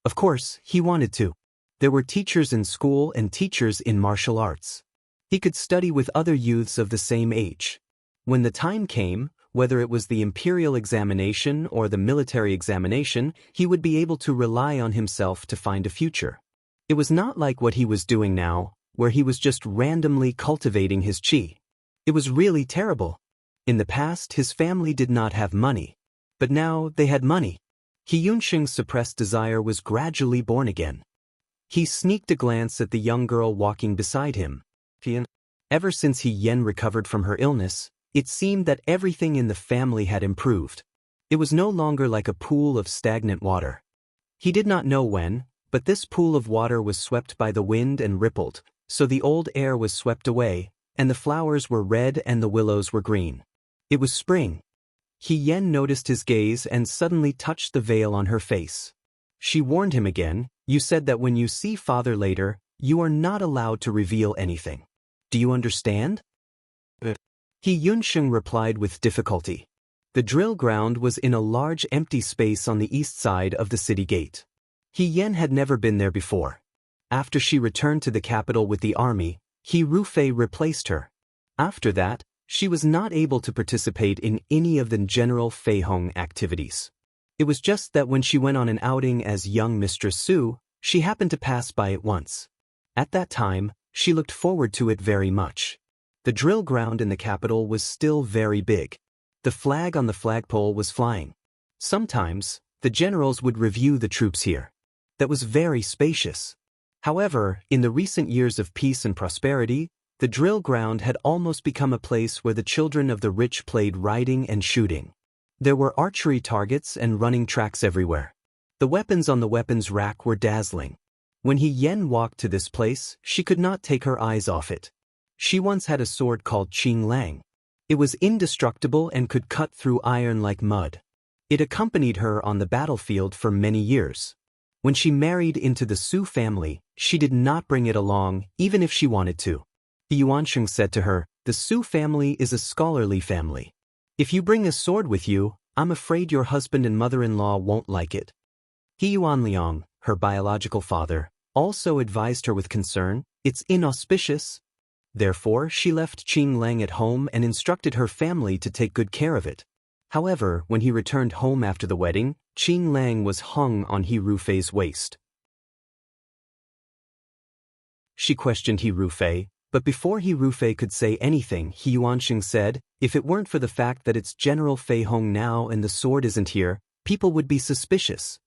Of course, he wanted to. There were teachers in school and teachers in martial arts. He could study with other youths of the same age. When the time came, whether it was the imperial examination or the military examination, he would be able to rely on himself to find a future. It was not like what he was doing now, where he was just randomly cultivating his qi. It was really terrible. In the past, his family did not have money. But now they had money. He Yunxing's suppressed desire was gradually born again. He sneaked a glance at the young girl walking beside him. Ever since He Yen recovered from her illness, it seemed that everything in the family had improved. It was no longer like a pool of stagnant water. He did not know when, but this pool of water was swept by the wind and rippled, so the old air was swept away, and the flowers were red and the willows were green. It was spring. He Yen noticed his gaze and suddenly touched the veil on her face. She warned him again, you said that when you see father later, you are not allowed to reveal anything. Do you understand? He Yunxing replied with difficulty. The drill ground was in a large empty space on the east side of the city gate. He Yen had never been there before. After she returned to the capital with the army, He Rufei replaced her. After that, she was not able to participate in any of the general Feihong activities. It was just that when she went on an outing as young Mistress Su, she happened to pass by it once. At that time, she looked forward to it very much. The drill ground in the capital was still very big. The flag on the flagpole was flying. Sometimes, the generals would review the troops here. That was very spacious. However, in the recent years of peace and prosperity, the drill ground had almost become a place where the children of the rich played riding and shooting. There were archery targets and running tracks everywhere. The weapons on the weapons rack were dazzling. When He Yen walked to this place, she could not take her eyes off it. She once had a sword called Qing Lang. It was indestructible and could cut through iron like mud. It accompanied her on the battlefield for many years. When she married into the Su family, she did not bring it along, even if she wanted to. He Yuansheng said to her, the Su family is a scholarly family. If you bring a sword with you, I'm afraid your husband and mother-in-law won't like it. He Yuanliang, her biological father, also advised her with concern, it's inauspicious. Therefore, she left Qing Lang at home and instructed her family to take good care of it. However, when he returned home after the wedding, Qing Lang was hung on He Rufei's waist. She questioned He Rufei, but before He Rufei could say anything, He Yuansheng said, if it weren't for the fact that it's General Fei Hong now and the sword isn't here, people would be suspicious.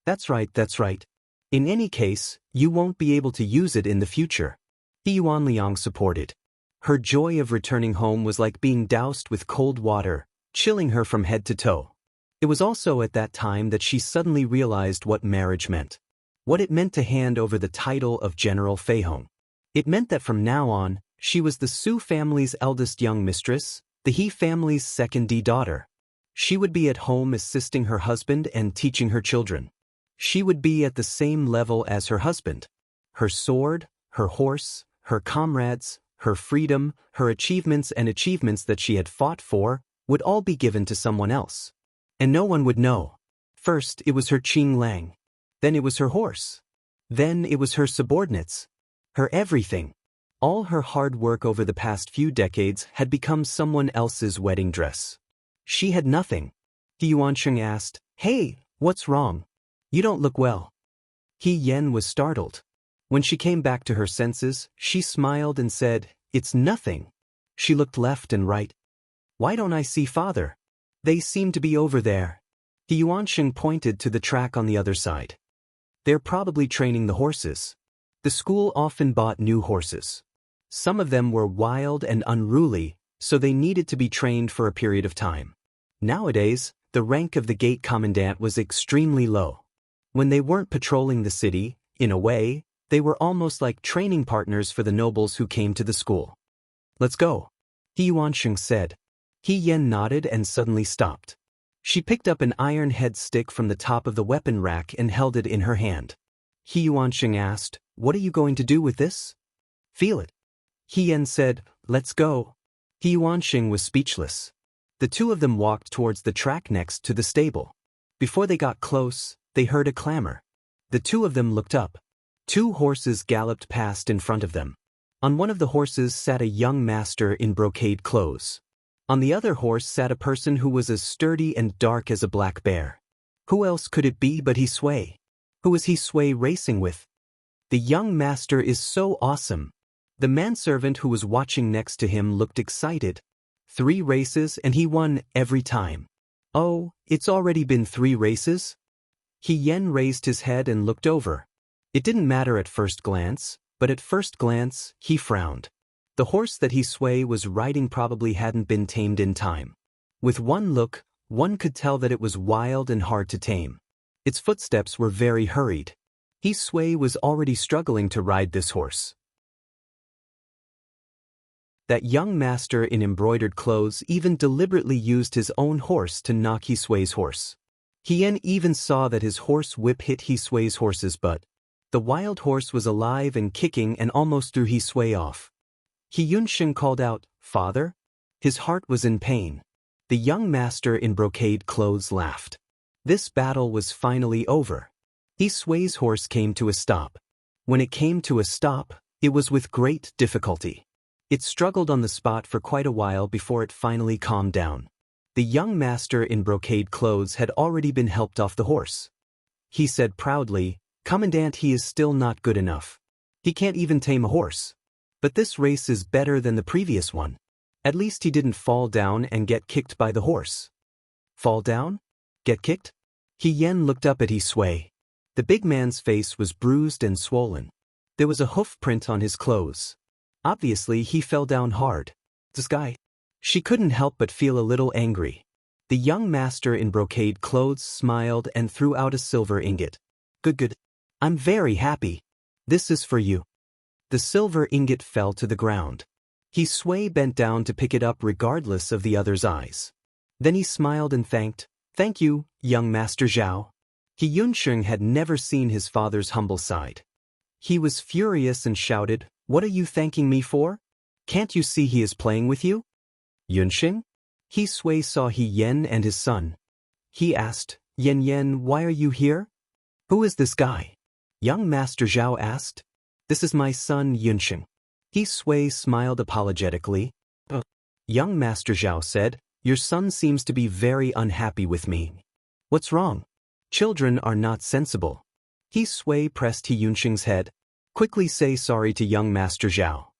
That's right. In any case, you won't be able to use it in the future. He Yuanliang supported. Her joy of returning home was like being doused with cold water, chilling her from head to toe. It was also at that time that she suddenly realized what marriage meant. What it meant to hand over the title of General Feihong. It meant that from now on, she was the Su family's eldest young mistress, the He family's second daughter. She would be at home assisting her husband and teaching her children. She would be at the same level as her husband. Her sword, her horse, her comrades, her freedom, her achievements and achievements that she had fought for, would all be given to someone else. And no one would know. First, it was her Qing Lang. Then it was her horse. Then it was her subordinates. Her everything. All her hard work over the past few decades had become someone else's wedding dress. She had nothing. He Yuansheng asked, "Hey, what's wrong? You don't look well." He Yen was startled. When she came back to her senses, she smiled and said, "It's nothing." She looked left and right. "Why don't I see father? They seem to be over there." He Yuansheng pointed to the track on the other side. "They're probably training the horses." The school often bought new horses. Some of them were wild and unruly, so they needed to be trained for a period of time. Nowadays, the rank of the gate commandant was extremely low. When they weren't patrolling the city, in a way, they were almost like training partners for the nobles who came to the school. "Let's go," He Yuansheng said. He Yen nodded and suddenly stopped. She picked up an iron head stick from the top of the weapon rack and held it in her hand. He Yuansheng asked, "What are you going to do with this?" "Feel it." He Yen said, "Let's go." He Yuansheng was speechless. The two of them walked towards the track next to the stable. Before they got close, they heard a clamor. The two of them looked up. Two horses galloped past in front of them. On one of the horses sat a young master in brocade clothes. On the other horse sat a person who was as sturdy and dark as a black bear. Who else could it be but He Sui? Who was He Sui racing with? The young master is so awesome. The manservant who was watching next to him looked excited. 3 races and he won every time. "Oh, it's already been 3 races?" He Yen raised his head and looked over. It didn't matter at first glance, but at first glance, he frowned. The horse that He Sui was riding probably hadn't been tamed in time. With one look, one could tell that it was wild and hard to tame. Its footsteps were very hurried. He Sui was already struggling to ride this horse. That young master in embroidered clothes even deliberately used his own horse to knock He Sui's horse. He Yen even saw that his horse whip hit He Sui's horse's butt. The wild horse was alive and kicking and almost threw He Sui off. He Yuansheng called out, "Father?" His heart was in pain. The young master in brocade clothes laughed. This battle was finally over. He Sui's horse came to a stop. When it came to a stop, it was with great difficulty. It struggled on the spot for quite a while before it finally calmed down. The young master in brocade clothes had already been helped off the horse. He said proudly, "Commandant, he is still not good enough. He can't even tame a horse. But this race is better than the previous one. At least he didn't fall down and get kicked by the horse." "Fall down? Get kicked?" He Yen looked up at He Sui. The big man's face was bruised and swollen. There was a hoof print on his clothes. Obviously, he fell down hard. "This guy?" She couldn't help but feel a little angry. The young master in brocade clothes smiled and threw out a silver ingot. Good. I'm very happy. This is for you." The silver ingot fell to the ground. He Sui bent down to pick it up regardless of the other's eyes. Then he smiled and thanked, "Thank you, young Master Zhao." He Yuansheng had never seen his father's humble side. He was furious and shouted, "What are you thanking me for? Can't you see he is playing with you?" "Yuansheng?" He Sui saw He Yen and his son. He asked, Yen, why are you here?" "Who is this guy?" Young Master Zhao asked. "This is my son Yuansheng." He Sui smiled apologetically. Young Master Zhao said, "Your son seems to be very unhappy with me. What's wrong? Children are not sensible." He Sui pressed He Yuansheng's head. "Quickly say sorry to young Master Zhao."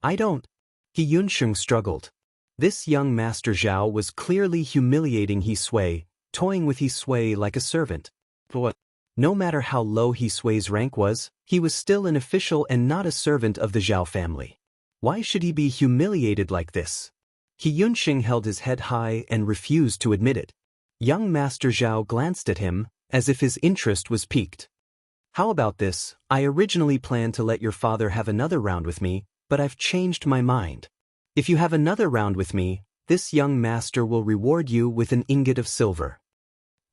"I don't." He Yuansheng struggled. This young Master Zhao was clearly humiliating He Sui, toying with He Sui like a servant. But no matter how low He Sui's rank was, he was still an official and not a servant of the Zhao family. Why should he be humiliated like this? He Yuansheng held his head high and refused to admit it. Young Master Zhao glanced at him, as if his interest was piqued. "How about this? I originally planned to let your father have another round with me, but I've changed my mind. If you have another round with me, this young master will reward you with an ingot of silver."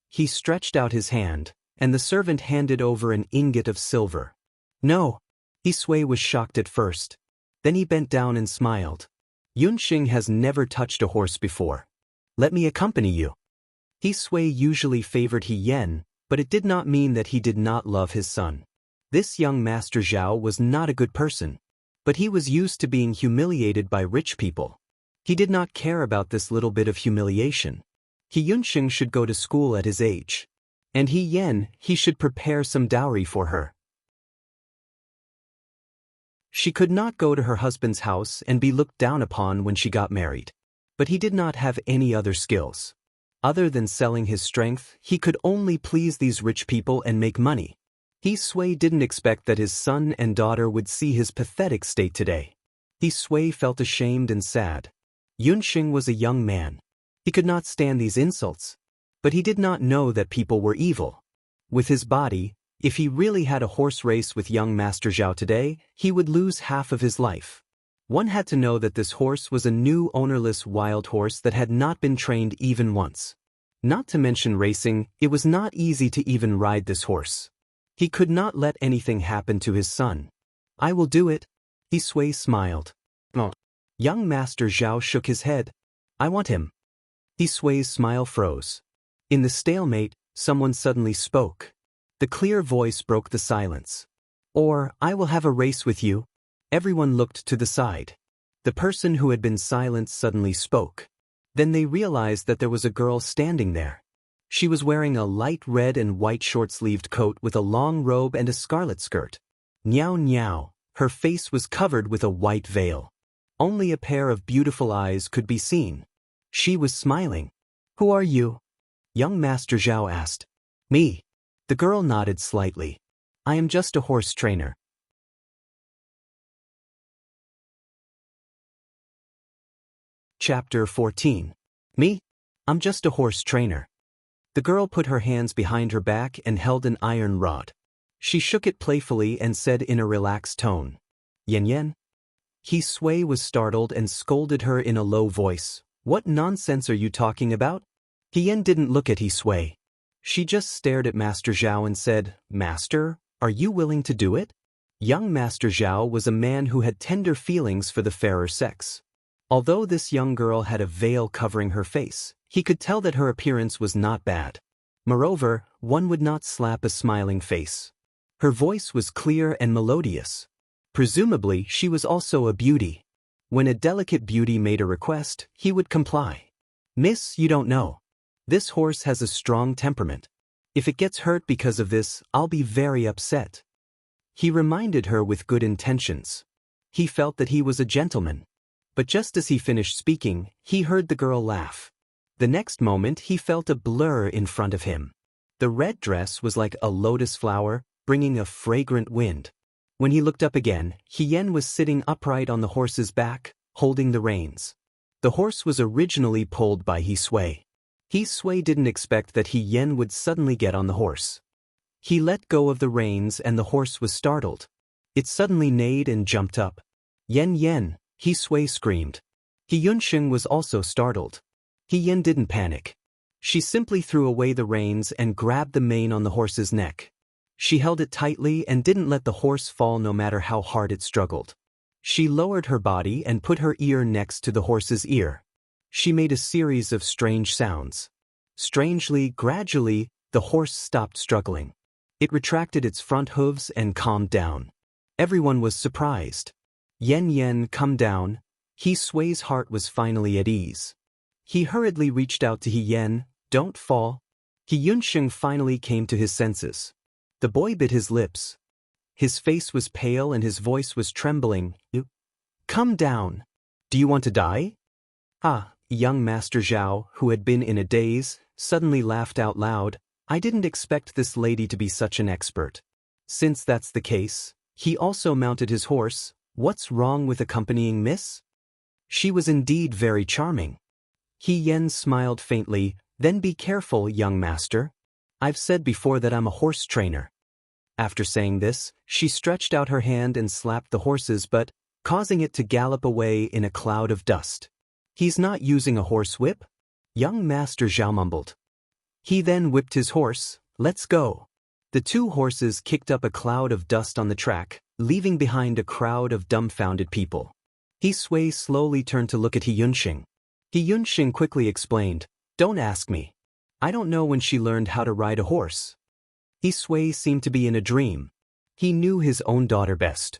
He stretched out his hand, and the servant handed over an ingot of silver. "No." He Sui was shocked at first. Then he bent down and smiled. "Yuansheng has never touched a horse before. Let me accompany you." He Sui usually favored He Yen, but it did not mean that he did not love his son. This young Master Zhao was not a good person, but he was used to being humiliated by rich people. He did not care about this little bit of humiliation. He Yunxing should go to school at his age. And he should prepare some dowry for her. She could not go to her husband's house and be looked down upon when she got married. But he did not have any other skills. Other than selling his strength, he could only please these rich people and make money. He Sui didn't expect that his son and daughter would see his pathetic state today. He Sui felt ashamed and sad. Yunxing was a young man. He could not stand these insults. But he did not know that people were evil. With his body, if he really had a horse race with young Master Zhao today, he would lose half of his life. One had to know that this horse was a new ownerless wild horse that had not been trained even once. Not to mention racing, it was not easy to even ride this horse. He could not let anything happen to his son. I will do it. He Sui smiled. Oh. Young Master Zhao shook his head. I want him. He Sui's smile froze. In the stalemate, someone suddenly spoke. The clear voice broke the silence. Or, I will have a race with you. Everyone looked to the side. The person who had been silent suddenly spoke. Then they realized that there was a girl standing there. She was wearing a light red and white short-sleeved coat with a long robe and a scarlet skirt. Niao niao, her face was covered with a white veil. Only a pair of beautiful eyes could be seen. She was smiling. Who are you? Young Master Zhao asked. Me. The girl nodded slightly. I am just a horse trainer. Chapter 14. Me? I'm just a horse trainer. The girl put her hands behind her back and held an iron rod. She shook it playfully and said in a relaxed tone. Yen yen? He Sui was startled and scolded her in a low voice. What nonsense are you talking about? He Yen didn't look at He Sui. She just stared at Master Zhao and said, Master, are you willing to do it? Young Master Zhao was a man who had tender feelings for the fairer sex. Although this young girl had a veil covering her face, he could tell that her appearance was not bad. Moreover, one would not slap a smiling face. Her voice was clear and melodious. Presumably, she was also a beauty. When a delicate beauty made a request, he would comply. Miss, you don't know. This horse has a strong temperament. If it gets hurt because of this, I'll be very upset. He reminded her with good intentions. He felt that he was a gentleman. But just as he finished speaking, he heard the girl laugh. The next moment he felt a blur in front of him. The red dress was like a lotus flower, bringing a fragrant wind. When he looked up again, He Yen was sitting upright on the horse's back, holding the reins. The horse was originally pulled by He Sui. He Sui didn't expect that He Yen would suddenly get on the horse. He let go of the reins and the horse was startled. It suddenly neighed and jumped up. Yen yen, He Sui screamed. He Yunxing was also startled. He Yen didn't panic. She simply threw away the reins and grabbed the mane on the horse's neck. She held it tightly and didn't let the horse fall no matter how hard it struggled. She lowered her body and put her ear next to the horse's ear. She made a series of strange sounds. Strangely, gradually, the horse stopped struggling. It retracted its front hooves and calmed down. Everyone was surprised. Yen yen, come down. He Sui's heart was finally at ease. He hurriedly reached out to He Yen. Don't fall. He Yunxing finally came to his senses. The boy bit his lips. His face was pale and his voice was trembling. Come down. Do you want to die? Ah, young Master Zhao, who had been in a daze, suddenly laughed out loud. I didn't expect this lady to be such an expert. Since that's the case, he also mounted his horse. What's wrong with accompanying Miss? She was indeed very charming. He Yen smiled faintly. Then be careful, young master. I've said before that I'm a horse trainer. After saying this, she stretched out her hand and slapped the horse's butt, causing it to gallop away in a cloud of dust. He's not using a horse whip? Young Master Zhao mumbled. He then whipped his horse. Let's go. The two horses kicked up a cloud of dust on the track, leaving behind a crowd of dumbfounded people. He Sui slowly turned to look at He Yunxing. He Yunxing quickly explained, Don't ask me. I don't know when she learned how to ride a horse. He Sui seemed to be in a dream. He knew his own daughter best.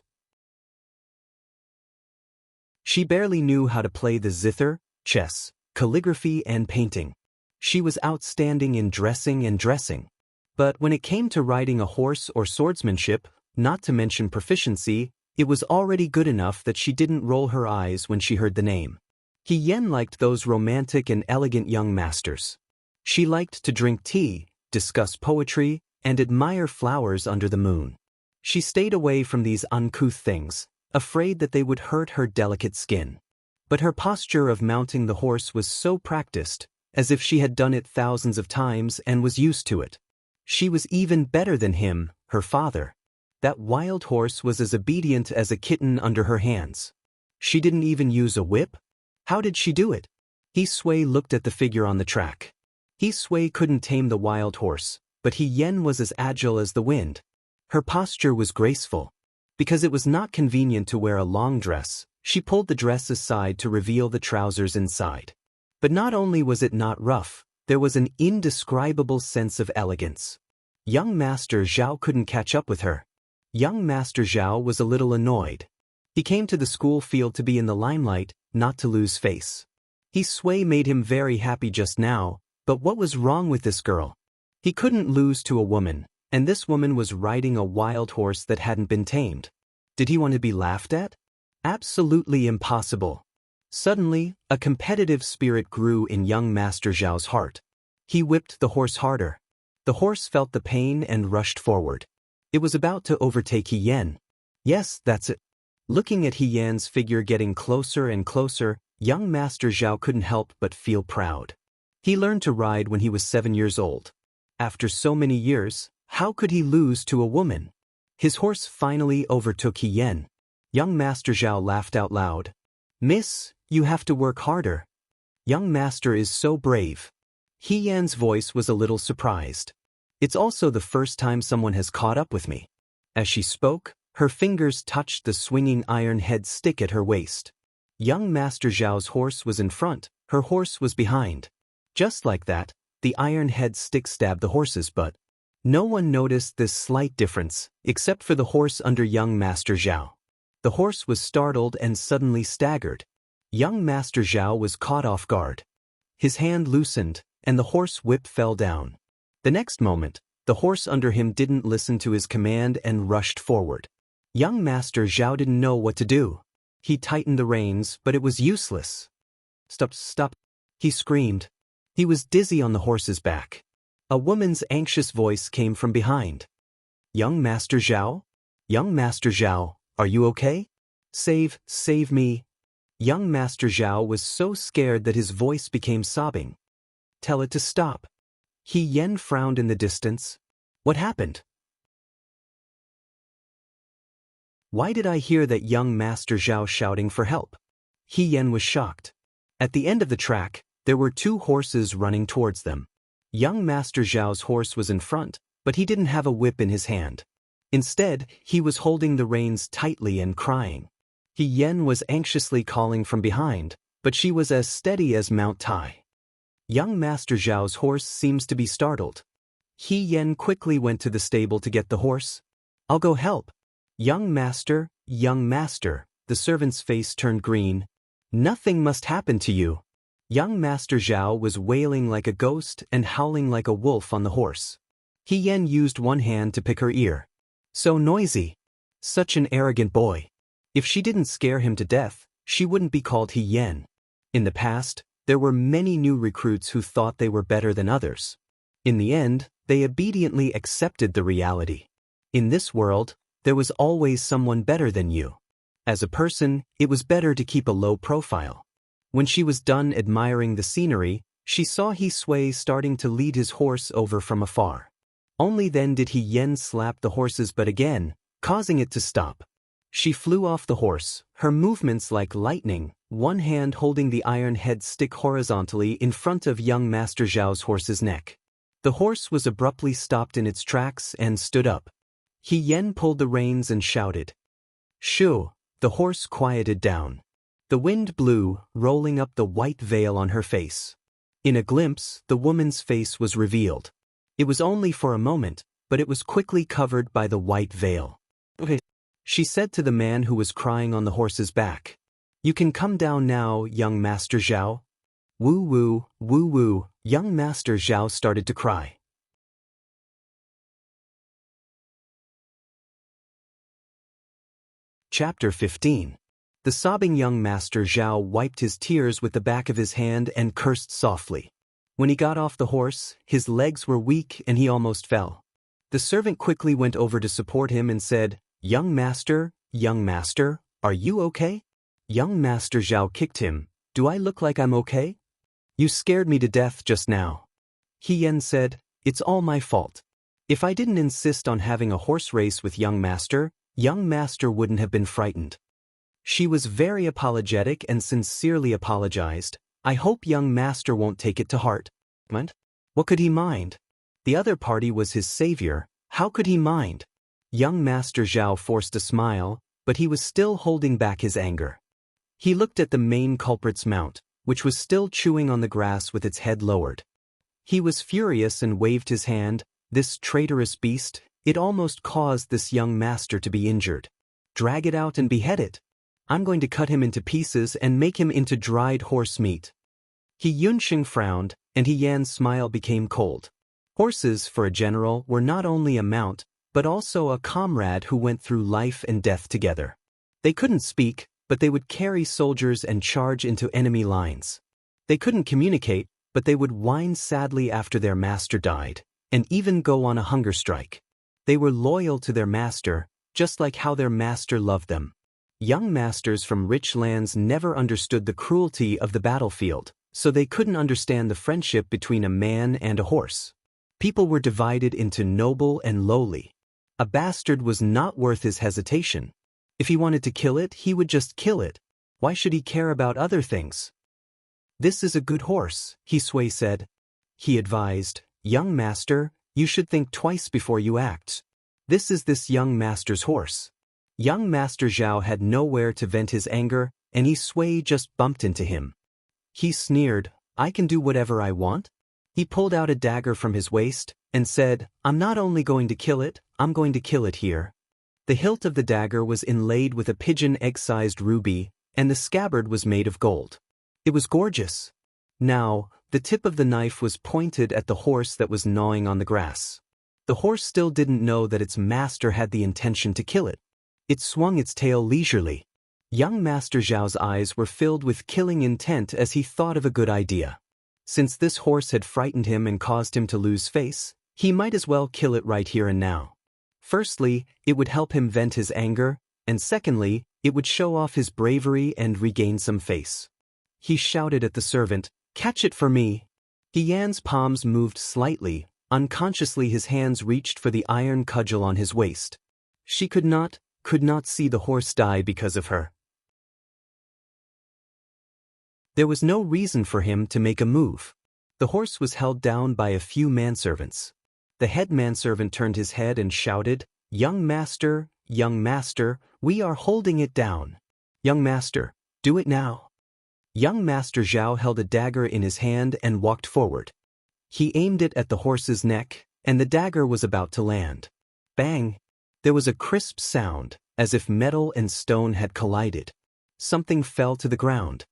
She barely knew how to play the zither, chess, calligraphy and painting. She was outstanding in dressing and dressing. But when it came to riding a horse or swordsmanship, not to mention proficiency, it was already good enough that she didn't roll her eyes when she heard the name. Hien liked those romantic and elegant young masters. She liked to drink tea, discuss poetry, and admire flowers under the moon. She stayed away from these uncouth things, afraid that they would hurt her delicate skin. But her posture of mounting the horse was so practiced, as if she had done it thousands of times and was used to it. She was even better than him, her father. That wild horse was as obedient as a kitten under her hands. She didn't even use a whip? How did she do it? Hisui looked at the figure on the track. Hisui couldn't tame the wild horse, but Hien was as agile as the wind. Her posture was graceful. Because it was not convenient to wear a long dress, she pulled the dress aside to reveal the trousers inside. But not only was it not rough, there was an indescribable sense of elegance. Young Master Zhao couldn't catch up with her. Young Master Zhao was a little annoyed. He came to the school field to be in the limelight, not to lose face. Hisui made him very happy just now, but what was wrong with this girl? He couldn't lose to a woman, and this woman was riding a wild horse that hadn't been tamed. Did he want to be laughed at? Absolutely impossible. Suddenly, a competitive spirit grew in young Master Zhao's heart. He whipped the horse harder. The horse felt the pain and rushed forward. It was about to overtake Hien. Yes, that's it. Looking at Hien's figure getting closer and closer, young Master Zhao couldn't help but feel proud. He learned to ride when he was 7 years old. After so many years, how could he lose to a woman? His horse finally overtook Hien. Young Master Zhao laughed out loud. "Miss, you have to work harder. Young Master is so brave." Hien's voice was a little surprised. "It's also the first time someone has caught up with me." As she spoke, her fingers touched the swinging iron head stick at her waist. Young Master Zhao's horse was in front, her horse was behind. Just like that, the iron head stick stabbed the horse's butt. No one noticed this slight difference, except for the horse under young Master Zhao. The horse was startled and suddenly staggered. Young Master Zhao was caught off guard. His hand loosened, and the horse whip fell down. The next moment, the horse under him didn't listen to his command and rushed forward. Young Master Zhao didn't know what to do. He tightened the reins, but it was useless. "Stop, stop," he screamed. He was dizzy on the horse's back. A woman's anxious voice came from behind. "Young Master Zhao? Young Master Zhao, are you okay? Save me." Young Master Zhao was so scared that his voice became sobbing. "Tell it to stop." Hien frowned in the distance. "What happened? Why did I hear that young Master Zhao shouting for help?" Hien was shocked. At the end of the track, there were 2 horses running towards them. Young Master Zhao's horse was in front, but he didn't have a whip in his hand. Instead, he was holding the reins tightly and crying. Hien was anxiously calling from behind, but she was as steady as Mount Tai. Young Master Zhao's horse seems to be startled. Hien quickly went to the stable to get the horse. "I'll go help." Young Master, the servant's face turned green. "Nothing must happen to you." Young Master Zhao was wailing like a ghost and howling like a wolf on the horse. Hien used one hand to pick her ear. "So noisy. Such an arrogant boy." If she didn't scare him to death, she wouldn't be called Hien. In the past, there were many new recruits who thought they were better than others. In the end, they obediently accepted the reality. In this world, there was always someone better than you. As a person, it was better to keep a low profile. When she was done admiring the scenery, she saw Hisui starting to lead his horse over from afar. Only then did Hien slap the horse's butt again, causing it to stop. She flew off the horse, her movements like lightning, one hand holding the iron head stick horizontally in front of young Master Zhao's horse's neck. The horse was abruptly stopped in its tracks and stood up. Hien pulled the reins and shouted. "Shoo!" The horse quieted down. The wind blew, rolling up the white veil on her face. In a glimpse, the woman's face was revealed. It was only for a moment, but it was quickly covered by the white veil. Okay. She said to the man who was crying on the horse's back. You can come down now, young Master Zhao. Woo woo, woo woo, young Master Zhao started to cry. Chapter 15. The sobbing young Master Zhao wiped his tears with the back of his hand and cursed softly. When he got off the horse, his legs were weak and he almost fell. The servant quickly went over to support him and said, young master, are you okay? Young Master Zhao kicked him. Do I look like I'm okay? You scared me to death just now. He Yan said, it's all my fault. If I didn't insist on having a horse race with young master wouldn't have been frightened. She was very apologetic and sincerely apologized. I hope young master won't take it to heart. What could he mind? The other party was his savior. How could he mind? Young Master Zhao forced a smile, but he was still holding back his anger. He looked at the main culprit's mount, which was still chewing on the grass with its head lowered. He was furious and waved his hand. This traitorous beast, it almost caused this young master to be injured. Drag it out and behead it. I'm going to cut him into pieces and make him into dried horse meat. He Yunxing frowned, and He Yan's smile became cold. Horses, for a general, were not only a mount, but also a comrade who went through life and death together. They couldn't speak, but they would carry soldiers and charge into enemy lines. They couldn't communicate, but they would whine sadly after their master died, and even go on a hunger strike. They were loyal to their master, just like how their master loved them. Young masters from rich lands never understood the cruelty of the battlefield, so they couldn't understand the friendship between a man and a horse. People were divided into noble and lowly. A bastard was not worth his hesitation. If he wanted to kill it, he would just kill it. Why should he care about other things? This is a good horse, He Sui said. He advised, young master, you should think twice before you act. This is this young master's horse. Young Master Zhao had nowhere to vent his anger, and He Sui just bumped into him. He sneered, I can do whatever I want? He pulled out a dagger from his waist, and said, I'm not only going to kill it, I'm going to kill it here. The hilt of the dagger was inlaid with a pigeon egg-sized ruby, and the scabbard was made of gold. It was gorgeous. Now, the tip of the knife was pointed at the horse that was gnawing on the grass. The horse still didn't know that its master had the intention to kill it. It swung its tail leisurely. Young Master Zhao's eyes were filled with killing intent as he thought of a good idea. Since this horse had frightened him and caused him to lose face, he might as well kill it right here and now. Firstly, it would help him vent his anger, and secondly, it would show off his bravery and regain some face. He shouted at the servant, catch it for me. He Yan's palms moved slightly. Unconsciously his hands reached for the iron cudgel on his waist. She could not see the horse die because of her. There was no reason for him to make a move. The horse was held down by a few manservants. The head manservant turned his head and shouted, young master, we are holding it down. Young master, do it now. Young Master Zhao held a dagger in his hand and walked forward. He aimed it at the horse's neck, and the dagger was about to land. Bang! There was a crisp sound, as if metal and stone had collided. Something fell to the ground.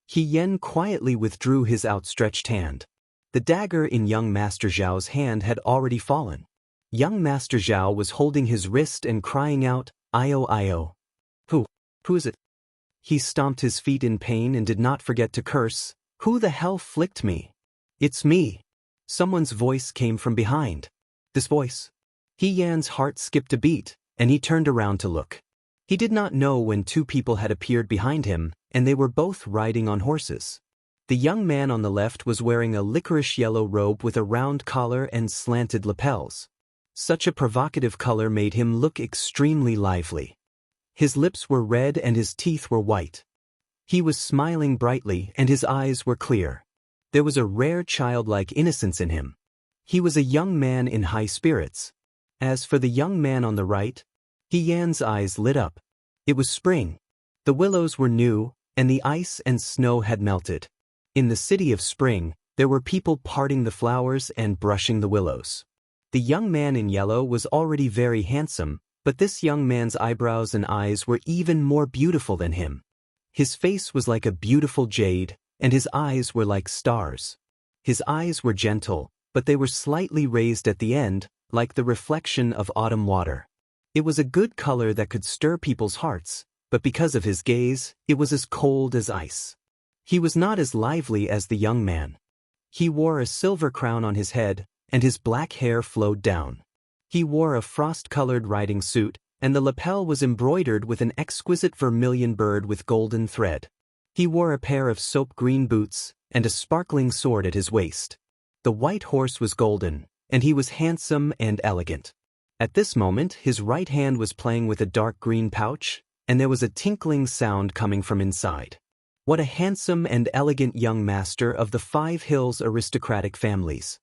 He Yan quietly withdrew his outstretched hand. The dagger in young Master Zhao's hand had already fallen. Young Master Zhao was holding his wrist and crying out, "Io, Io." Who is it? He stomped his feet in pain and did not forget to curse, "Who the hell flicked me?" "It's me." Someone's voice came from behind. This voice. He Yan's heart skipped a beat, and he turned around to look. He did not know when two people had appeared behind him, and they were both riding on horses. The young man on the left was wearing a licorice yellow robe with a round collar and slanted lapels. Such a provocative color made him look extremely lively. His lips were red and his teeth were white. He was smiling brightly and his eyes were clear. There was a rare childlike innocence in him. He was a young man in high spirits. As for the young man on the right, He Yan's eyes lit up. It was spring. The willows were new, and the ice and snow had melted. In the city of spring, there were people parting the flowers and brushing the willows. The young man in yellow was already very handsome, But this young man's eyebrows and eyes were even more beautiful than him. His face was like a beautiful jade, and his eyes were like stars. His eyes were gentle, but they were slightly raised at the end, like the reflection of autumn water. It was a good color that could stir people's hearts, but because of his gaze, it was as cold as ice. He was not as lively as the young man. He wore a silver crown on his head, and his black hair flowed down. He wore a frost-colored riding suit, and the lapel was embroidered with an exquisite vermilion bird with golden thread. He wore a pair of soap-green boots, and a sparkling sword at his waist. The white horse was golden, and he was handsome and elegant. At this moment, his right hand was playing with a dark green pouch, and there was a tinkling sound coming from inside. What a handsome and elegant young master of the 5 Hills aristocratic families.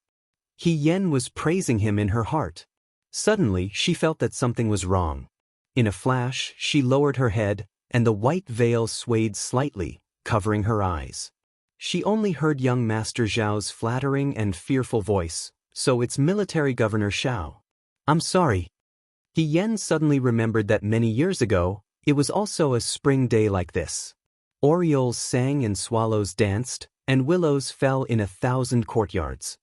He Yen was praising him in her heart. Suddenly, she felt that something was wrong. In a flash, she lowered her head, and the white veil swayed slightly, covering her eyes. She only heard young Master Zhao's flattering and fearful voice, "So it's Military Governor Zhao. I'm sorry." He Yen suddenly remembered that many years ago, it was also a spring day like this. Orioles sang and swallows danced, and willows fell in 1,000 courtyards.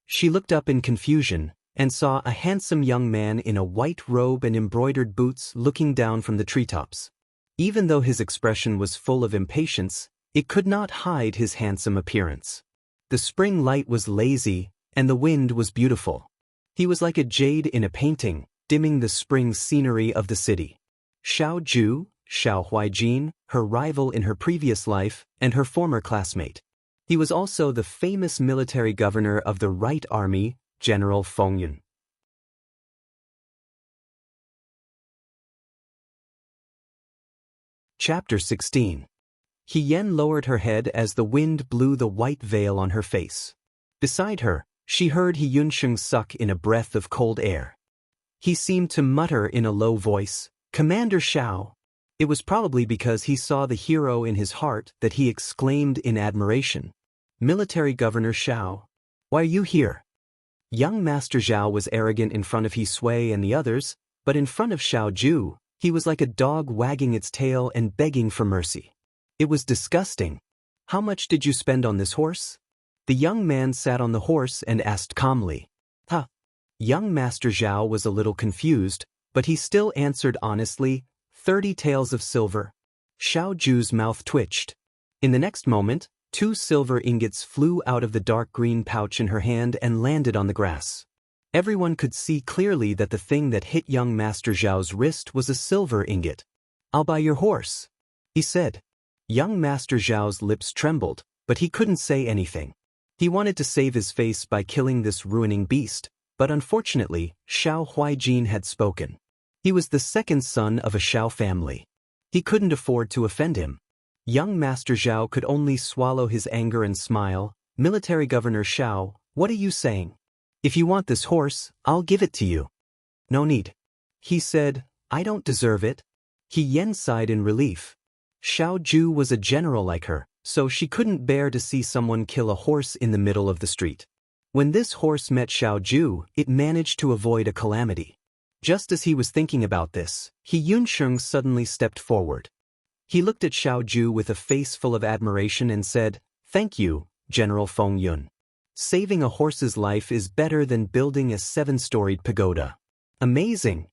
She looked up in confusion, and saw a handsome young man in a white robe and embroidered boots looking down from the treetops. Even though his expression was full of impatience, it could not hide his handsome appearance. The spring light was lazy, and the wind was beautiful. He was like a jade in a painting, dimming the spring scenery of the city. Xiao Ju, Xiao Huaijin, her rival in her previous life, and her former classmate. He was also the famous military governor of the Right Army, General Feng Yun. Chapter 16. He Yen lowered her head as the wind blew the white veil on her face. Beside her, she heard He Yunsheng suck in a breath of cold air. He seemed to mutter in a low voice, "Commander Xiao." It was probably because he saw the hero in his heart that he exclaimed in admiration, "Military Governor Xiao, why are you here?" Young Master Zhao was arrogant in front of He Sui and the others, but in front of Xiao Ju, he was like a dog wagging its tail and begging for mercy. It was disgusting. "How much did you spend on this horse?" The young man sat on the horse and asked calmly. "Huh." Young Master Zhao was a little confused, but he still answered honestly, 30 taels of silver." Xiao Ju's mouth twitched. In the next moment, 2 silver ingots flew out of the dark green pouch in her hand and landed on the grass. Everyone could see clearly that the thing that hit young Master Zhao's wrist was a silver ingot. "I'll buy your horse," he said. Young Master Zhao's lips trembled, but he couldn't say anything. He wanted to save his face by killing this ruining beast, but unfortunately, Xiao Huaijin had spoken. He was the second son of a Xiao family. He couldn't afford to offend him. Young Master Zhao could only swallow his anger and smile. "Military Governor Xiao, what are you saying? If you want this horse, I'll give it to you." "No need." He said, "I don't deserve it." He Yen sighed in relief. Xiao Ju was a general like her, so she couldn't bear to see someone kill a horse in the middle of the street. When this horse met Xiao Ju, it managed to avoid a calamity. Just as he was thinking about this, He Yunsheng suddenly stepped forward. He looked at Xiao Ju with a face full of admiration and said, "Thank you, General Feng Yun. Saving a horse's life is better than building a 7-storied pagoda." Amazing!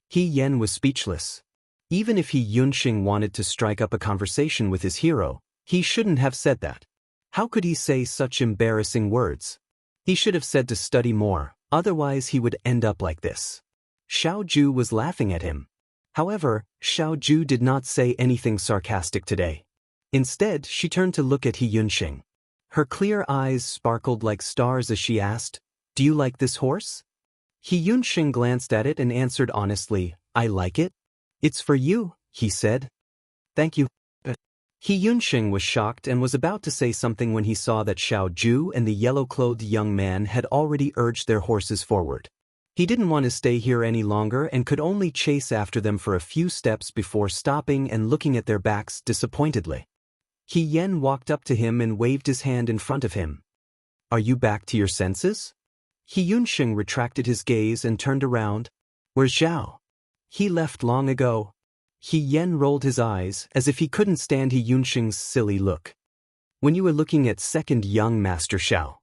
He Yen was speechless. Even if He Yunsheng wanted to strike up a conversation with his hero, he shouldn't have said that. How could he say such embarrassing words? He should have said to study more, otherwise he would end up like this. Xiao Ju was laughing at him. However, Xiao Ju did not say anything sarcastic today. Instead, she turned to look at He Yunsheng. Her clear eyes sparkled like stars as she asked, "Do you like this horse?" He Yunsheng glanced at it and answered honestly, "I like it." "It's for you," he said. "Thank you." He Yunsheng was shocked and was about to say something when he saw that Xiao Ju and the yellow-clothed young man had already urged their horses forward. He didn't want to stay here any longer and could only chase after them for a few steps before stopping and looking at their backs disappointedly. He Yen walked up to him and waved his hand in front of him. "Are you back to your senses?" He Yunsheng retracted his gaze and turned around. Where's Zhao? He left long ago. He Yen rolled his eyes as if he couldn't stand He Yunsheng's silly look. When you were looking at second young Master Xiao.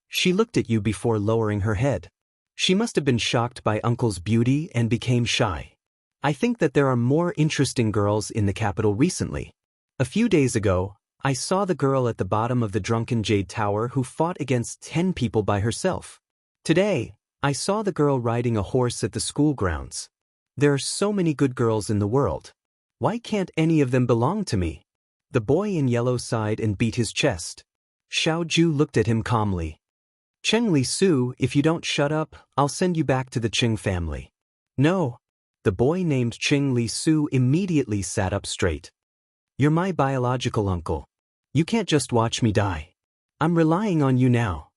She looked at you before lowering her head. She must have been shocked by Uncle's beauty and became shy. I think that there are more interesting girls in the capital recently. A few days ago, I saw the girl at the bottom of the drunken Jade Tower who fought against 10 people by herself. Today, I saw the girl riding a horse at the school grounds. There are so many good girls in the world. Why can't any of them belong to me? The boy in yellow sighed and beat his chest. Xiao Ju looked at him calmly. Cheng Li Su, if you don't shut up, I'll send you back to the Qing family. No. The boy named Cheng Li Su immediately sat up straight. You're my biological uncle. You can't just watch me die. I'm relying on you now.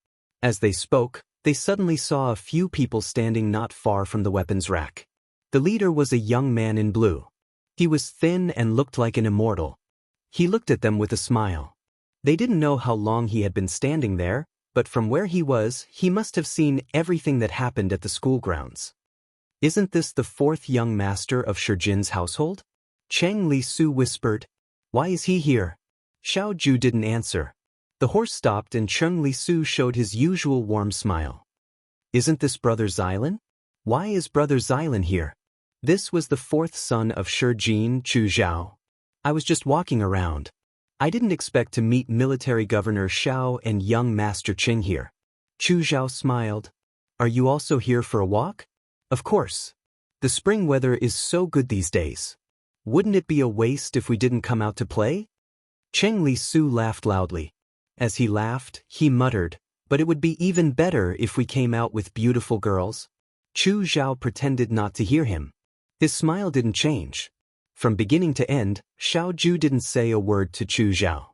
As they spoke, they suddenly saw a few people standing not far from the weapons rack. The leader was a young man in blue. He was thin and looked like an immortal. He looked at them with a smile. They didn't know how long he had been standing there, but from where he was, he must have seen everything that happened at the school grounds. Isn't this the fourth young master of Shijin's household? Cheng Li Su whispered. Why is he here? Xiao Ju didn't answer. The horse stopped and Cheng Li Su showed his usual warm smile. Isn't this Brother Xylan? Why is Brother Xylan here? This was the fourth son of Shijin Chu Zhao. I was just walking around. I didn't expect to meet Military Governor Xiao and young Master Qing here. Chu Zhao smiled. Are you also here for a walk? Of course. The spring weather is so good these days. Wouldn't it be a waste if we didn't come out to play? Cheng Li Su laughed loudly. As he laughed, he muttered, but it would be even better if we came out with beautiful girls. Chu Zhao pretended not to hear him. His smile didn't change. From beginning to end, Xiao Ju didn't say a word to Chu Zhao.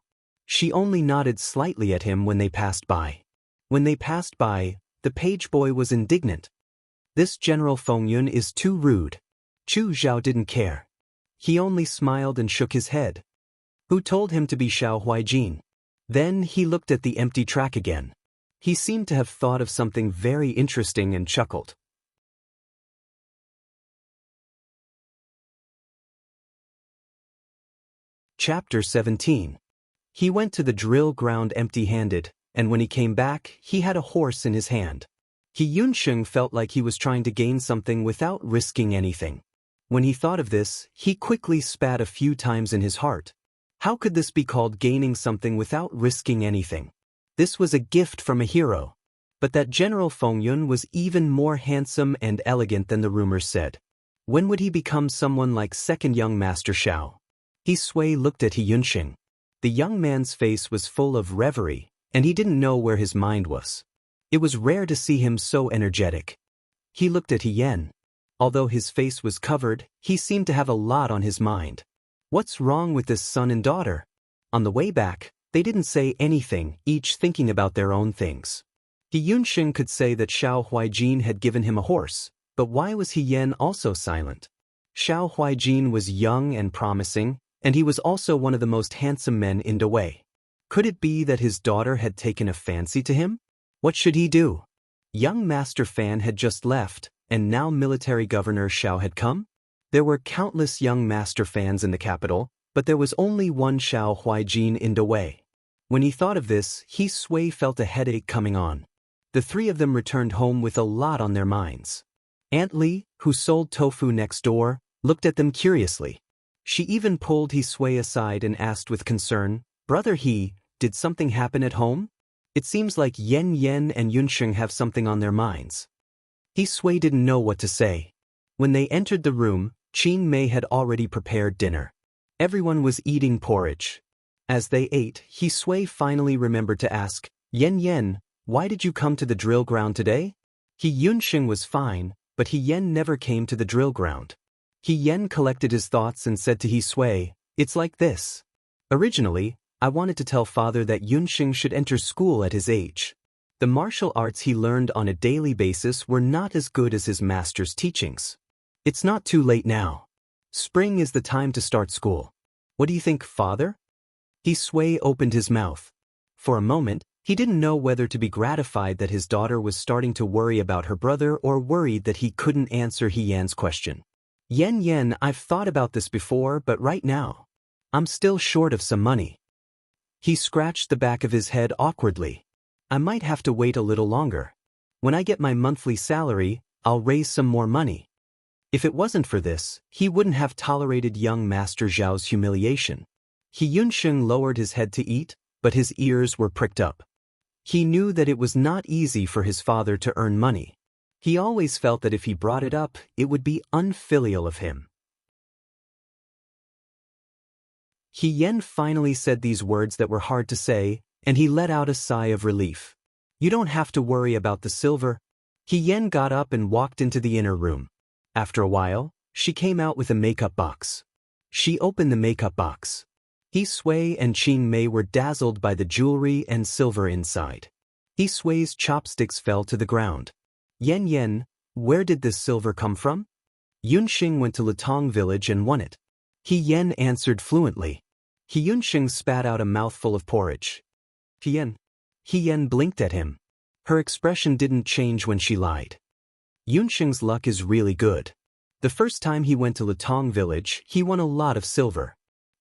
She only nodded slightly at him when they passed by. When they passed by, the page boy was indignant. This General Fengyun is too rude. Chu Zhao didn't care. He only smiled and shook his head. Who told him to be Xiao Huijin? Then he looked at the empty track again. He seemed to have thought of something very interesting and chuckled. Chapter 17. He went to the drill ground empty-handed, and when he came back, he had a horse in his hand. He Yunsheng felt like he was trying to gain something without risking anything. When he thought of this, he quickly spat a few times in his heart. How could this be called gaining something without risking anything? This was a gift from a hero. But that General Fengyun was even more handsome and elegant than the rumors said. When would he become someone like second young Master Xiao? He Sui looked at He Yunsheng. The young man's face was full of reverie, and he didn't know where his mind was. It was rare to see him so energetic. He looked at He Yen. Although his face was covered, he seemed to have a lot on his mind. What's wrong with this son and daughter? On the way back, they didn't say anything, each thinking about their own things. He Yunsheng could say that Xiao Huijin had given him a horse, but why was He Yen also silent? Xiao Huijin was young and promising, and he was also one of the most handsome men in Dawei. Could it be that his daughter had taken a fancy to him? What should he do? Young Master Fan had just left, and now Military Governor Xiao had come? There were countless young Master Fans in the capital, but there was only one Xiao Huijin in Dawei. When he thought of this, He Sui felt a headache coming on. The three of them returned home with a lot on their minds. Aunt Li, who sold tofu next door, looked at them curiously. She even pulled He Sui aside and asked with concern, Brother He, did something happen at home? It seems like Yen Yen and Yunsheng have something on their minds. He Sui didn't know what to say. When they entered the room, Qin Mei had already prepared dinner. Everyone was eating porridge. As they ate, He Sui finally remembered to ask, Yen Yen, why did you come to the drill ground today? He Yunsheng was fine, but He Yen never came to the drill ground. He Yen collected his thoughts and said to He Sui, it's like this. Originally, I wanted to tell father that Yunsheng should enter school at his age. The martial arts he learned on a daily basis were not as good as his master's teachings. It's not too late now. Spring is the time to start school. What do you think, father? He Sui opened his mouth. For a moment, he didn't know whether to be gratified that his daughter was starting to worry about her brother or worried that he couldn't answer He Yan's question. Yen, I've thought about this before, but right now, I'm still short of some money. He scratched the back of his head awkwardly. I might have to wait a little longer. When I get my monthly salary, I'll raise some more money. If it wasn't for this, he wouldn't have tolerated young Master Zhao's humiliation. He Yunsheng lowered his head to eat, but his ears were pricked up. He knew that it was not easy for his father to earn money. He always felt that if he brought it up, it would be unfilial of him. He Yan finally said these words that were hard to say, and he let out a sigh of relief. You don't have to worry about the silver. He Yan got up and walked into the inner room. After a while, she came out with a makeup box. She opened the makeup box. He Sui and Qing Mei were dazzled by the jewelry and silver inside. He Sui's chopsticks fell to the ground. Yen, where did this silver come from? Yunxing went to Lutong village and won it. He Yan answered fluently. He Yunxing spat out a mouthful of porridge. He Yan blinked at him. Her expression didn't change when she lied. Yunxing's luck is really good. The first time he went to Lutong village, he won a lot of silver.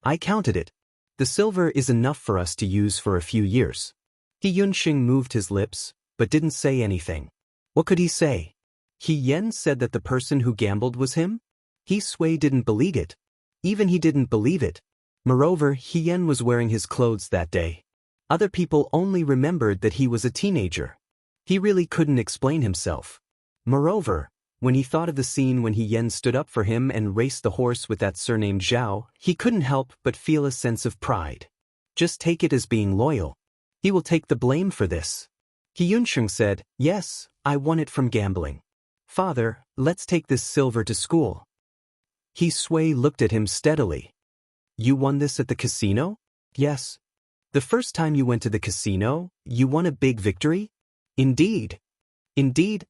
I counted it. The silver is enough for us to use for a few years. He Yunxing moved his lips, but didn't say anything. What could he say? He Yan said that the person who gambled was him? He Sui didn't believe it. Even he didn't believe it. Moreover, He Yan was wearing his clothes that day. Other people only remembered that he was a teenager. He really couldn't explain himself. Moreover, when he thought of the scene when He Yan stood up for him and raced the horse with that surnamed Zhao, he couldn't help but feel a sense of pride. Just take it as being loyal. He will take the blame for this. He Yunsheng said, yes, I won it from gambling. Father, let's take this silver to school. He Sui looked at him steadily. You won this at the casino? Yes. The first time you went to the casino, you won a big victory? Indeed. Indeed.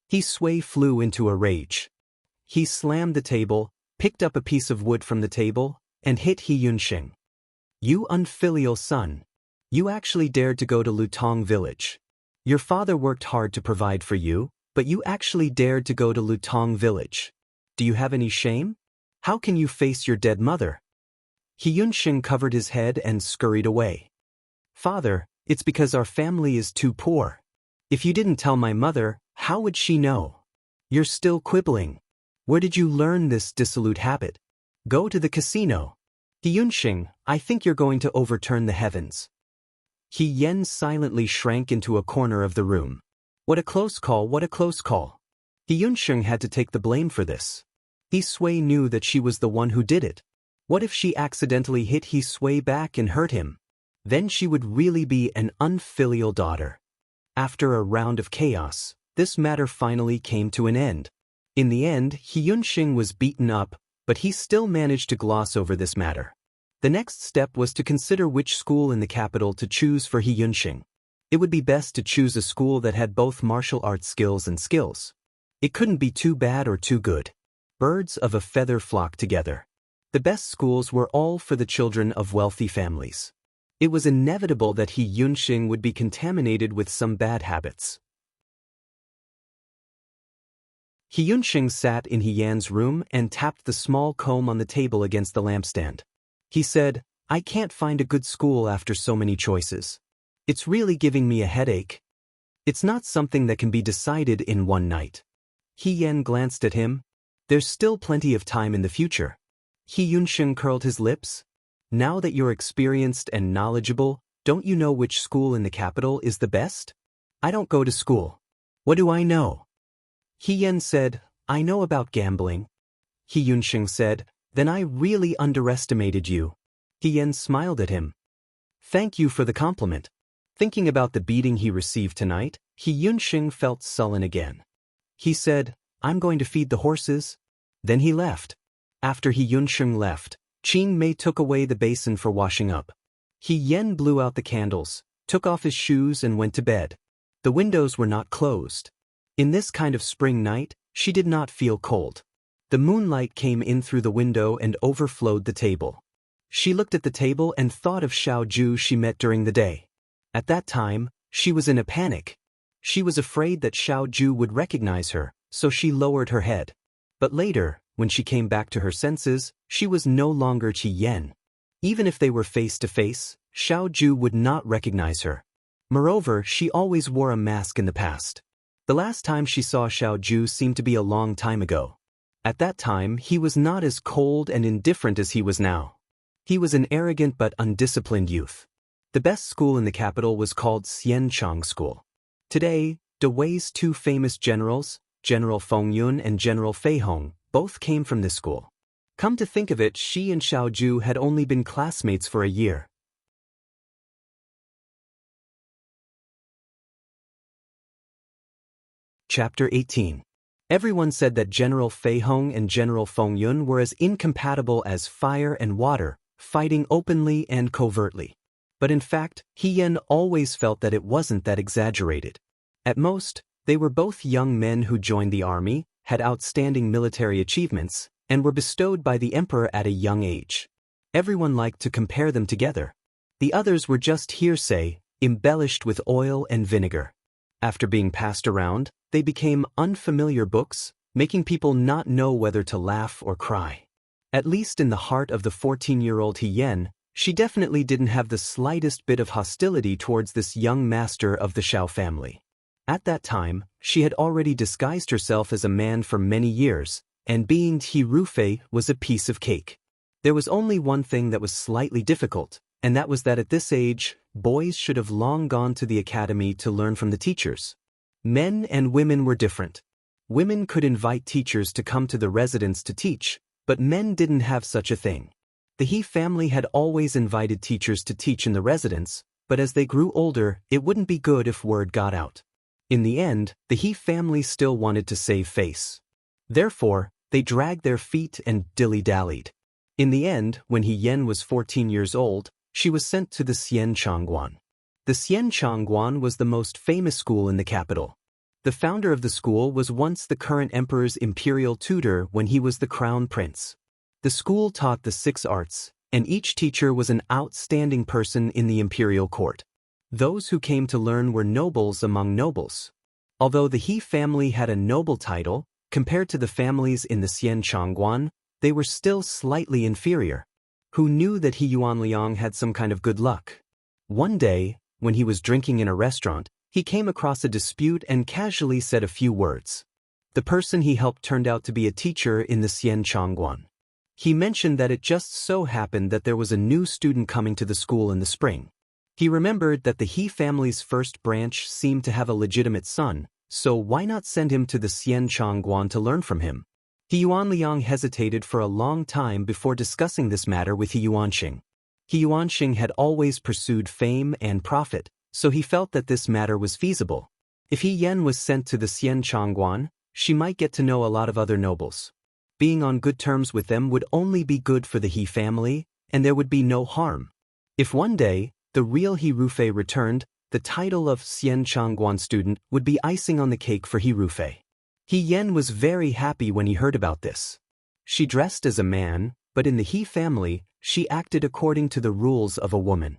He Sui flew into a rage. He slammed the table, picked up a piece of wood from the table, and hit He Yunsheng. You unfilial son. You actually dared to go to Lutong village. Your father worked hard to provide for you, but you actually dared to go to Lutong village. Do you have any shame? How can you face your dead mother? He Yunsheng covered his head and scurried away. Father, it's because our family is too poor. If you didn't tell my mother, how would she know? You're still quibbling. Where did you learn this dissolute habit? Go to the casino. He Yunsheng, I think you're going to overturn the heavens. He Yan silently shrank into a corner of the room. What a close call, what a close call. He Yunsheng had to take the blame for this. He Sui knew that she was the one who did it. What if she accidentally hit He Sui back and hurt him? Then she would really be an unfilial daughter. After a round of chaos, this matter finally came to an end. In the end, He Yunsheng was beaten up, but he still managed to gloss over this matter. The next step was to consider which school in the capital to choose for He Yunsheng. It would be best to choose a school that had both martial arts skills and skills. It couldn't be too bad or too good. Birds of a feather flock together. The best schools were all for the children of wealthy families. It was inevitable that He Yunsheng would be contaminated with some bad habits. He Yunsheng sat in He Yan's room and tapped the small comb on the table against the lampstand. He said, I can't find a good school after so many choices. It's really giving me a headache. It's not something that can be decided in one night. He Yan glanced at him. There's still plenty of time in the future. He Yunsheng curled his lips. Now that you're experienced and knowledgeable, don't you know which school in the capital is the best? I don't go to school. What do I know? He Yan said, I know about gambling. He Yunsheng said, then I really underestimated you. He Yan smiled at him. Thank you for the compliment. Thinking about the beating he received tonight, He Yunsheng felt sullen again. He said, I'm going to feed the horses. Then he left. After He Yunsheng left, Qing Mei took away the basin for washing up. He Yan blew out the candles, took off his shoes and went to bed. The windows were not closed. In this kind of spring night, she did not feel cold. The moonlight came in through the window and overflowed the table. She looked at the table and thought of Xiao Ju she met during the day. At that time, she was in a panic. She was afraid that Xiao Ju would recognize her, so she lowered her head. But later, when she came back to her senses, she was no longer Qi Yan. Even if they were face to face, Xiao Ju would not recognize her. Moreover, she always wore a mask in the past. The last time she saw Xiao Ju seemed to be a long time ago. At that time, he was not as cold and indifferent as he was now. He was an arrogant but undisciplined youth. The best school in the capital was called Xianchang School. Today, Dawei's two famous generals, General Feng Yun and General Fei Hong, both came from this school. Come to think of it, she and Xiao Ju had only been classmates for a year. Chapter 18. Everyone said that General Fei Hong and General Feng Yun were as incompatible as fire and water, fighting openly and covertly. But in fact, He Yan always felt that it wasn't that exaggerated. At most, they were both young men who joined the army, had outstanding military achievements, and were bestowed by the emperor at a young age. Everyone liked to compare them together. The others were just hearsay, embellished with oil and vinegar. After being passed around, they became unfamiliar books, making people not know whether to laugh or cry. At least in the heart of the 14-year-old He Yan, she definitely didn't have the slightest bit of hostility towards this young master of the Xiao family. At that time, she had already disguised herself as a man for many years, and being He Rufei was a piece of cake. There was only one thing that was slightly difficult, and that was that at this age, boys should have long gone to the academy to learn from the teachers. Men and women were different. Women could invite teachers to come to the residence to teach, but men didn't have such a thing. The He family had always invited teachers to teach in the residence, but as they grew older, it wouldn't be good if word got out. In the end, the He family still wanted to save face. Therefore, they dragged their feet and dilly-dallied. In the end, when He Yan was 14 years old, she was sent to the Xianchangguan. The Xianchangguan was the most famous school in the capital. The founder of the school was once the current emperor's imperial tutor when he was the crown prince. The school taught the 6 arts, and each teacher was an outstanding person in the imperial court. Those who came to learn were nobles among nobles. Although the He family had a noble title, compared to the families in the Xianchangguan, they were still slightly inferior. Who knew that He Yuanliang had some kind of good luck? One day, when he was drinking in a restaurant, he came across a dispute and casually said a few words. The person he helped turned out to be a teacher in the Xianchangguan. He mentioned that it just so happened that there was a new student coming to the school in the spring. He remembered that the He family's first branch seemed to have a legitimate son, so why not send him to the Xianchangguan to learn from him? He Yuanliang hesitated for a long time before discussing this matter with He Yuanxing. He Yuanxing had always pursued fame and profit, so he felt that this matter was feasible. If He Yan was sent to the Xianchangguan, she might get to know a lot of other nobles. Being on good terms with them would only be good for the He family, and there would be no harm. If one day, the real He Rufei returned, the title of Xianchangguan student would be icing on the cake for He Rufei. He Yan was very happy when he heard about this. She dressed as a man, but in the He family, she acted according to the rules of a woman.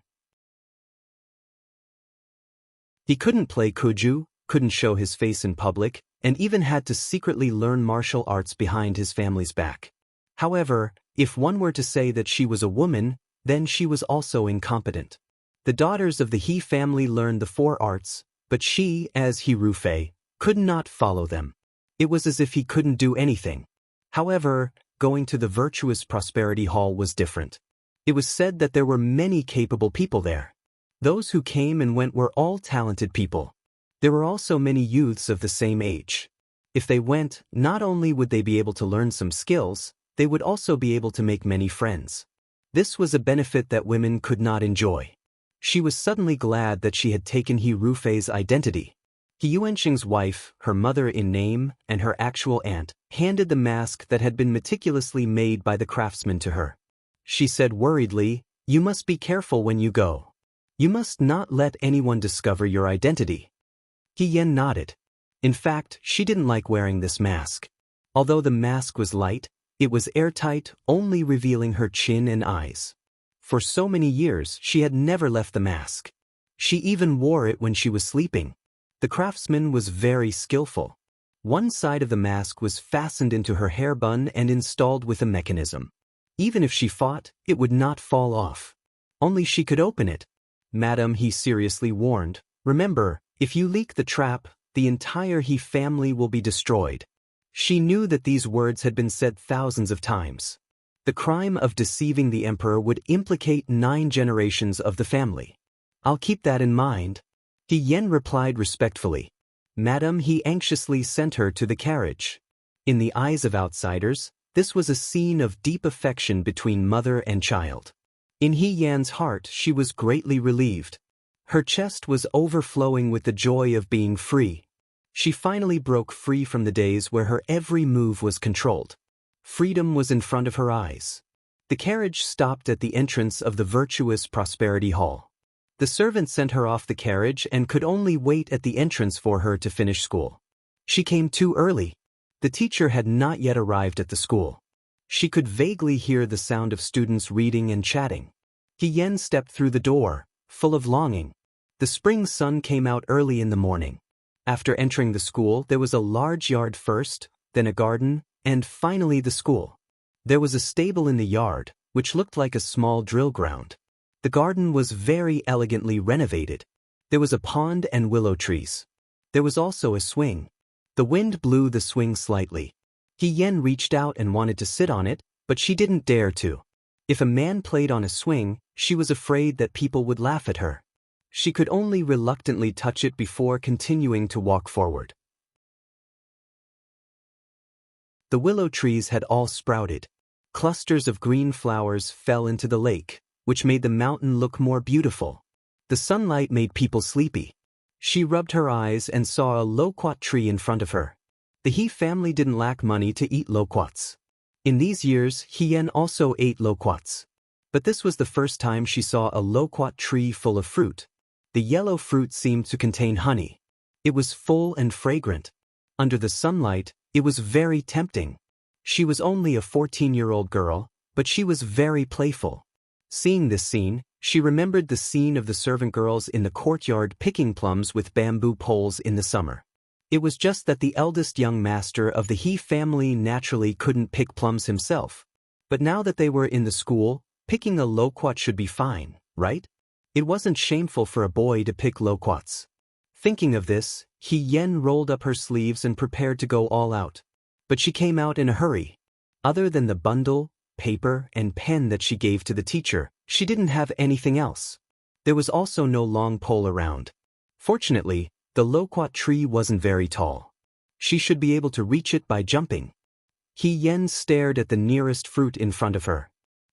He couldn't play kuju, couldn't show his face in public, and even had to secretly learn martial arts behind his family's back. However, if one were to say that she was a woman, then she was also incompetent. The daughters of the He family learned the 4 arts, but she, as He Rufei, could not follow them. It was as if he couldn't do anything. However, going to the Virtuous Prosperity Hall was different. It was said that there were many capable people there. Those who came and went were all talented people. There were also many youths of the same age. If they went, not only would they be able to learn some skills, they would also be able to make many friends. This was a benefit that women could not enjoy. She was suddenly glad that she had taken He Rufei's identity. He Yuanxing's wife, her mother in name, and her actual aunt, handed the mask that had been meticulously made by the craftsman to her. She said worriedly, "You must be careful when you go. You must not let anyone discover your identity." He Yan nodded. In fact, she didn't like wearing this mask. Although the mask was light, it was airtight, only revealing her chin and eyes. For so many years she had never left the mask. She even wore it when she was sleeping. The craftsman was very skillful. One side of the mask was fastened into her hair bun and installed with a mechanism. Even if she fought, it would not fall off. Only she could open it. "Madam," he seriously warned, "remember, if you leak the trap, the entire He family will be destroyed." She knew that these words had been said thousands of times. The crime of deceiving the emperor would implicate 9 generations of the family. "I'll keep that in mind." He Yen replied respectfully. "Madam," he anxiously sent her to the carriage. In the eyes of outsiders, this was a scene of deep affection between mother and child. In He Yan's heart she was greatly relieved. Her chest was overflowing with the joy of being free. She finally broke free from the days where her every move was controlled. Freedom was in front of her eyes. The carriage stopped at the entrance of the virtuous Prosperity Hall. The servant sent her off the carriage and could only wait at the entrance for her to finish school. She came too early. The teacher had not yet arrived at the school. She could vaguely hear the sound of students reading and chatting. He Yen stepped through the door, full of longing. The spring sun came out early in the morning. After entering the school, there was a large yard first, then a garden, and finally the school. There was a stable in the yard, which looked like a small drill ground. The garden was very elegantly renovated. There was a pond and willow trees. There was also a swing. The wind blew the swing slightly. He Yen reached out and wanted to sit on it, but she didn't dare to. If a man played on a swing, she was afraid that people would laugh at her. She could only reluctantly touch it before continuing to walk forward. The willow trees had all sprouted. Clusters of green flowers fell into the lake, which made the mountain look more beautiful. The sunlight made people sleepy. She rubbed her eyes and saw a loquat tree in front of her. The He family didn't lack money to eat loquats. In these years, He Yen also ate loquats. But this was the first time she saw a loquat tree full of fruit. The yellow fruit seemed to contain honey. It was full and fragrant. Under the sunlight, it was very tempting. She was only a 14-year-old girl, but she was very playful. Seeing this scene, she remembered the scene of the servant girls in the courtyard picking plums with bamboo poles in the summer. It was just that the eldest young master of the He family naturally couldn't pick plums himself. But now that they were in the school, picking a loquat should be fine, right? It wasn't shameful for a boy to pick loquats. Thinking of this, He Yen rolled up her sleeves and prepared to go all out. But she came out in a hurry. Other than the bundle, paper, and pen that she gave to the teacher, she didn't have anything else. There was also no long pole around. Fortunately, the loquat tree wasn't very tall. She should be able to reach it by jumping. He Yen stared at the nearest fruit in front of her.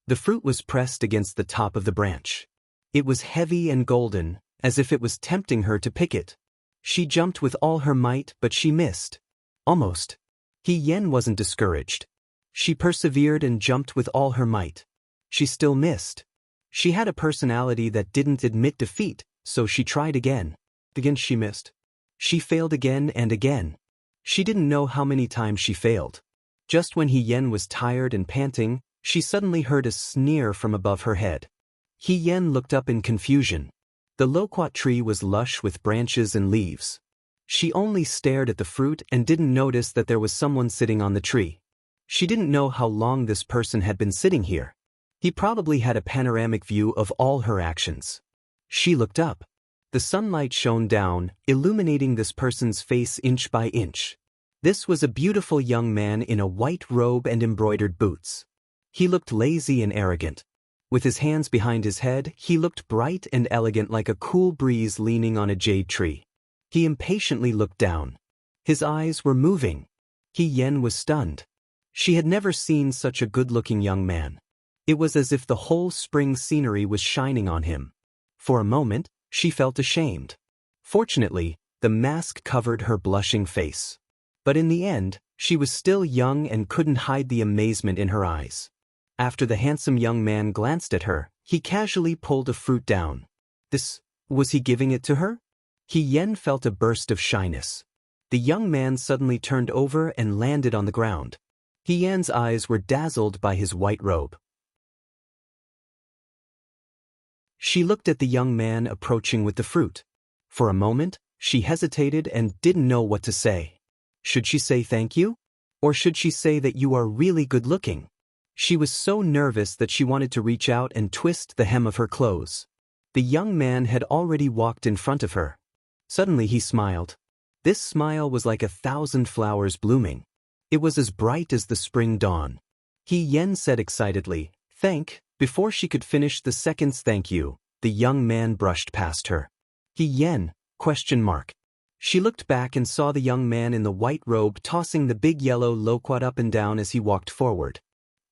The fruit was pressed against the top of the branch. It was heavy and golden, as if it was tempting her to pick it. She jumped with all her might, but she missed. Almost. He Yen wasn't discouraged. She persevered and jumped with all her might. She still missed. She had a personality that didn't admit defeat, so she tried again. Again she missed. She failed again and again. She didn't know how many times she failed. Just when He Yen was tired and panting, she suddenly heard a sneer from above her head. He Yen looked up in confusion. The loquat tree was lush with branches and leaves. She only stared at the fruit and didn't notice that there was someone sitting on the tree. She didn't know how long this person had been sitting here. He probably had a panoramic view of all her actions. She looked up. The sunlight shone down, illuminating this person's face inch by inch. This was a beautiful young man in a white robe and embroidered boots. He looked lazy and arrogant. With his hands behind his head, he looked bright and elegant like a cool breeze leaning on a jade tree. He impatiently looked down. His eyes were moving. He Yen was stunned. She had never seen such a good-looking young man. It was as if the whole spring scenery was shining on him. For a moment, she felt ashamed. Fortunately, the mask covered her blushing face. But in the end, she was still young and couldn't hide the amazement in her eyes. After the handsome young man glanced at her, he casually pulled a fruit down. Was he giving it to her? He Yen felt a burst of shyness. The young man suddenly turned over and landed on the ground. He Yen's eyes were dazzled by his white robe. She looked at the young man approaching with the fruit. For a moment, she hesitated and didn't know what to say. Should she say thank you? Or should she say that you are really good-looking? She was so nervous that she wanted to reach out and twist the hem of her clothes. The young man had already walked in front of her. Suddenly he smiled. This smile was like 1,000 flowers blooming. It was as bright as the spring dawn. He Yen said excitedly, "Thank." Before she could finish the second's thank you, the young man brushed past her. He Yen? ? She looked back and saw the young man in the white robe tossing the big yellow loquat up and down as he walked forward.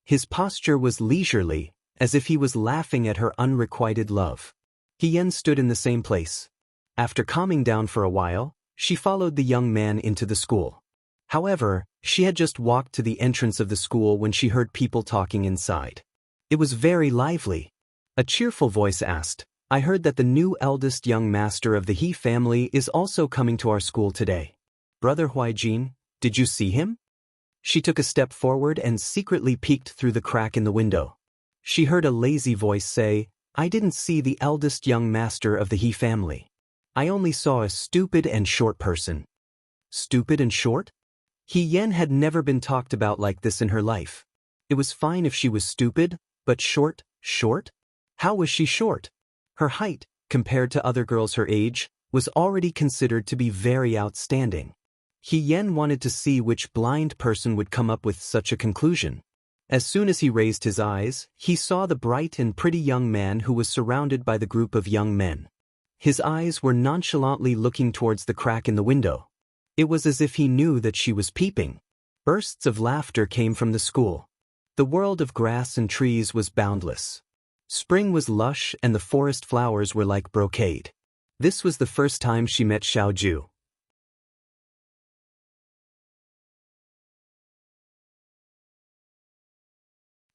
His posture was leisurely, as if he was laughing at her unrequited love. He Yen stood in the same place. After calming down for a while, she followed the young man into the school. However, she had just walked to the entrance of the school when she heard people talking inside. It was very lively. A cheerful voice asked, "I heard that the new eldest young master of the He family is also coming to our school today. Brother Huijin, did you see him?" She took a step forward and secretly peeked through the crack in the window. She heard a lazy voice say, "I didn't see the eldest young master of the He family. I only saw a stupid and short person." Stupid and short? He Yen had never been talked about like this in her life. It was fine if she was stupid, but short? How was she short? Her height, compared to other girls her age, was already considered to be very outstanding. He Yen wanted to see which blind person would come up with such a conclusion. As soon as he raised his eyes, he saw the bright and pretty young man who was surrounded by the group of young men. His eyes were nonchalantly looking towards the crack in the window. It was as if he knew that she was peeping. Bursts of laughter came from the school. The world of grass and trees was boundless. Spring was lush and the forest flowers were like brocade. This was the first time she met Xiaoju.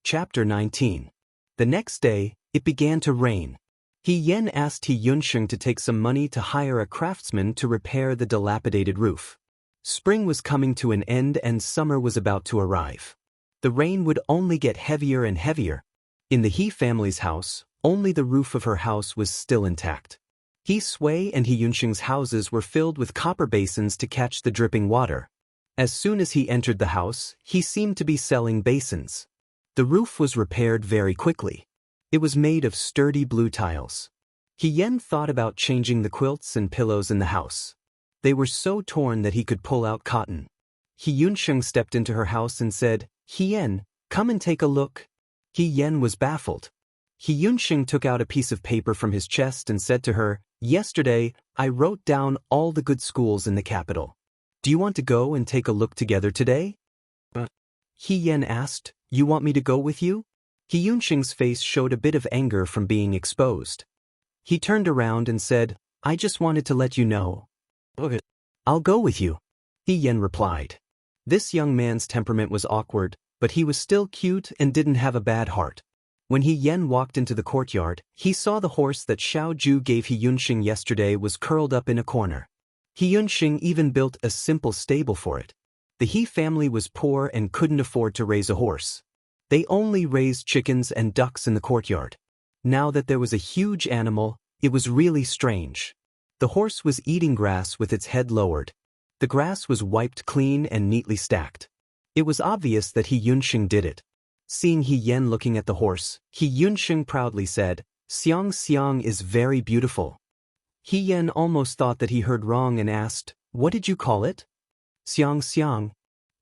Chapter 19. The next day, it began to rain. He Yen asked He Yunsheng to take some money to hire a craftsman to repair the dilapidated roof. Spring was coming to an end and summer was about to arrive. The rain would only get heavier and heavier. In the He family's house, only the roof of her house was still intact. He Sui and He Yunsheng's houses were filled with copper basins to catch the dripping water. As soon as he entered the house, he seemed to be selling basins. The roof was repaired very quickly. It was made of sturdy blue tiles. He Yen thought about changing the quilts and pillows in the house. They were so torn that he could pull out cotton. He Yunsheng stepped into her house and said, "He Yen, come and take a look." He Yen was baffled. He Yunsheng took out a piece of paper from his chest and said to her, "Yesterday, I wrote down all the good schools in the capital. Do you want to go and take a look together today?" He Yen asked, "You want me to go with you?" He Yunsheng's face showed a bit of anger from being exposed. He turned around and said, "I just wanted to let you know." "Okay, I'll go with you," He Yen replied. This young man's temperament was awkward, but he was still cute and didn't have a bad heart. When He Yen walked into the courtyard, he saw the horse that Xiaoju gave He Yunsheng yesterday was curled up in a corner. He Yunsheng even built a simple stable for it. The He family was poor and couldn't afford to raise a horse. They only raised chickens and ducks in the courtyard. Now that there was a huge animal, it was really strange. The horse was eating grass with its head lowered. The grass was wiped clean and neatly stacked. It was obvious that He Yunsheng did it. Seeing He Yen looking at the horse, He Yunsheng proudly said, "Xiang Xiang is very beautiful." He Yen almost thought that he heard wrong and asked, "What did you call it?" "Xiang Xiang."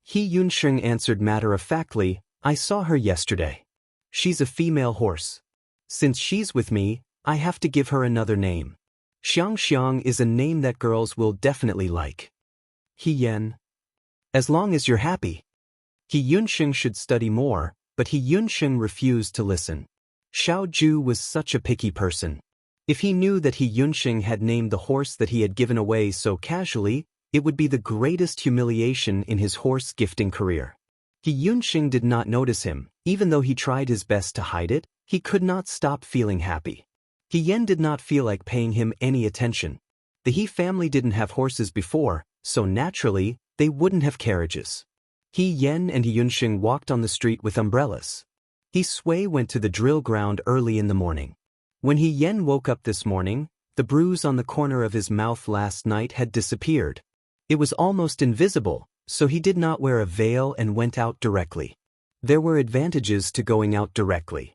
He Yunsheng answered matter-of-factly, "I saw her yesterday. She's a female horse. Since she's with me, I have to give her another name. Xiang Xiang is a name that girls will definitely like." He Yen. "As long as you're happy." He Yunsheng should study more, but He Yunsheng refused to listen. Xiaoju was such a picky person. If he knew that He Yunsheng had named the horse that he had given away so casually, it would be the greatest humiliation in his horse gifting career. He Yunsheng did not notice him. Even though he tried his best to hide it, he could not stop feeling happy. He Yen did not feel like paying him any attention. The He family didn't have horses before, so naturally, they wouldn't have carriages. He Yen and He Yunsheng walked on the street with umbrellas. He Sui went to the drill ground early in the morning. When He Yen woke up this morning, the bruise on the corner of his mouth last night had disappeared. It was almost invisible, so he did not wear a veil and went out directly. There were advantages to going out directly.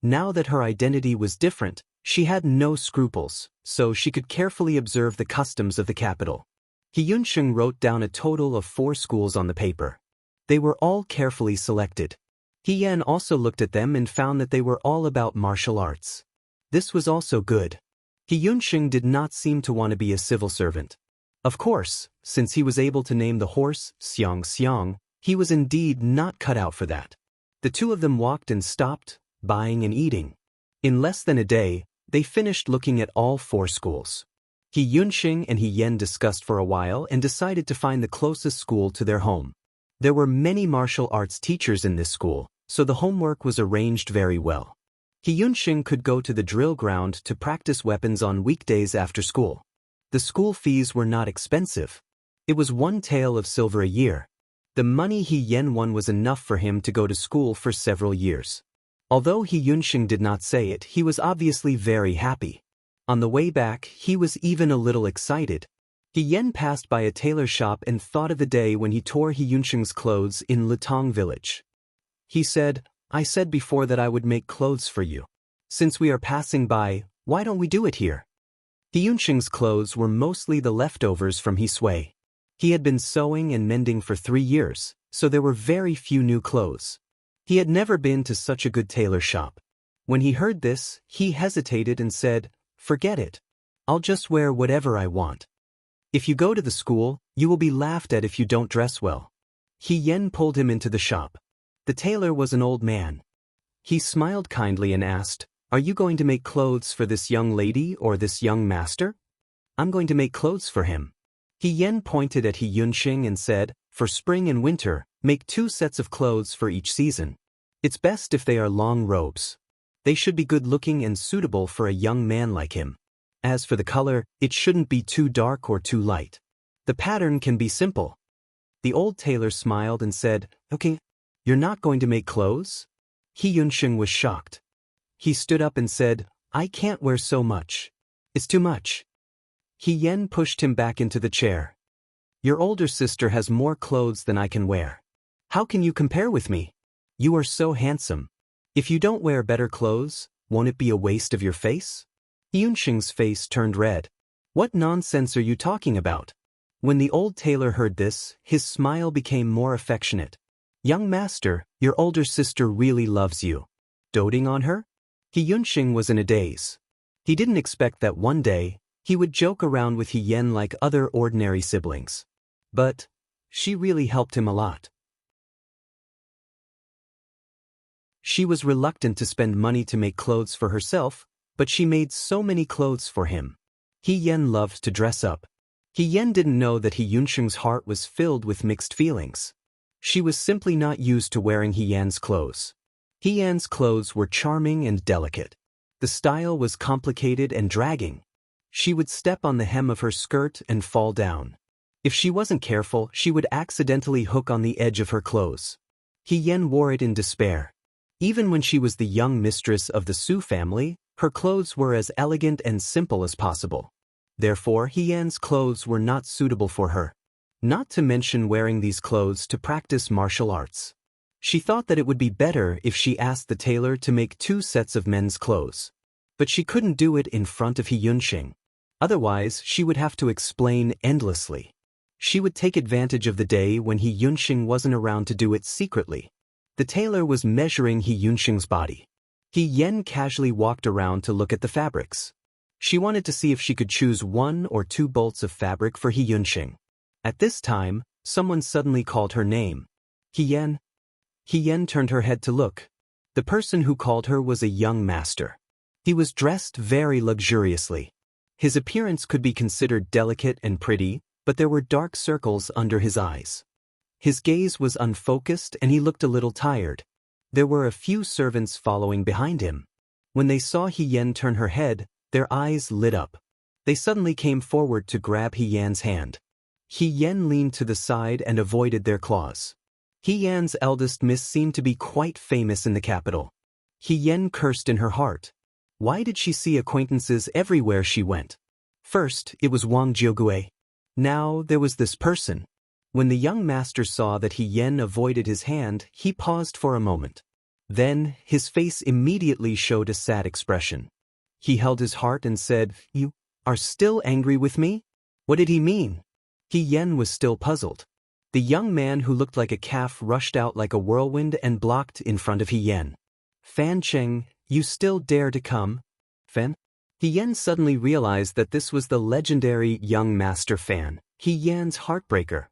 Now that her identity was different, she had no scruples, so she could carefully observe the customs of the capital. He Yunsheng wrote down a total of 4 schools on the paper. They were all carefully selected. He Yen also looked at them and found that they were all about martial arts. This was also good. He Yunsheng did not seem to want to be a civil servant. Of course, since he was able to name the horse Xiang Xiang, he was indeed not cut out for that. The two of them walked and stopped, buying and eating. In less than a day, they finished looking at all 4 schools. He Yunsheng and He Yen discussed for a while and decided to find the closest school to their home. There were many martial arts teachers in this school, so the homework was arranged very well. He Yunsheng could go to the drill ground to practice weapons on weekdays after school. The school fees were not expensive. It was 1 tael of silver a year. The money He Yen won was enough for him to go to school for several years. Although He Yunsheng did not say it, he was obviously very happy. On the way back, he was even a little excited. He Yen passed by a tailor shop and thought of the day when he tore He Yunsheng's clothes in Lutong village. He said, "I said before that I would make clothes for you. Since we are passing by, why don't we do it here?" He Yunsheng's clothes were mostly the leftovers from He Sui. He had been sewing and mending for 3 years, so there were very few new clothes. He had never been to such a good tailor shop. When he heard this, he hesitated and said, "Forget it. I'll just wear whatever I want. If you go to the school, you will be laughed at if you don't dress well." He Yen pulled him into the shop. The tailor was an old man. He smiled kindly and asked, "Are you going to make clothes for this young lady or this young master?" "I'm going to make clothes for him." He Yen pointed at He Yunsheng and said, "For spring and winter, make 2 sets of clothes for each season. It's best if they are long robes. They should be good-looking and suitable for a young man like him. As for the color, it shouldn't be too dark or too light. The pattern can be simple." The old tailor smiled and said, "Okay, you're not going to make clothes?" He Yunsheng was shocked. He stood up and said, "I can't wear so much. It's too much." He Yen pushed him back into the chair. "Your older sister has more clothes than I can wear. How can you compare with me? You are so handsome. If you don't wear better clothes, won't it be a waste of your face?" Yunsheng's face turned red. "What nonsense are you talking about?" When the old tailor heard this, his smile became more affectionate. "Young master, your older sister really loves you." Doting on her? He Yunsheng was in a daze. He didn't expect that one day, he would joke around with He Yen like other ordinary siblings. But she really helped him a lot. She was reluctant to spend money to make clothes for herself, but she made so many clothes for him. He Yen loved to dress up. He Yen didn't know that He Yunsheng's heart was filled with mixed feelings. She was simply not used to wearing He Yan's clothes. He Yan's clothes were charming and delicate. The style was complicated and dragging. She would step on the hem of her skirt and fall down. If she wasn't careful, she would accidentally hook on the edge of her clothes. He Yen wore it in despair. Even when she was the young mistress of the Su family, her clothes were as elegant and simple as possible. Therefore, He Yan's clothes were not suitable for her. Not to mention wearing these clothes to practice martial arts. She thought that it would be better if she asked the tailor to make 2 sets of men's clothes. But she couldn't do it in front of He Yunsheng. Otherwise, she would have to explain endlessly. She would take advantage of the day when He Yunsheng wasn't around to do it secretly. The tailor was measuring He Yunsheng's body. He Yen casually walked around to look at the fabrics. She wanted to see if she could choose 1 or 2 bolts of fabric for He Yunsheng. At this time, someone suddenly called her name. "He Yen." He Yen turned her head to look. The person who called her was a young master. He was dressed very luxuriously. His appearance could be considered delicate and pretty, but there were dark circles under his eyes. His gaze was unfocused and he looked a little tired. There were a few servants following behind him. When they saw He Yen turn her head, their eyes lit up. They suddenly came forward to grab He Yan's hand. He Yen leaned to the side and avoided their claws. He Yan's eldest miss seemed to be quite famous in the capital. He Yen cursed in her heart. Why did she see acquaintances everywhere she went? First, it was Wang Jiugue. Now, there was this person. When the young master saw that He Yen avoided his hand, he paused for a moment. Then, his face immediately showed a sad expression. He held his heart and said, "You are still angry with me?" What did he mean? He Yen was still puzzled. The young man who looked like a calf rushed out like a whirlwind and blocked in front of He Yen. "Fan Cheng, you still dare to come?" Fan? He Yen suddenly realized that this was the legendary young master Fan, He Yen's heartbreaker.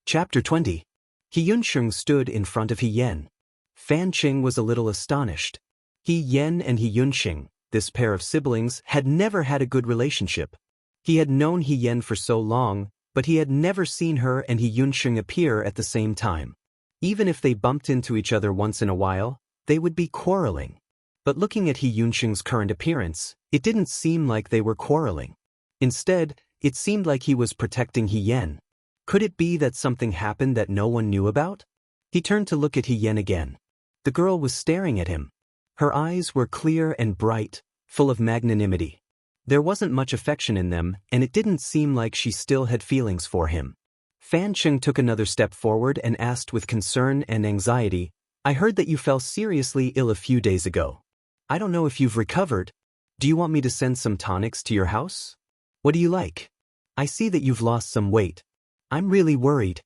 Chapter 20. He Yunsheng stood in front of He Yen. Fan Cheng was a little astonished. He Yen and He Yunsheng, this pair of siblings, had never had a good relationship. He had known He Yen for so long, but he had never seen her and He Yunsheng appear at the same time. Even if they bumped into each other once in a while, they would be quarreling. But looking at He Yunsheng's current appearance, it didn't seem like they were quarreling. Instead, it seemed like he was protecting He Yen. Could it be that something happened that no one knew about? He turned to look at He Yen again. The girl was staring at him. Her eyes were clear and bright, full of magnanimity. There wasn't much affection in them, and it didn't seem like she still had feelings for him. Fan Cheng took another step forward and asked with concern and anxiety, "I heard that you fell seriously ill a few days ago. I don't know if you've recovered. Do you want me to send some tonics to your house? What do you like? I see that you've lost some weight. I'm really worried."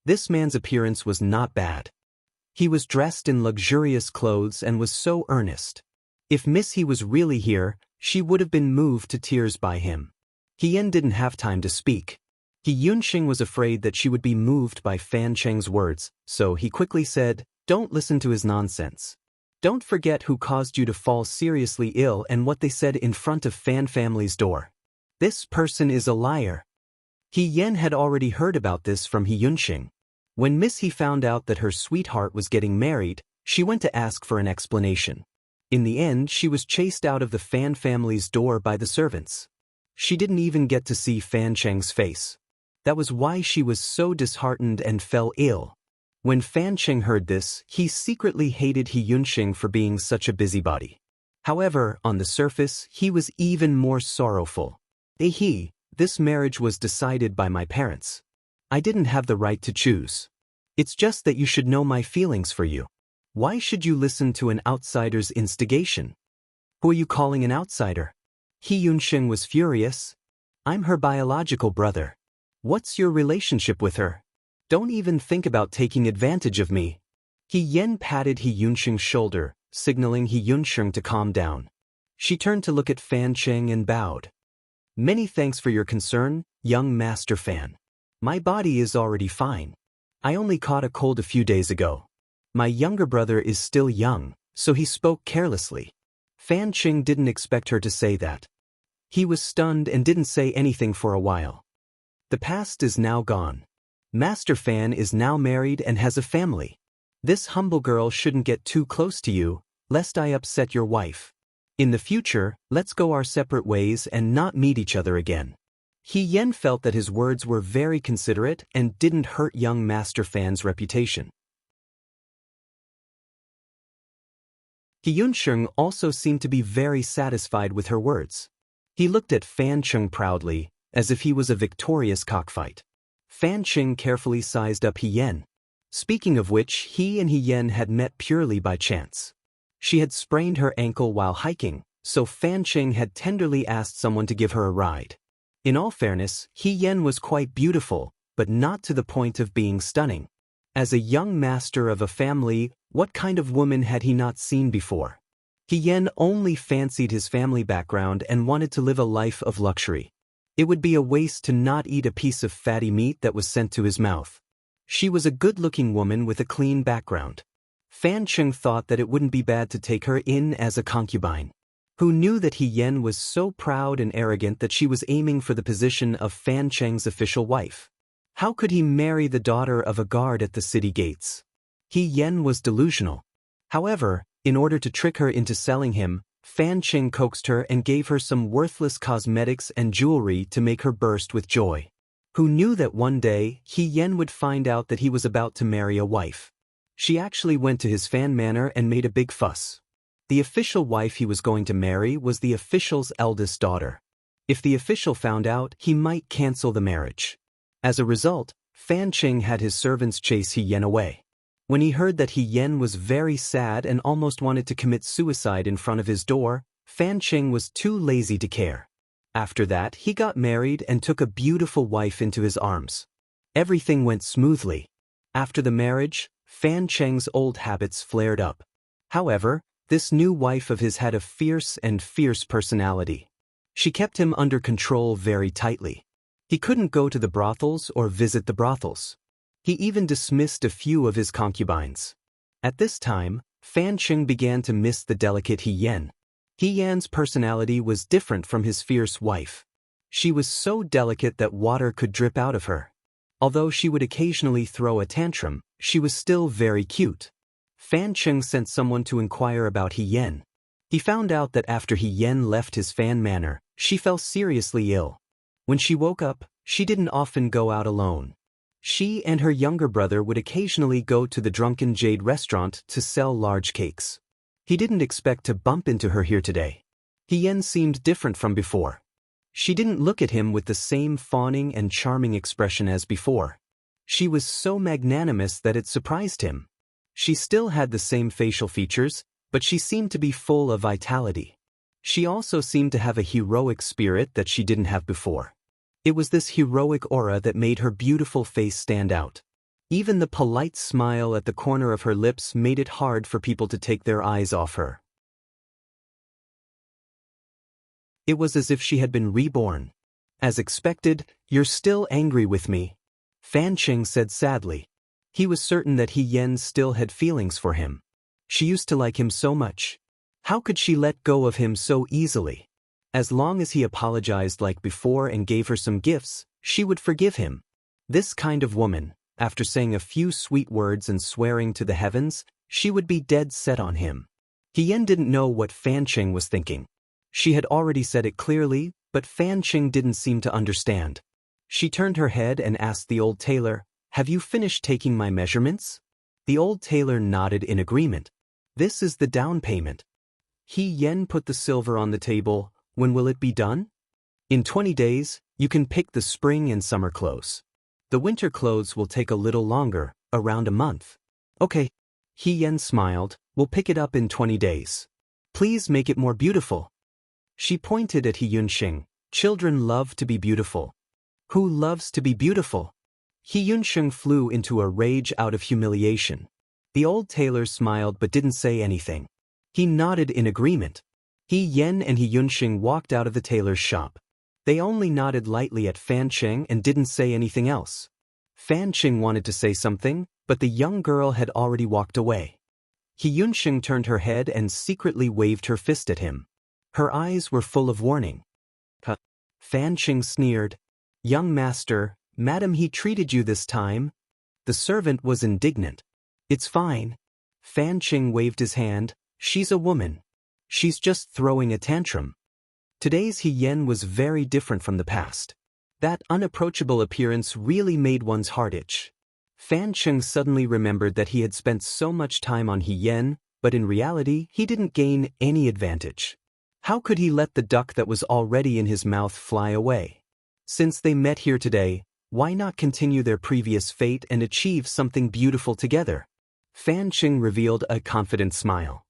This man's appearance was not bad. He was dressed in luxurious clothes and was so earnest. If Miss He was really here, she would have been moved to tears by him. He Yen didn't have time to speak. He Yunsheng was afraid that she would be moved by Fan Cheng's words, so he quickly said, "Don't listen to his nonsense. Don't forget who caused you to fall seriously ill and what they said in front of Fan family's door. This person is a liar." He Yen had already heard about this from He Yunsheng. When Miss He found out that her sweetheart was getting married, she went to ask for an explanation. In the end, she was chased out of the Fan family's door by the servants. She didn't even get to see Fan Cheng's face. That was why she was so disheartened and fell ill. When Fan Cheng heard this, he secretly hated He Yunsheng for being such a busybody. However, on the surface, he was even more sorrowful. This marriage was decided by my parents. I didn't have the right to choose. It's just that you should know my feelings for you. Why should you listen to an outsider's instigation? Who are you calling an outsider? He Yunsheng was furious. I'm her biological brother. What's your relationship with her? Don't even think about taking advantage of me. He Yen patted He Yunsheng's shoulder, signaling He Yunsheng to calm down. She turned to look at Fan Cheng and bowed. Many thanks for your concern, young Master Fan. My body is already fine. I only caught a cold a few days ago. My younger brother is still young, so he spoke carelessly. Fan Cheng didn't expect her to say that. He was stunned and didn't say anything for a while. The past is now gone. Master Fan is now married and has a family. This humble girl shouldn't get too close to you, lest I upset your wife. In the future, let's go our separate ways and not meet each other again. He Yen felt that his words were very considerate and didn't hurt young Master Fan's reputation. He Yunsheng also seemed to be very satisfied with her words. He looked at Fan Cheng proudly, as if he was a victorious cockfight. Fan Cheng carefully sized up He Yen. Speaking of which, he and He Yen had met purely by chance. She had sprained her ankle while hiking, so Fan Cheng had tenderly asked someone to give her a ride. In all fairness, He Yen was quite beautiful, but not to the point of being stunning. As a young master of a family, what kind of woman had he not seen before? He Yen only fancied his family background and wanted to live a life of luxury. It would be a waste to not eat a piece of fatty meat that was sent to his mouth. She was a good-looking woman with a clean background. Fan Cheng thought that it wouldn't be bad to take her in as a concubine. Who knew that He Yen was so proud and arrogant that she was aiming for the position of Fan Cheng's official wife? How could he marry the daughter of a guard at the city gates? He Yen was delusional. However, in order to trick her into selling him, Fan Cheng coaxed her and gave her some worthless cosmetics and jewelry to make her burst with joy. who knew that one day He Yen would find out that he was about to marry a wife. She actually went to his fan manor and made a big fuss. The official wife he was going to marry was the official's eldest daughter. If the official found out, he might cancel the marriage. As a result, Fan Qing had his servants chase He Yen away. When he heard that He Yen was very sad and almost wanted to commit suicide in front of his door, Fan Qing was too lazy to care. After that, he got married and took a beautiful wife into his arms. Everything went smoothly. After the marriage, Fan Qing's old habits flared up. However, this new wife of his had a fierce personality. She kept him under control very tightly. He couldn't go to the brothels or visit the brothels. He even dismissed a few of his concubines. At this time, Fan Qing began to miss the delicate He Yen. He Yan's personality was different from his fierce wife. She was so delicate that water could drip out of her. Although she would occasionally throw a tantrum, she was still very cute. Fan Qing sent someone to inquire about He Yen. He found out that after He Yen left his fan manor, she fell seriously ill. When she woke up, she didn't often go out alone. She and her younger brother would occasionally go to the Drunken Jade restaurant to sell large cakes. He didn't expect to bump into her here today. He Yen seemed different from before. She didn't look at him with the same fawning and charming expression as before. She was so magnanimous that it surprised him. She still had the same facial features, but she seemed to be full of vitality. She also seemed to have a heroic spirit that she didn't have before. It was this heroic aura that made her beautiful face stand out. Even the polite smile at the corner of her lips made it hard for people to take their eyes off her. It was as if she had been reborn. As expected, "You're still angry with me," Fan Qing said sadly. He was certain that He Yen still had feelings for him. She used to like him so much. How could she let go of him so easily? As long as he apologized like before and gave her some gifts, she would forgive him. This kind of woman, after saying a few sweet words and swearing to the heavens, she would be dead set on him. He Yen didn't know what Fan Qing was thinking. She had already said it clearly, but Fan Qing didn't seem to understand. She turned her head and asked the old tailor, "Have you finished taking my measurements?" The old tailor nodded in agreement. "This is the down payment." He Yen put the silver on the table. "When will it be done?" "In 20 days, you can pick the spring and summer clothes. The winter clothes will take a little longer, around a month." "Okay." He Yen smiled. "We'll pick it up in 20 days. Please make it more beautiful." She pointed at He Yunxing. "Children love to be beautiful." "Who loves to be beautiful?" He Yunxing flew into a rage out of humiliation. The old tailor smiled but didn't say anything. He nodded in agreement. He Yen and He Yunxing walked out of the tailor's shop. They only nodded lightly at Fan Qing and didn't say anything else. Fan Qing wanted to say something, but the young girl had already walked away. He Yunxing turned her head and secretly waved her fist at him. Her eyes were full of warning. "Huh." Fan Qing sneered. "Young master, madam, he treated you this time." The servant was indignant. "It's fine." Fan Qing waved his hand. "She's a woman. She's just throwing a tantrum." Today's He Yen was very different from the past. That unapproachable appearance really made one's heart itch. Fan Qing suddenly remembered that he had spent so much time on He Yen, but in reality he didn't gain any advantage. How could he let the duck that was already in his mouth fly away? Since they met here today, why not continue their previous fate and achieve something beautiful together? Fan Qing revealed a confident smile.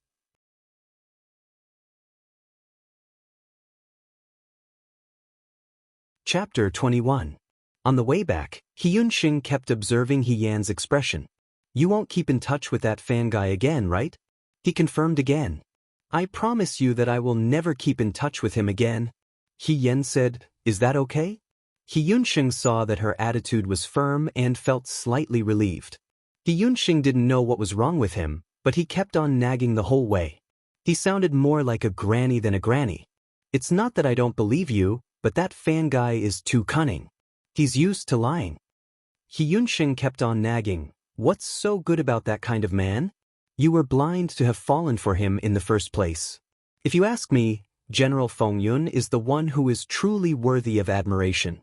Chapter 21. On the way back, He Yunxing kept observing He Yan's expression. "You won't keep in touch with that fan guy again, right?" He confirmed again. "I promise you that I will never keep in touch with him again." He Yen said, "Is that okay?" He Yunxing saw that her attitude was firm and felt slightly relieved. He Yunxing didn't know what was wrong with him, but he kept on nagging the whole way. He sounded more like a granny than a granny. "It's not that I don't believe you, but that fan guy is too cunning. He's used to lying." He Yunxing kept on nagging. "What's so good about that kind of man? You were blind to have fallen for him in the first place. If you ask me, General Feng Yun is the one who is truly worthy of admiration."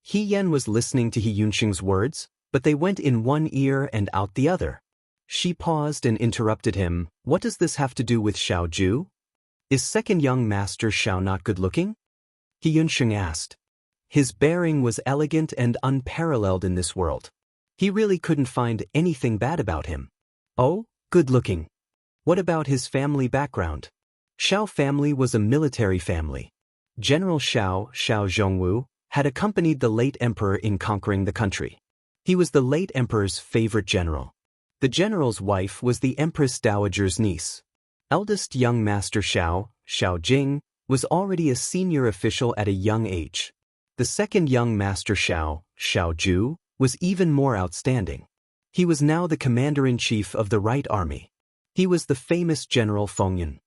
He Yan was listening to He Yunsheng's words, but they went in one ear and out the other. She paused and interrupted him. What does this have to do with Xiao Ju? Is second young master Xiao not good-looking? He Yunsheng asked. His bearing was elegant and unparalleled in this world. He really couldn't find anything bad about him. Oh, good-looking. What about his family background? Xiao family was a military family. General Xiao Zhongwu, had accompanied the late emperor in conquering the country. He was the late emperor's favorite general. The general's wife was the empress dowager's niece. Eldest young master Xiao Jing, was already a senior official at a young age. The second young master Xiao Ju, was even more outstanding. He was now the commander-in-chief of the Right Army. He was the famous General Fengyan.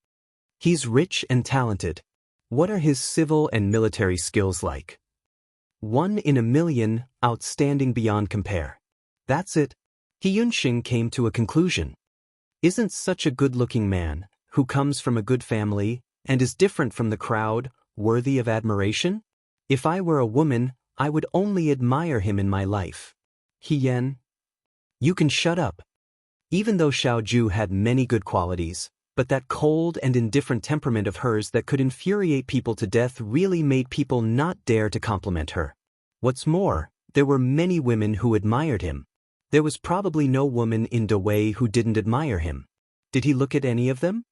He's rich and talented. What are his civil and military skills like? 1 in a million, outstanding beyond compare. That's it. He Yunsheng came to a conclusion. Isn't such a good-looking man, who comes from a good family, and is different from the crowd, worthy of admiration? If I were a woman, I would only admire him in my life. He Yan. You can shut up. Even though Xiao Ju had many good qualities, but that cold and indifferent temperament of hers that could infuriate people to death really made people not dare to compliment her. What's more, there were many women who admired him. There was probably no woman in Dawei who didn't admire him. Did he look at any of them?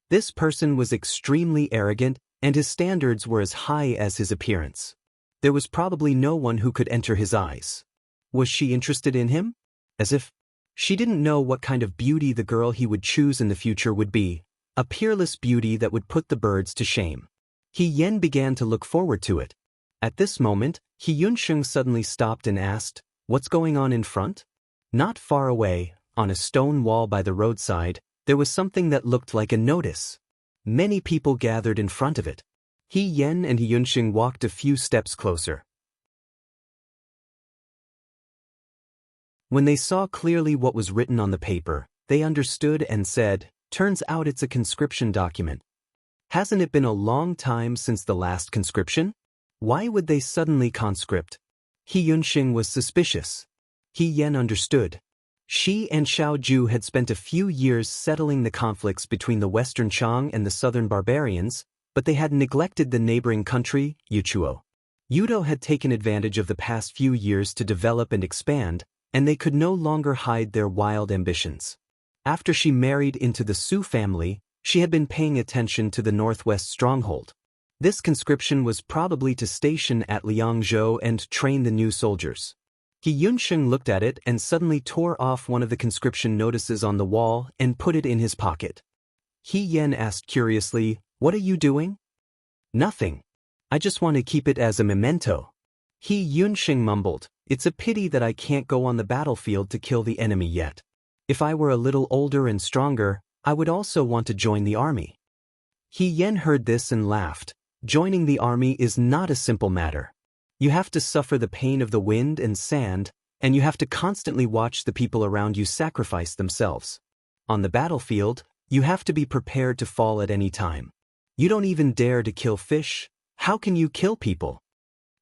This person was extremely arrogant, and his standards were as high as his appearance. There was probably no one who could enter his eyes. Was she interested in him? As if she didn't know what kind of beauty the girl he would choose in the future would be, a peerless beauty that would put the birds to shame. He Yan began to look forward to it. At this moment, He Yunsheng suddenly stopped and asked, "What's going on in front?" Not far away, on a stone wall by the roadside, there was something that looked like a notice. Many people gathered in front of it. He Yan and He Yunsheng walked a few steps closer. When they saw clearly what was written on the paper, they understood and said, "Turns out it's a conscription document. Hasn't it been a long time since the last conscription? Why would they suddenly conscript?" He Yunsheng was suspicious. He Yan understood. She and Xiao Ju had spent a few years settling the conflicts between the Western Chang and the Southern barbarians, but they had neglected the neighboring country, Yuchuo. Yudo had taken advantage of the past few years to develop and expand, and they could no longer hide their wild ambitions. After she married into the Su family, she had been paying attention to the northwest stronghold. This conscription was probably to station at Liangzhou and train the new soldiers. He Yunsheng looked at it and suddenly tore off one of the conscription notices on the wall and put it in his pocket. He Yan asked curiously, "What are you doing?" "Nothing. I just want to keep it as a memento." He Yunsheng mumbled, "It's a pity that I can't go on the battlefield to kill the enemy yet. If I were a little older and stronger, I would also want to join the army." He Yan heard this and laughed. Joining the army is not a simple matter. You have to suffer the pain of the wind and sand, and you have to constantly watch the people around you sacrifice themselves. On the battlefield, you have to be prepared to fall at any time. You don't even dare to kill fish. How can you kill people?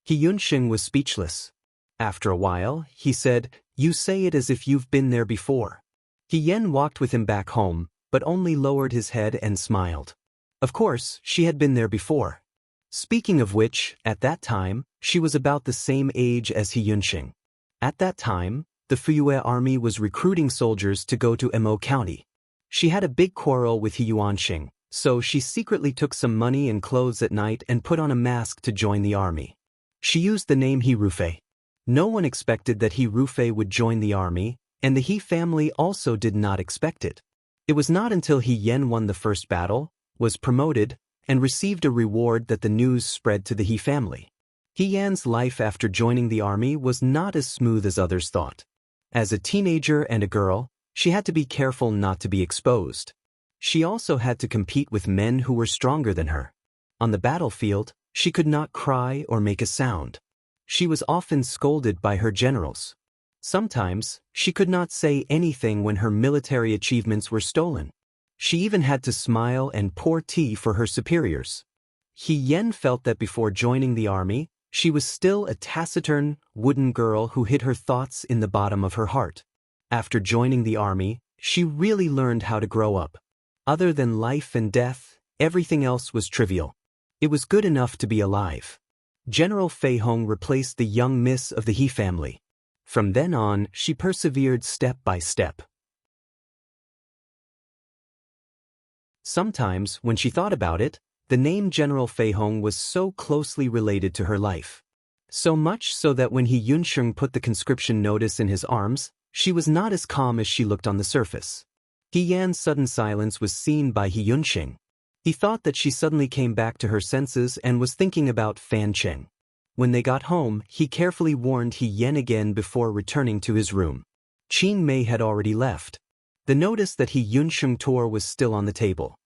He Yunsheng was speechless. After a while, he said, "You say it as if you've been there before." He Yan walked with him back home, but only lowered his head and smiled. Of course, she had been there before. Speaking of which, at that time, she was about the same age as He Yunsheng. At that time, the Fuyue army was recruiting soldiers to go to Mo County. She had a big quarrel with He Yuansheng, so she secretly took some money and clothes at night and put on a mask to join the army. She used the name He Rufei. No one expected that He Rufei would join the army, and the He family also did not expect it. It was not until He Yan won the first battle, was promoted, and received a reward that the news spread to the He family. He Yan's life after joining the army was not as smooth as others thought. As a teenager and a girl, she had to be careful not to be exposed. She also had to compete with men who were stronger than her. On the battlefield, she could not cry or make a sound. She was often scolded by her generals. Sometimes, she could not say anything when her military achievements were stolen. She even had to smile and pour tea for her superiors. He Yan felt that before joining the army, She was still a taciturn, wooden girl who hid her thoughts in the bottom of her heart. After joining the army, she really learned how to grow up. Other than life and death, everything else was trivial. It was good enough to be alive. General Fei Hong replaced the young miss of the He family. From then on, she persevered step by step. Sometimes, when she thought about it, the name General Fei Hong was so closely related to her life. So much so that when He Yunsheng put the conscription notice in his arms, she was not as calm as she looked on the surface. He Yan's sudden silence was seen by He Yunsheng. He thought that she suddenly came back to her senses and was thinking about Fan Cheng. When they got home, he carefully warned He Yan again before returning to his room. Qing Mei had already left. The notice that He Yunsheng tore was still on the table.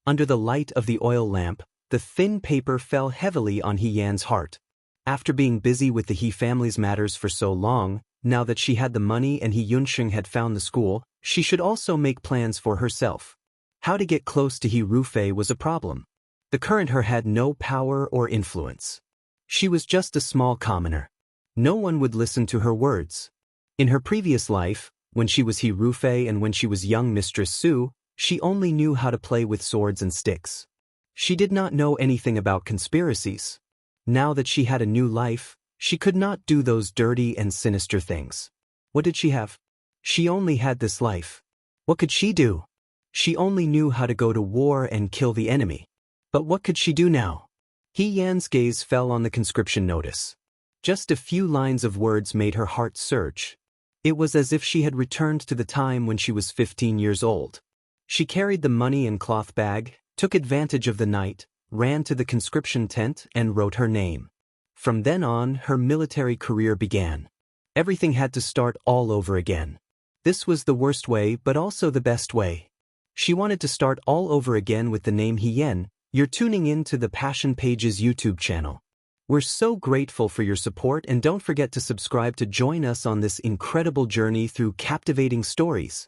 Under the light of the oil lamp, the thin paper fell heavily on He Yan's heart. After being busy with the He family's matters for so long, now that she had the money and He Yunsheng had found the school, she should also make plans for herself. How to get close to He Rufei was a problem. The current her had no power or influence. She was just a small commoner. No one would listen to her words. In her previous life, when she was He Rufei and when she was young Mistress Su, she only knew how to play with swords and sticks. She did not know anything about conspiracies. Now that she had a new life, she could not do those dirty and sinister things. What did she have? She only had this life. What could she do? She only knew how to go to war and kill the enemy. But what could she do now? He Yan's gaze fell on the conscription notice. Just a few lines of words made her heart surge. It was as if she had returned to the time when she was 15 years old. She carried the money and cloth bag, took advantage of the night, ran to the conscription tent and wrote her name. From then on, her military career began. Everything had to start all over again. This was the worst way but also the best way. She wanted to start all over again with the name He Yan. You're tuning in to the Passion Pages YouTube channel. We're so grateful for your support and don't forget to subscribe to join us on this incredible journey through captivating stories.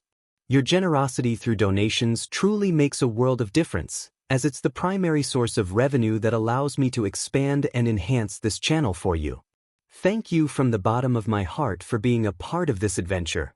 Your generosity through donations truly makes a world of difference, as it's the primary source of revenue that allows me to expand and enhance this channel for you. Thank you from the bottom of my heart for being a part of this adventure.